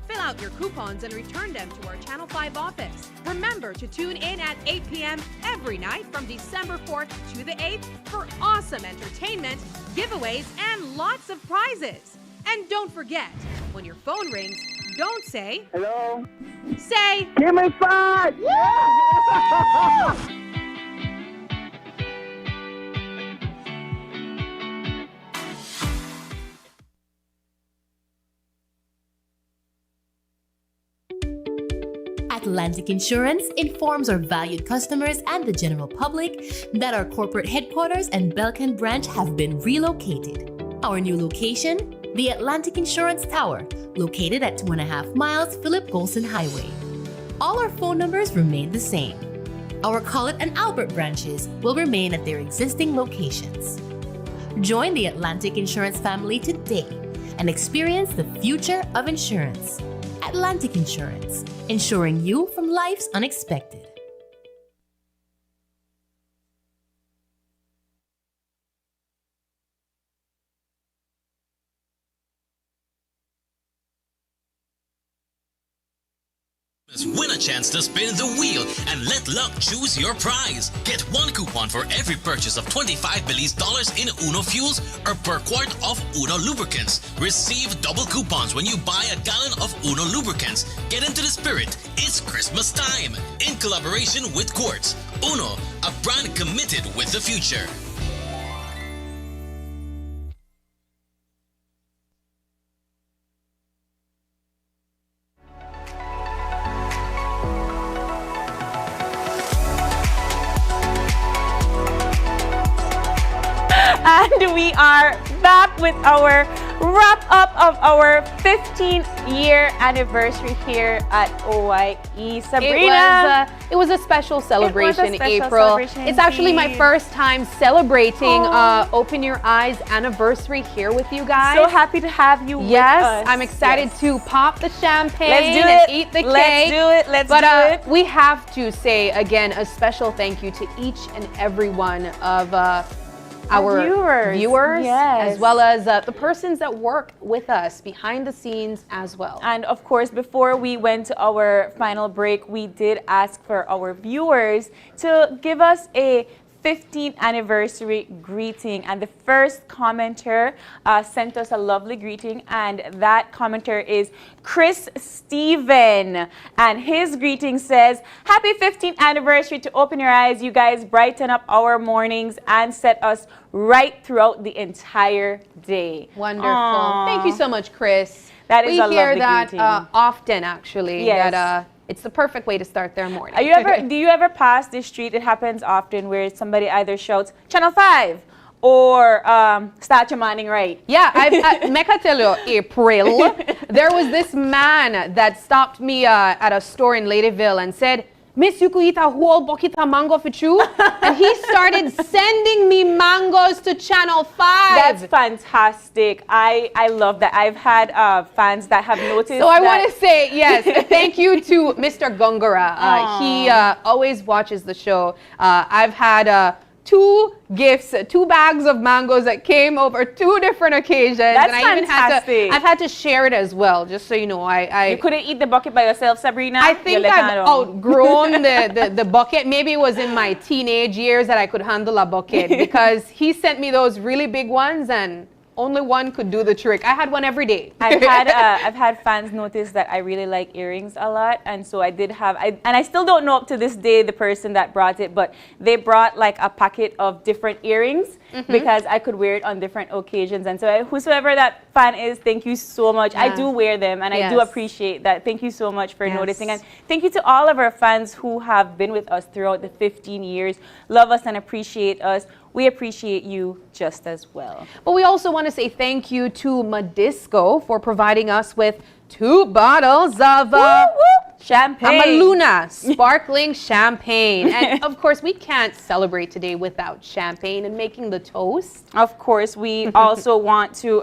Fill out your coupons and return them to our Channel 5 office. Remember to tune in at 8 p.m. every night from December 4th to the 8th for awesome entertainment, giveaways, and lots of prizes. And don't forget, when your phone rings, don't say, hello. Say, give me 5! Yeah! Atlantic Insurance informs our valued customers and the general public that our corporate headquarters and Belcan branch have been relocated. Our new location, the Atlantic Insurance Tower, located at 2.5 miles Philip Golson Highway. All our phone numbers remain the same. Our Collett and Albert branches will remain at their existing locations. Join the Atlantic Insurance family today and experience the future of insurance. Atlantic Insurance, insuring you from life's unexpected. Win a chance to spin the wheel and let luck choose your prize. Get one coupon for every purchase of $25 Belize in Uno fuels or per quart of Uno lubricants. Receive double coupons when you buy a gallon of Uno lubricants. Get into the spirit. It's Christmas time. In collaboration with Quartz. Uno, a brand committed with the future. And we are back with our wrap up of our 15th-year anniversary here at OYE. Sabrina, it was a special celebration, special April. celebration it's actually my indeed. first time celebrating Open Your Eyes anniversary here with you guys. So happy to have you with us. I'm excited to pop the champagne Let's do and it. eat the cake. Let's do it. Let's do it. We have to say again a special thank you to each and every one of our viewers yes. as well as the persons that work with us behind the scenes as well. And of course, before we went to our final break, we did ask for our viewers to give us a 15th anniversary greeting. And the first commenter sent us a lovely greeting, and that commenter is Chris Steven. And his greeting says, happy 15th anniversary to Open Your Eyes. You guys brighten up our mornings and set us right throughout the entire day. Wonderful. Aww. Thank you so much, Chris. That is we a hear lovely that greeting. Often, actually. Yes. That it's the perfect way to start their morning. Do you ever pass this street? It happens often where somebody either shouts Channel 5 or start your morning right. Yeah, Mecca tell you, April, there was this man that stopped me at a store in Ladyville and said, Miss, you could eat a whole bucket of mango for you? And he started sending me mangoes to Channel 5. That's fantastic. I love that. I've had fans that have noticed. So I want to say, yes, thank you to Mr. Gungara. He always watches the show. I've had 2 gifts, 2 bags of mangoes that came over 2 different occasions. That's and I fantastic. even I've had to share it as well, just so you know. You couldn't eat the bucket by yourself, Sabrina? I think I've outgrown the bucket. Maybe it was in my teenage years that I could handle a bucket, because he sent me those really big ones and only one could do the trick. I had one every day. I've had fans notice that I really like earrings a lot, and so I did have, and I still don't know up to this day the person that brought it, but they brought like a packet of different earrings because I could wear it on different occasions. And so whosoever that fan is, thank you so much. Yeah. I do wear them, and I do appreciate that. Thank you so much for noticing, and thank you to all of our fans who have been with us throughout the 15 years, love us and appreciate us. We appreciate you just as well. But we also want to say thank you to Madisco for providing us with 2 bottles of champagne. Amaluna sparkling champagne. And of course, we can't celebrate today without champagne and making the toast. Of course, we also want to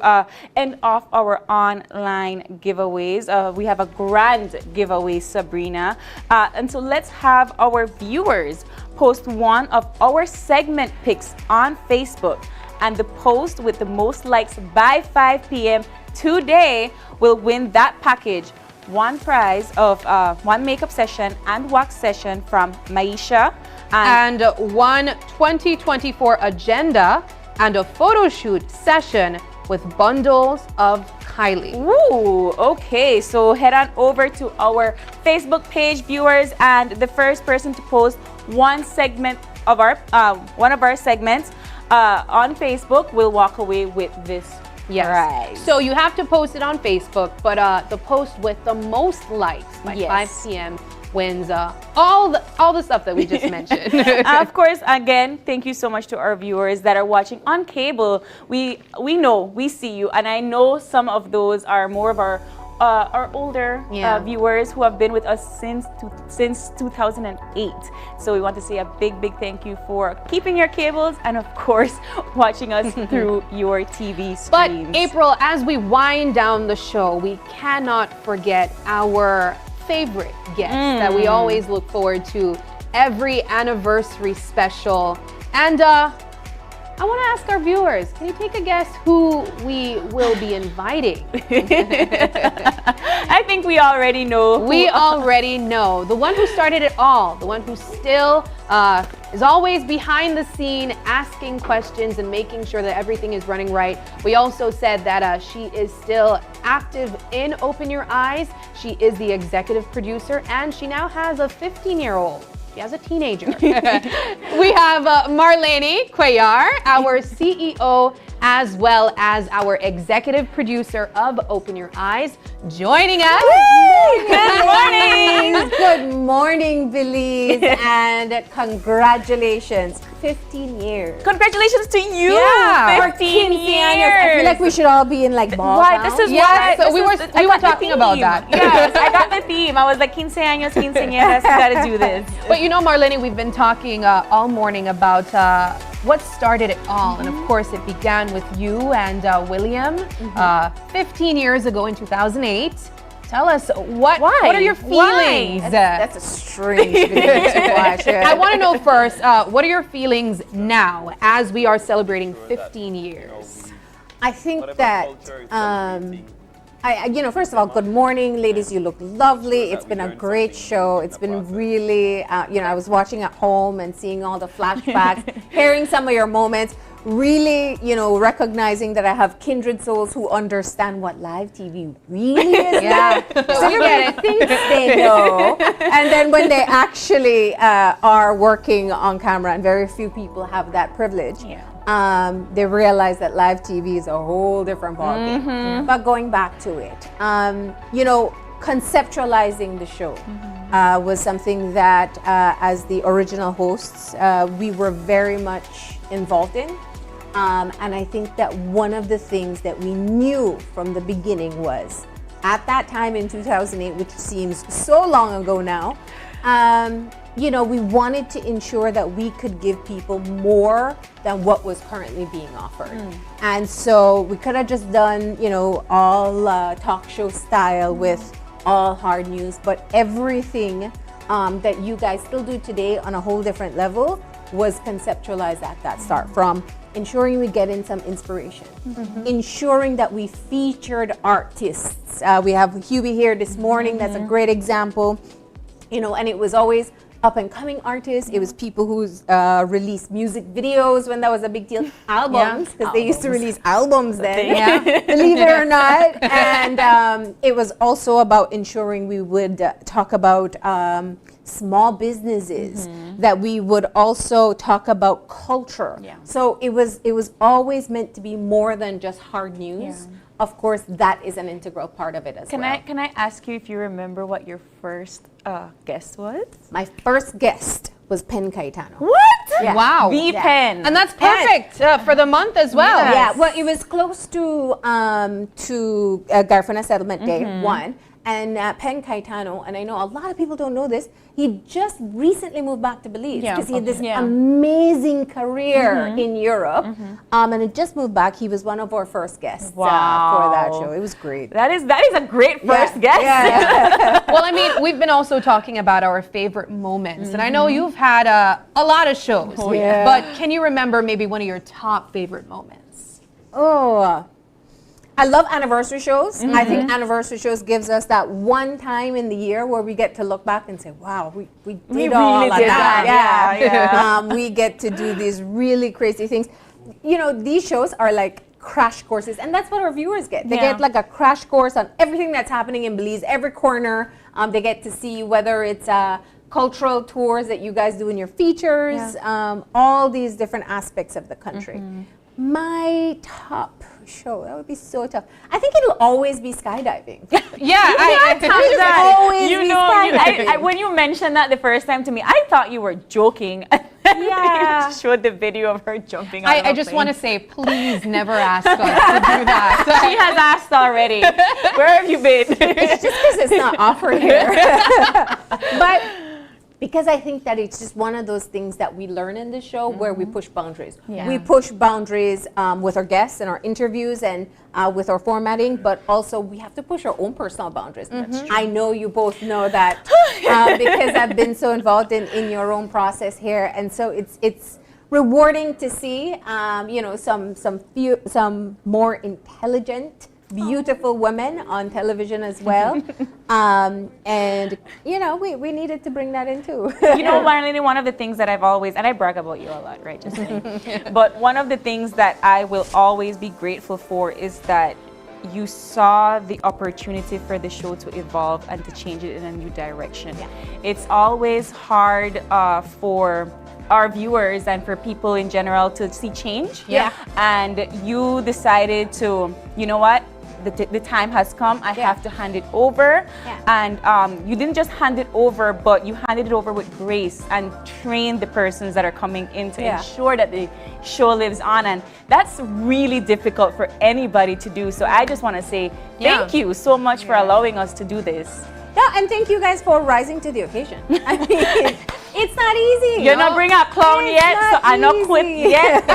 end off our online giveaways. We have a grand giveaway, Sabrina. And so let's have our viewers post one of our segment pics on Facebook. And the post with the most likes by 5 p.m. today will win that package. 1 prize of 1 makeup session and wax session from Maisha. And 1 2024 agenda and a photo shoot session with bundles of Kylie. Ooh, okay. So head on over to our Facebook page, viewers, and the first person to post one segment of our one of our segments on Facebook will walk away with this prize. So you have to post it on Facebook, but the post with the most likes by 5 p.m. wins all the stuff that we just mentioned. Of course, again, thank you so much to our viewers that are watching on cable. We know, we see you, and I know some of those are more of our older viewers who have been with us since 2008. So we want to say a big thank you for keeping your cables and of course watching us through your TV screens. But April, as we wind down the show, we cannot forget our favorite guest that we always look forward to every anniversary special. And I want to ask our viewers, can you take a guess who we will be inviting? I think we already know. We already know. The one who started it all, the one who still is always behind the scene asking questions and making sure that everything is running right. We also said that she is still active in Open Your Eyes. She is the executive producer, and she now has a 15-year-old. She has a teenager. We have Marlene Cuellar, our CEO, as well as our executive producer of Open Your Eyes, joining us. Good morning. Good morning, Belize, and congratulations. 15 years. Congratulations to you. Yeah. 15 years. I feel like we should all be in like ball Why? gowns. This is why. So we were talking about that. Yes, I got the theme. I was like, 15 años, quinceañeras, gotta do this. But you know, Marlene, we've been talking all morning about what started it all. And of course, it began with you and William 15 years ago in 2008. Tell us, what are your feelings? That's a strange question. I want to know first, what are your feelings now as we are celebrating 15 years? I think that First of all, good morning, ladies. You look lovely. It's been a great show. It's been really, I was watching at home and seeing all the flashbacks, hearing some of your moments, really, recognizing that I have kindred souls who understand what live TV really is. Yeah. So everybody thinks they know. And then when they actually are working on camera, and very few people have that privilege, they realize that live TV is a whole different ballgame. But going back to it, conceptualizing the show was something that, as the original hosts, we were very much involved in. And I think that one of the things that we knew from the beginning was, at that time in 2008, which seems so long ago now, we wanted to ensure that we could give people more than what was currently being offered. And so we could have just done, all talk show style with all hard news, but everything that you guys still do today on a whole different level was conceptualized at that start, from ensuring we get in some inspiration, ensuring that we featured artists. We have Hubie here this morning. That's a great example, and it was always up and coming artists. It was people who released music videos when that was a big deal, albums, because they used to release albums then, believe it or not. And it was also about ensuring we would talk about small businesses, that we would also talk about culture. So it was always meant to be more than just hard news. Of course, that is an integral part of it as well. Can I ask you if you remember what your first guest was? My first guest was Pen Cayetano. What? Yeah. Wow. The Pen. And that's perfect for the month as well. Yeah, well, it was close to Garifuna Settlement Day, one. And Pen Cayetano, and I know a lot of people don't know this, he just recently moved back to Belize because he had this amazing career in Europe. And it just moved back. He was one of our first guests for that show. It was great. That is a great first guest. Well, I mean, we've been also talking about our favorite moments. And I know you've had a lot of shows. But can you remember maybe one of your top favorite moments? I love anniversary shows. I think anniversary shows gives us that one time in the year where we get to look back and say, wow, we did all of that. We get to do these really crazy things. These shows are like crash courses, and that's what our viewers get. They get like a crash course on everything that's happening in Belize, every corner. They get to see whether it's cultural tours that you guys do in your features, all these different aspects of the country. My top show, that would be so tough. I think it'll always be skydiving. When you mentioned that the first time to me, I thought you were joking. You showed the video of her jumping out of I just want to say, please never ask us to do that. She has asked already. Where have you been? It's just because it's not offered here. But because I think that it's just one of those things that we learn in the show where we push boundaries. We push boundaries with our guests and our interviews and with our formatting, but also we have to push our own personal boundaries. I know you both know that because I've been so involved in your own process here, and so it's rewarding to see some more intelligent, beautiful women on television as well. And we needed to bring that in too. Marlene, one of the things that I've always, and I brag about you a lot, right, just saying, but one of the things that I will always be grateful for is that you saw the opportunity for the show to evolve and to change it in a new direction. It's always hard for our viewers and for people in general to see change. And you decided to, you know what? The time has come. I have to hand it over. And you didn't just hand it over, but you handed it over with grace and trained the persons that are coming in to ensure that the show lives on. And that's really difficult for anybody to do. So I just want to say thank you so much for allowing us to do this. And thank you guys for rising to the occasion. I mean, it's not easy. You're not bring up clown yet, so I'm not quit yet.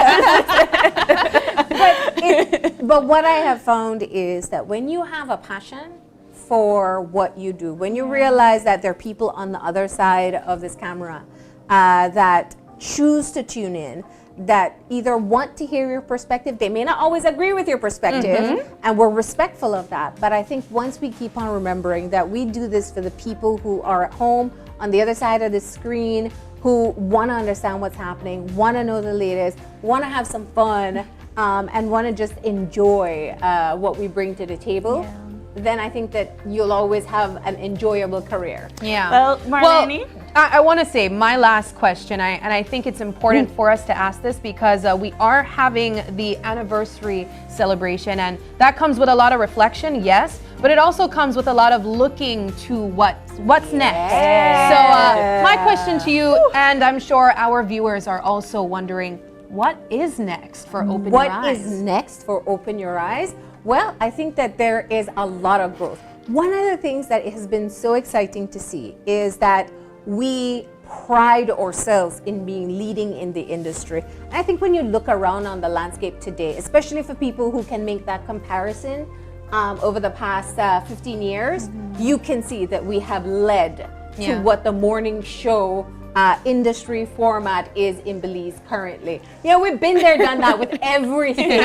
But what I have found is that when you have a passion for what you do, when you realize that there are people on the other side of this camera that choose to tune in, that either want to hear your perspective. They may not always agree with your perspective, and we're respectful of that. But I think once we keep on remembering that we do this for the people who are at home on the other side of the screen, who want to understand what's happening, want to know the latest, want to have some fun, and want to just enjoy what we bring to the table, then I think that you'll always have an enjoyable career. Yeah. Well, Marlene? Well, I want to say my last question, and I think it's important for us to ask this because we are having the anniversary celebration, and that comes with a lot of reflection, yes, but it also comes with a lot of looking to what's next. So my question to you, and I'm sure our viewers are also wondering, what is next for Open Your Eyes? What is next for Open Your Eyes? Well, I think that there is a lot of growth. One of the things that has been so exciting to see is that we pride ourselves in being leading in the industry. And I think when you look around on the landscape today, especially for people who can make that comparison over the past 15 years, you can see that we have led to what the morning show industry format is in Belize currently. We've been there, done that with everything.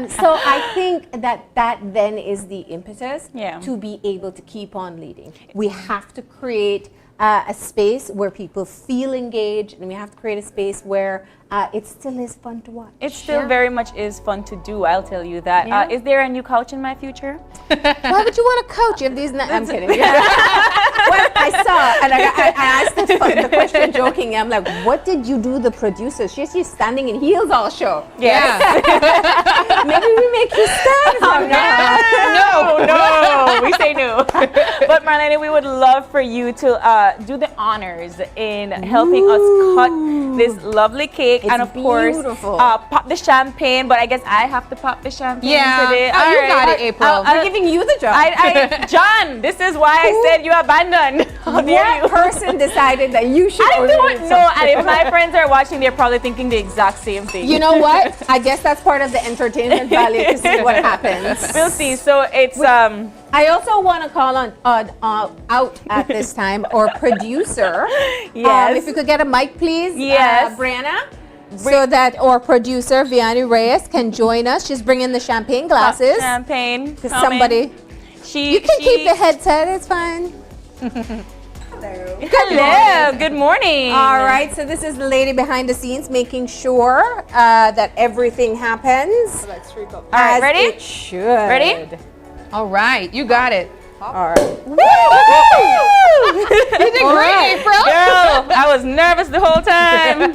So I think that then is the impetus to be able to keep on leading. We have to create a space where people feel engaged, and we have to create a space where it still is fun to watch. It still very much is fun to do, I'll tell you that. Is there a new couch in my future? Why would you want a couch if these not? I'm kidding. Well, I saw, and I asked the question joking. I'm like, what did you do, the producer? She's standing in heels all show. Yes. Maybe we make you stand from now. No, we say no. But Marlene, we would love for you to do the honors in helping us cut this lovely cake, and of course pop the champagne. But I guess I have to pop the champagne today. Oh, you got it, April. I'm giving you the job. John, this is why I said you abandoned. What person decided that you should? I don't know. And if my friends are watching, they're probably thinking the exact same thing. You know what? I guess that's part of the entertainment value to see what happens. We'll see. So it's I also want to call on out at this time our producer. Yes. If you could get a mic, please. Yes. Brianna. So that our producer Vianney Reyes can join us. She's bringing the champagne glasses. Champagne. Somebody. You can keep the headset. It's fine. Hello. Hello. Good morning. All right. So this is the lady behind the scenes, making sure that everything happens. Let's streak up. All right. Ready? It should. Ready? All right. You got it. All right. You did great, April. Girl, I was nervous the whole time.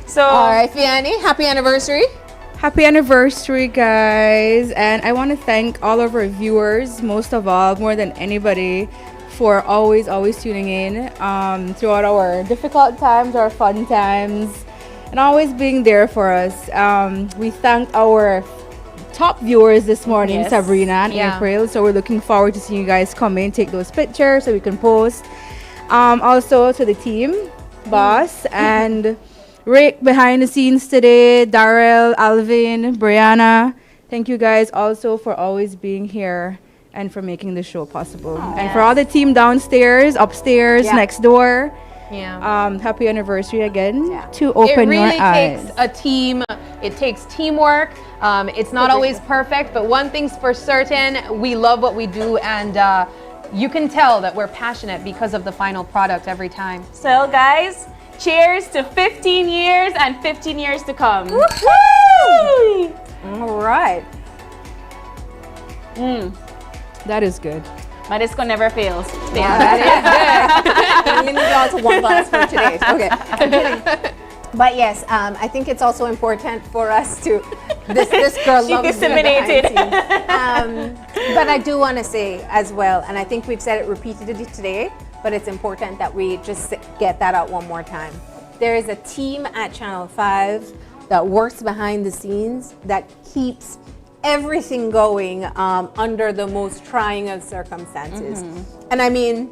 So. All right, Vianney. Happy anniversary. Happy anniversary, guys. And I want to thank all of our viewers, most of all, more than anybody, for always tuning in throughout our difficult times, our fun times, and always being there for us. We thank our top viewers this morning, Sabrina and April. So we're looking forward to seeing you guys come in, take those pictures so we can post. Also to the team, Boss, and Rick behind the scenes today, Darrell, Alvin, Brianna. Thank you guys also for always being here and for making the show possible. And for all the team downstairs, upstairs, next door. Happy anniversary again to Open Your Eyes. It really takes a team. It takes teamwork. It's not always perfect, but one thing's for certain, we love what we do, and you can tell that we're passionate because of the final product every time. So guys, cheers to 15 years and 15 years to come. Woo-hoo! All right. That is good. My disco never fails. That is good. Limit y'all to one glass for today. Okay. But yes, I think it's also important for us to. This girl loves disseminated. But I do want to say as well, and I think we've said it repeatedly today, but it's important that we just get that out one more time. There is a team at Channel 5 that works behind the scenes that keeps everything going under the most trying of circumstances. And I mean,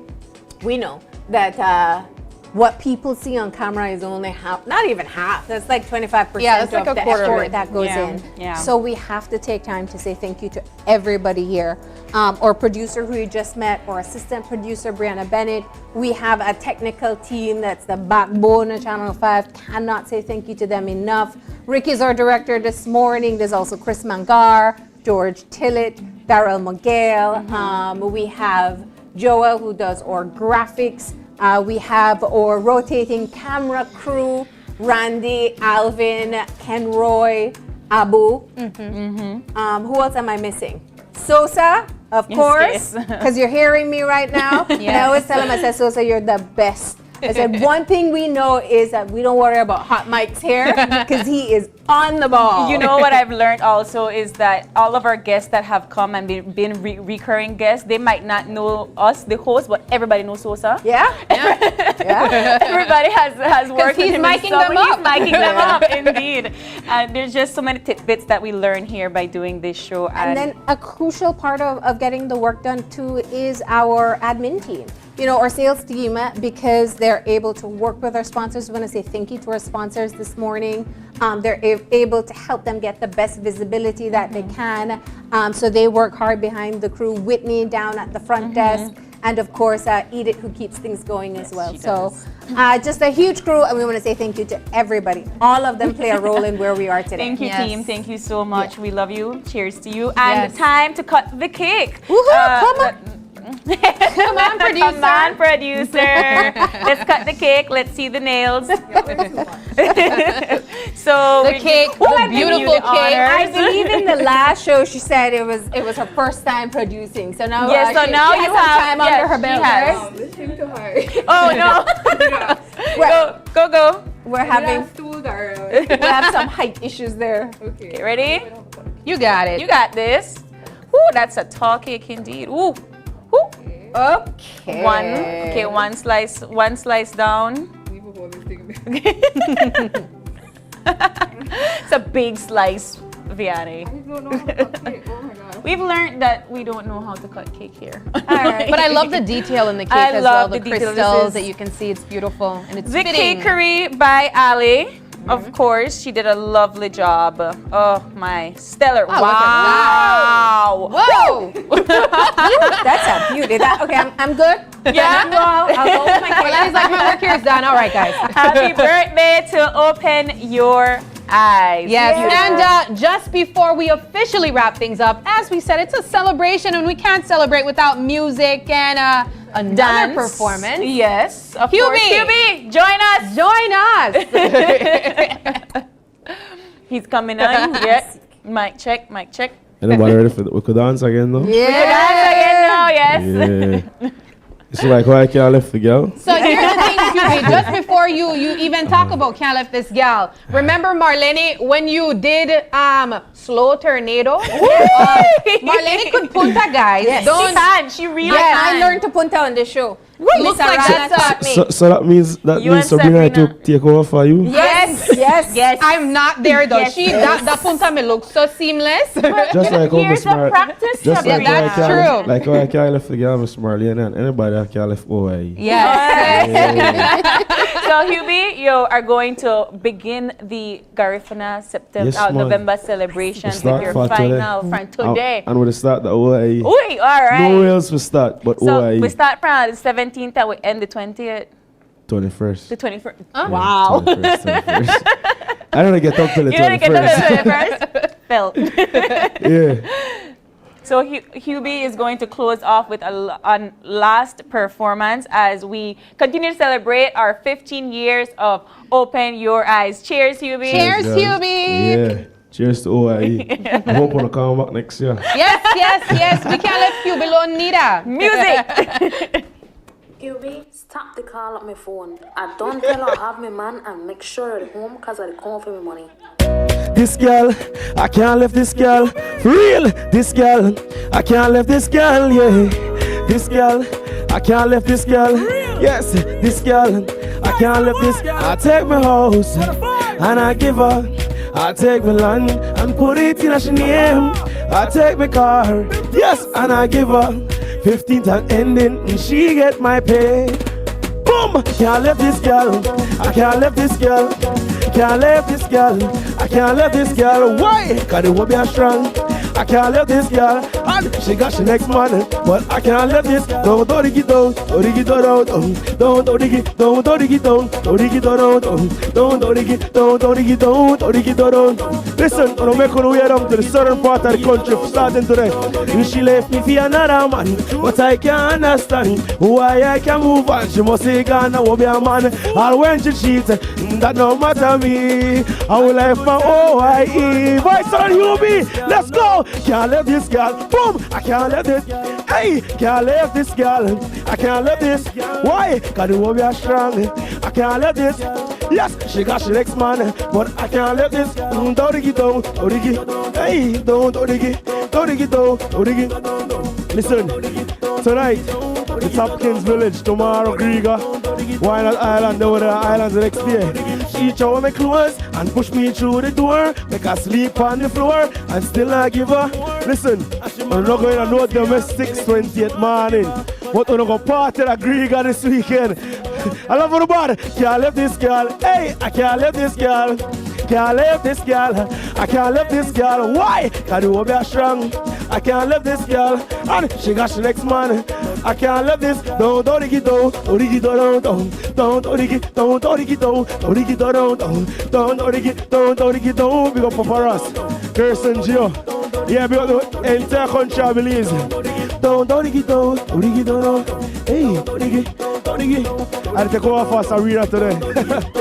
we know that what people see on camera is only half, not even half. That's like 25% Yeah, that's like of a the quarter of effort it. that goes Yeah, in. yeah. So we have to take time to say thank you to everybody here. Our producer who you just met, or assistant producer Brianna Bennett. We have a technical team that's the backbone of Channel 5. Cannot say thank you to them enough. Ricky's our director this morning. There's also Chris Mangar, George Tillett, Daryl Miguel. We have Joel who does our graphics. We have our rotating camera crew, Randy, Alvin, Ken Roy, Abu. Who else am I missing? Sosa, of Yes, course, yes. because you're hearing me right now. And I always tell him, I said, Sosa, you're the best. I said, one thing we know is that we don't worry about hot mics here because he is on the ball. You know what I've learned also is that all of our guests that have come and been recurring guests, they might not know us, the host, but everybody knows Sosa. Yeah. Everybody has worked with he's him. miking them up. He's miking them up, indeed. And there's just so many tidbits that we learn here by doing this show. And then a crucial part of getting the work done too is our admin team. You know, our sales team, because they're able to work with our sponsors. We want to say thank you to our sponsors this morning. They're able to help them get the best visibility that they can. So they work hard behind the crew. Whitney down at the front desk. And of course, Edith, who keeps things going as well. So just a huge crew, and we want to say thank you to everybody. All of them play a role in where we are today. Thank you, Yes. team. Thank you so much. We love you. Cheers to you. And time to cut the cake. Come on. Come on, producer. Come on, producer. Let's cut the cake. Let's see the nails. So The cake, the beautiful cake. I believe in the last show she said it was her first time producing. So now Yes, so now she you has some have time under her she belt, has. right? This seems too hard. Oh no. Go. We're having we have some height issues there. Okay, ready? You got it. You got this. Ooh, that's a tall cake indeed. Ooh. Okay. One slice down. It's a big slice, Vianney. We've learned that we don't know how to cut cake here. But I love the detail in the cake I as love well. The the detail. crystals This is that you can see, it's beautiful and it's The fitting. Cakery by Ali. Of course, she did a lovely job. Oh my, stellar! Oh, Wow! Whoa! That's a beauty. Okay, I'm good. Yeah. I'll go with my cake. Well, he's like, my work here is done. All right, guys. Happy birthday to Open Your Eyes. Yes, and just before we officially wrap things up, as we said, it's a celebration and we can't celebrate without music and another Dance. performance. Yes, of course. Hubie, join us. Join us. He's coming on. Yeah. Mic check. Anybody ready for we could dance again though? Yes. Yeah. It's like why I can't left the girl. So here's the thing, Hubie, just before you even talk about Can't Left This Gal, remember Marlene, when you did Slow Tornado? Marlene could punta, guys. Yes. She can. She really Yes, can. I learned to punta on this show. Looks like that's So that means You and Sabrina Sabrina. took take over for you. Yes. I'm not there though. Yes, That punta me looks so seamless. Just like how Here's Miss a practice. Just like Yeah, that's how I can't, true. like how I can't left the girl, Miss Marlene, and anybody that can't left Hawaii. So Hubie, you are going to begin the Garifuna Yes, ma'am. November celebrations with Start your for final from today. And we'll start the Hawaii. Ooh, all right. No else will start but So Hawaii. we start from the 17th and we end the 20th. 21st. The 21st. Yeah, Wow. 21st. I don't get up till the You didn't get to 21st. the 21st? Felt. Yeah. So Hubie is going to close off with a last performance as we continue to celebrate our 15 years of Open Your Eyes. Cheers, Hubie. Cheers, Yes, girl. Hubie. Yeah. Cheers to Hawaii. I hope we'll come back next year. Yes. We can't let Hubie alone neither. Music. Hubie, stop the call on my phone. I don't tell her I have my man and make sure at home because I come for my money. This girl, I can't left this girl. For real, this girl, I can't left this girl, yeah. This girl, I can't left this girl. Yes, this girl, I can't left this. I take my house and I give her. I take my land and put it in her name. I take my car, yes, and I give her 15th and ending and she get my pay. Boom! Can't let this girl. I can't let this girl. Can't let this girl. I can't let this girl. Why? Cause it won't be strong. I can't let this girl. And she got she next man. But I can't let this. Don't dig it down. Don't dig it down. Don't dig it. Don't dig it down. Don't dig it down. Don't dig it. Don't dig it down. Don't dig it down. Listen, I'm making way down to the southern part of the country starting today. And she left me for another man. But I can't understand why I can move on. She must say Ghana will be a man. Or when she cheats, that no matter me. I will life my OIE. Voice on Hubie. Let's go. Can't let this girl. Boom. I can't let this. Hey, can't let this girl. I can't let this. Why? Cause it will be a strong. I can't let this. Yes, she got she next man. But I can't let this. Don't dig it down. Don't dig it. Hey, don't dig it. Don't dig it down. Don't dig it. Listen, tonight, it's Hopkins Village. Tomorrow, Griga. Why not Island? There were the islands the next day. She show me clothes and push me through the door. Make her sleep on the floor and still not give her. Listen, I'm not going to know domestics 20th morning. But we're going to party at Griga this weekend. I love her bad. Can't let this girl. Hey, I can't let this girl. Can't leave this girl. I can't leave this girl. Why? Cause you will be strong. I can't leave this girl. And she got she next man. I can't leave this. Don't dig it down. Don't dig it down. Don't dig it. Don't dig it down. Don't dig it down. Don't dig it. Don't dig it down. Big up for us. Gerson Gio. Yeah, big up the entire country, I believe. Don't dig it down. Don't dig it down. Hey, don't dig it. Don't dig it. I'll take over fast and read that today.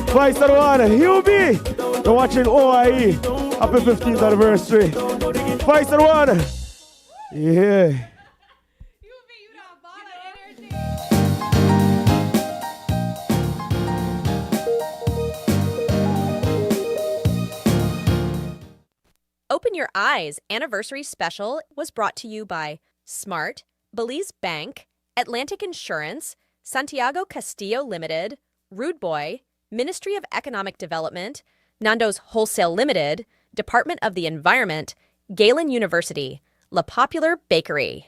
Vice of the one, Hubie. You're watching OIE. Happy 15th anniversary. Vice of the one. Yeah. Open Your Eyes Anniversary Special was brought to you by Smart, Belize Bank, Atlantic Insurance, Santiago Castillo Limited, Rude Boy, Ministry of Economic Development, Nando's Wholesale Limited, Department of the Environment, Galen University, La Popular Bakery.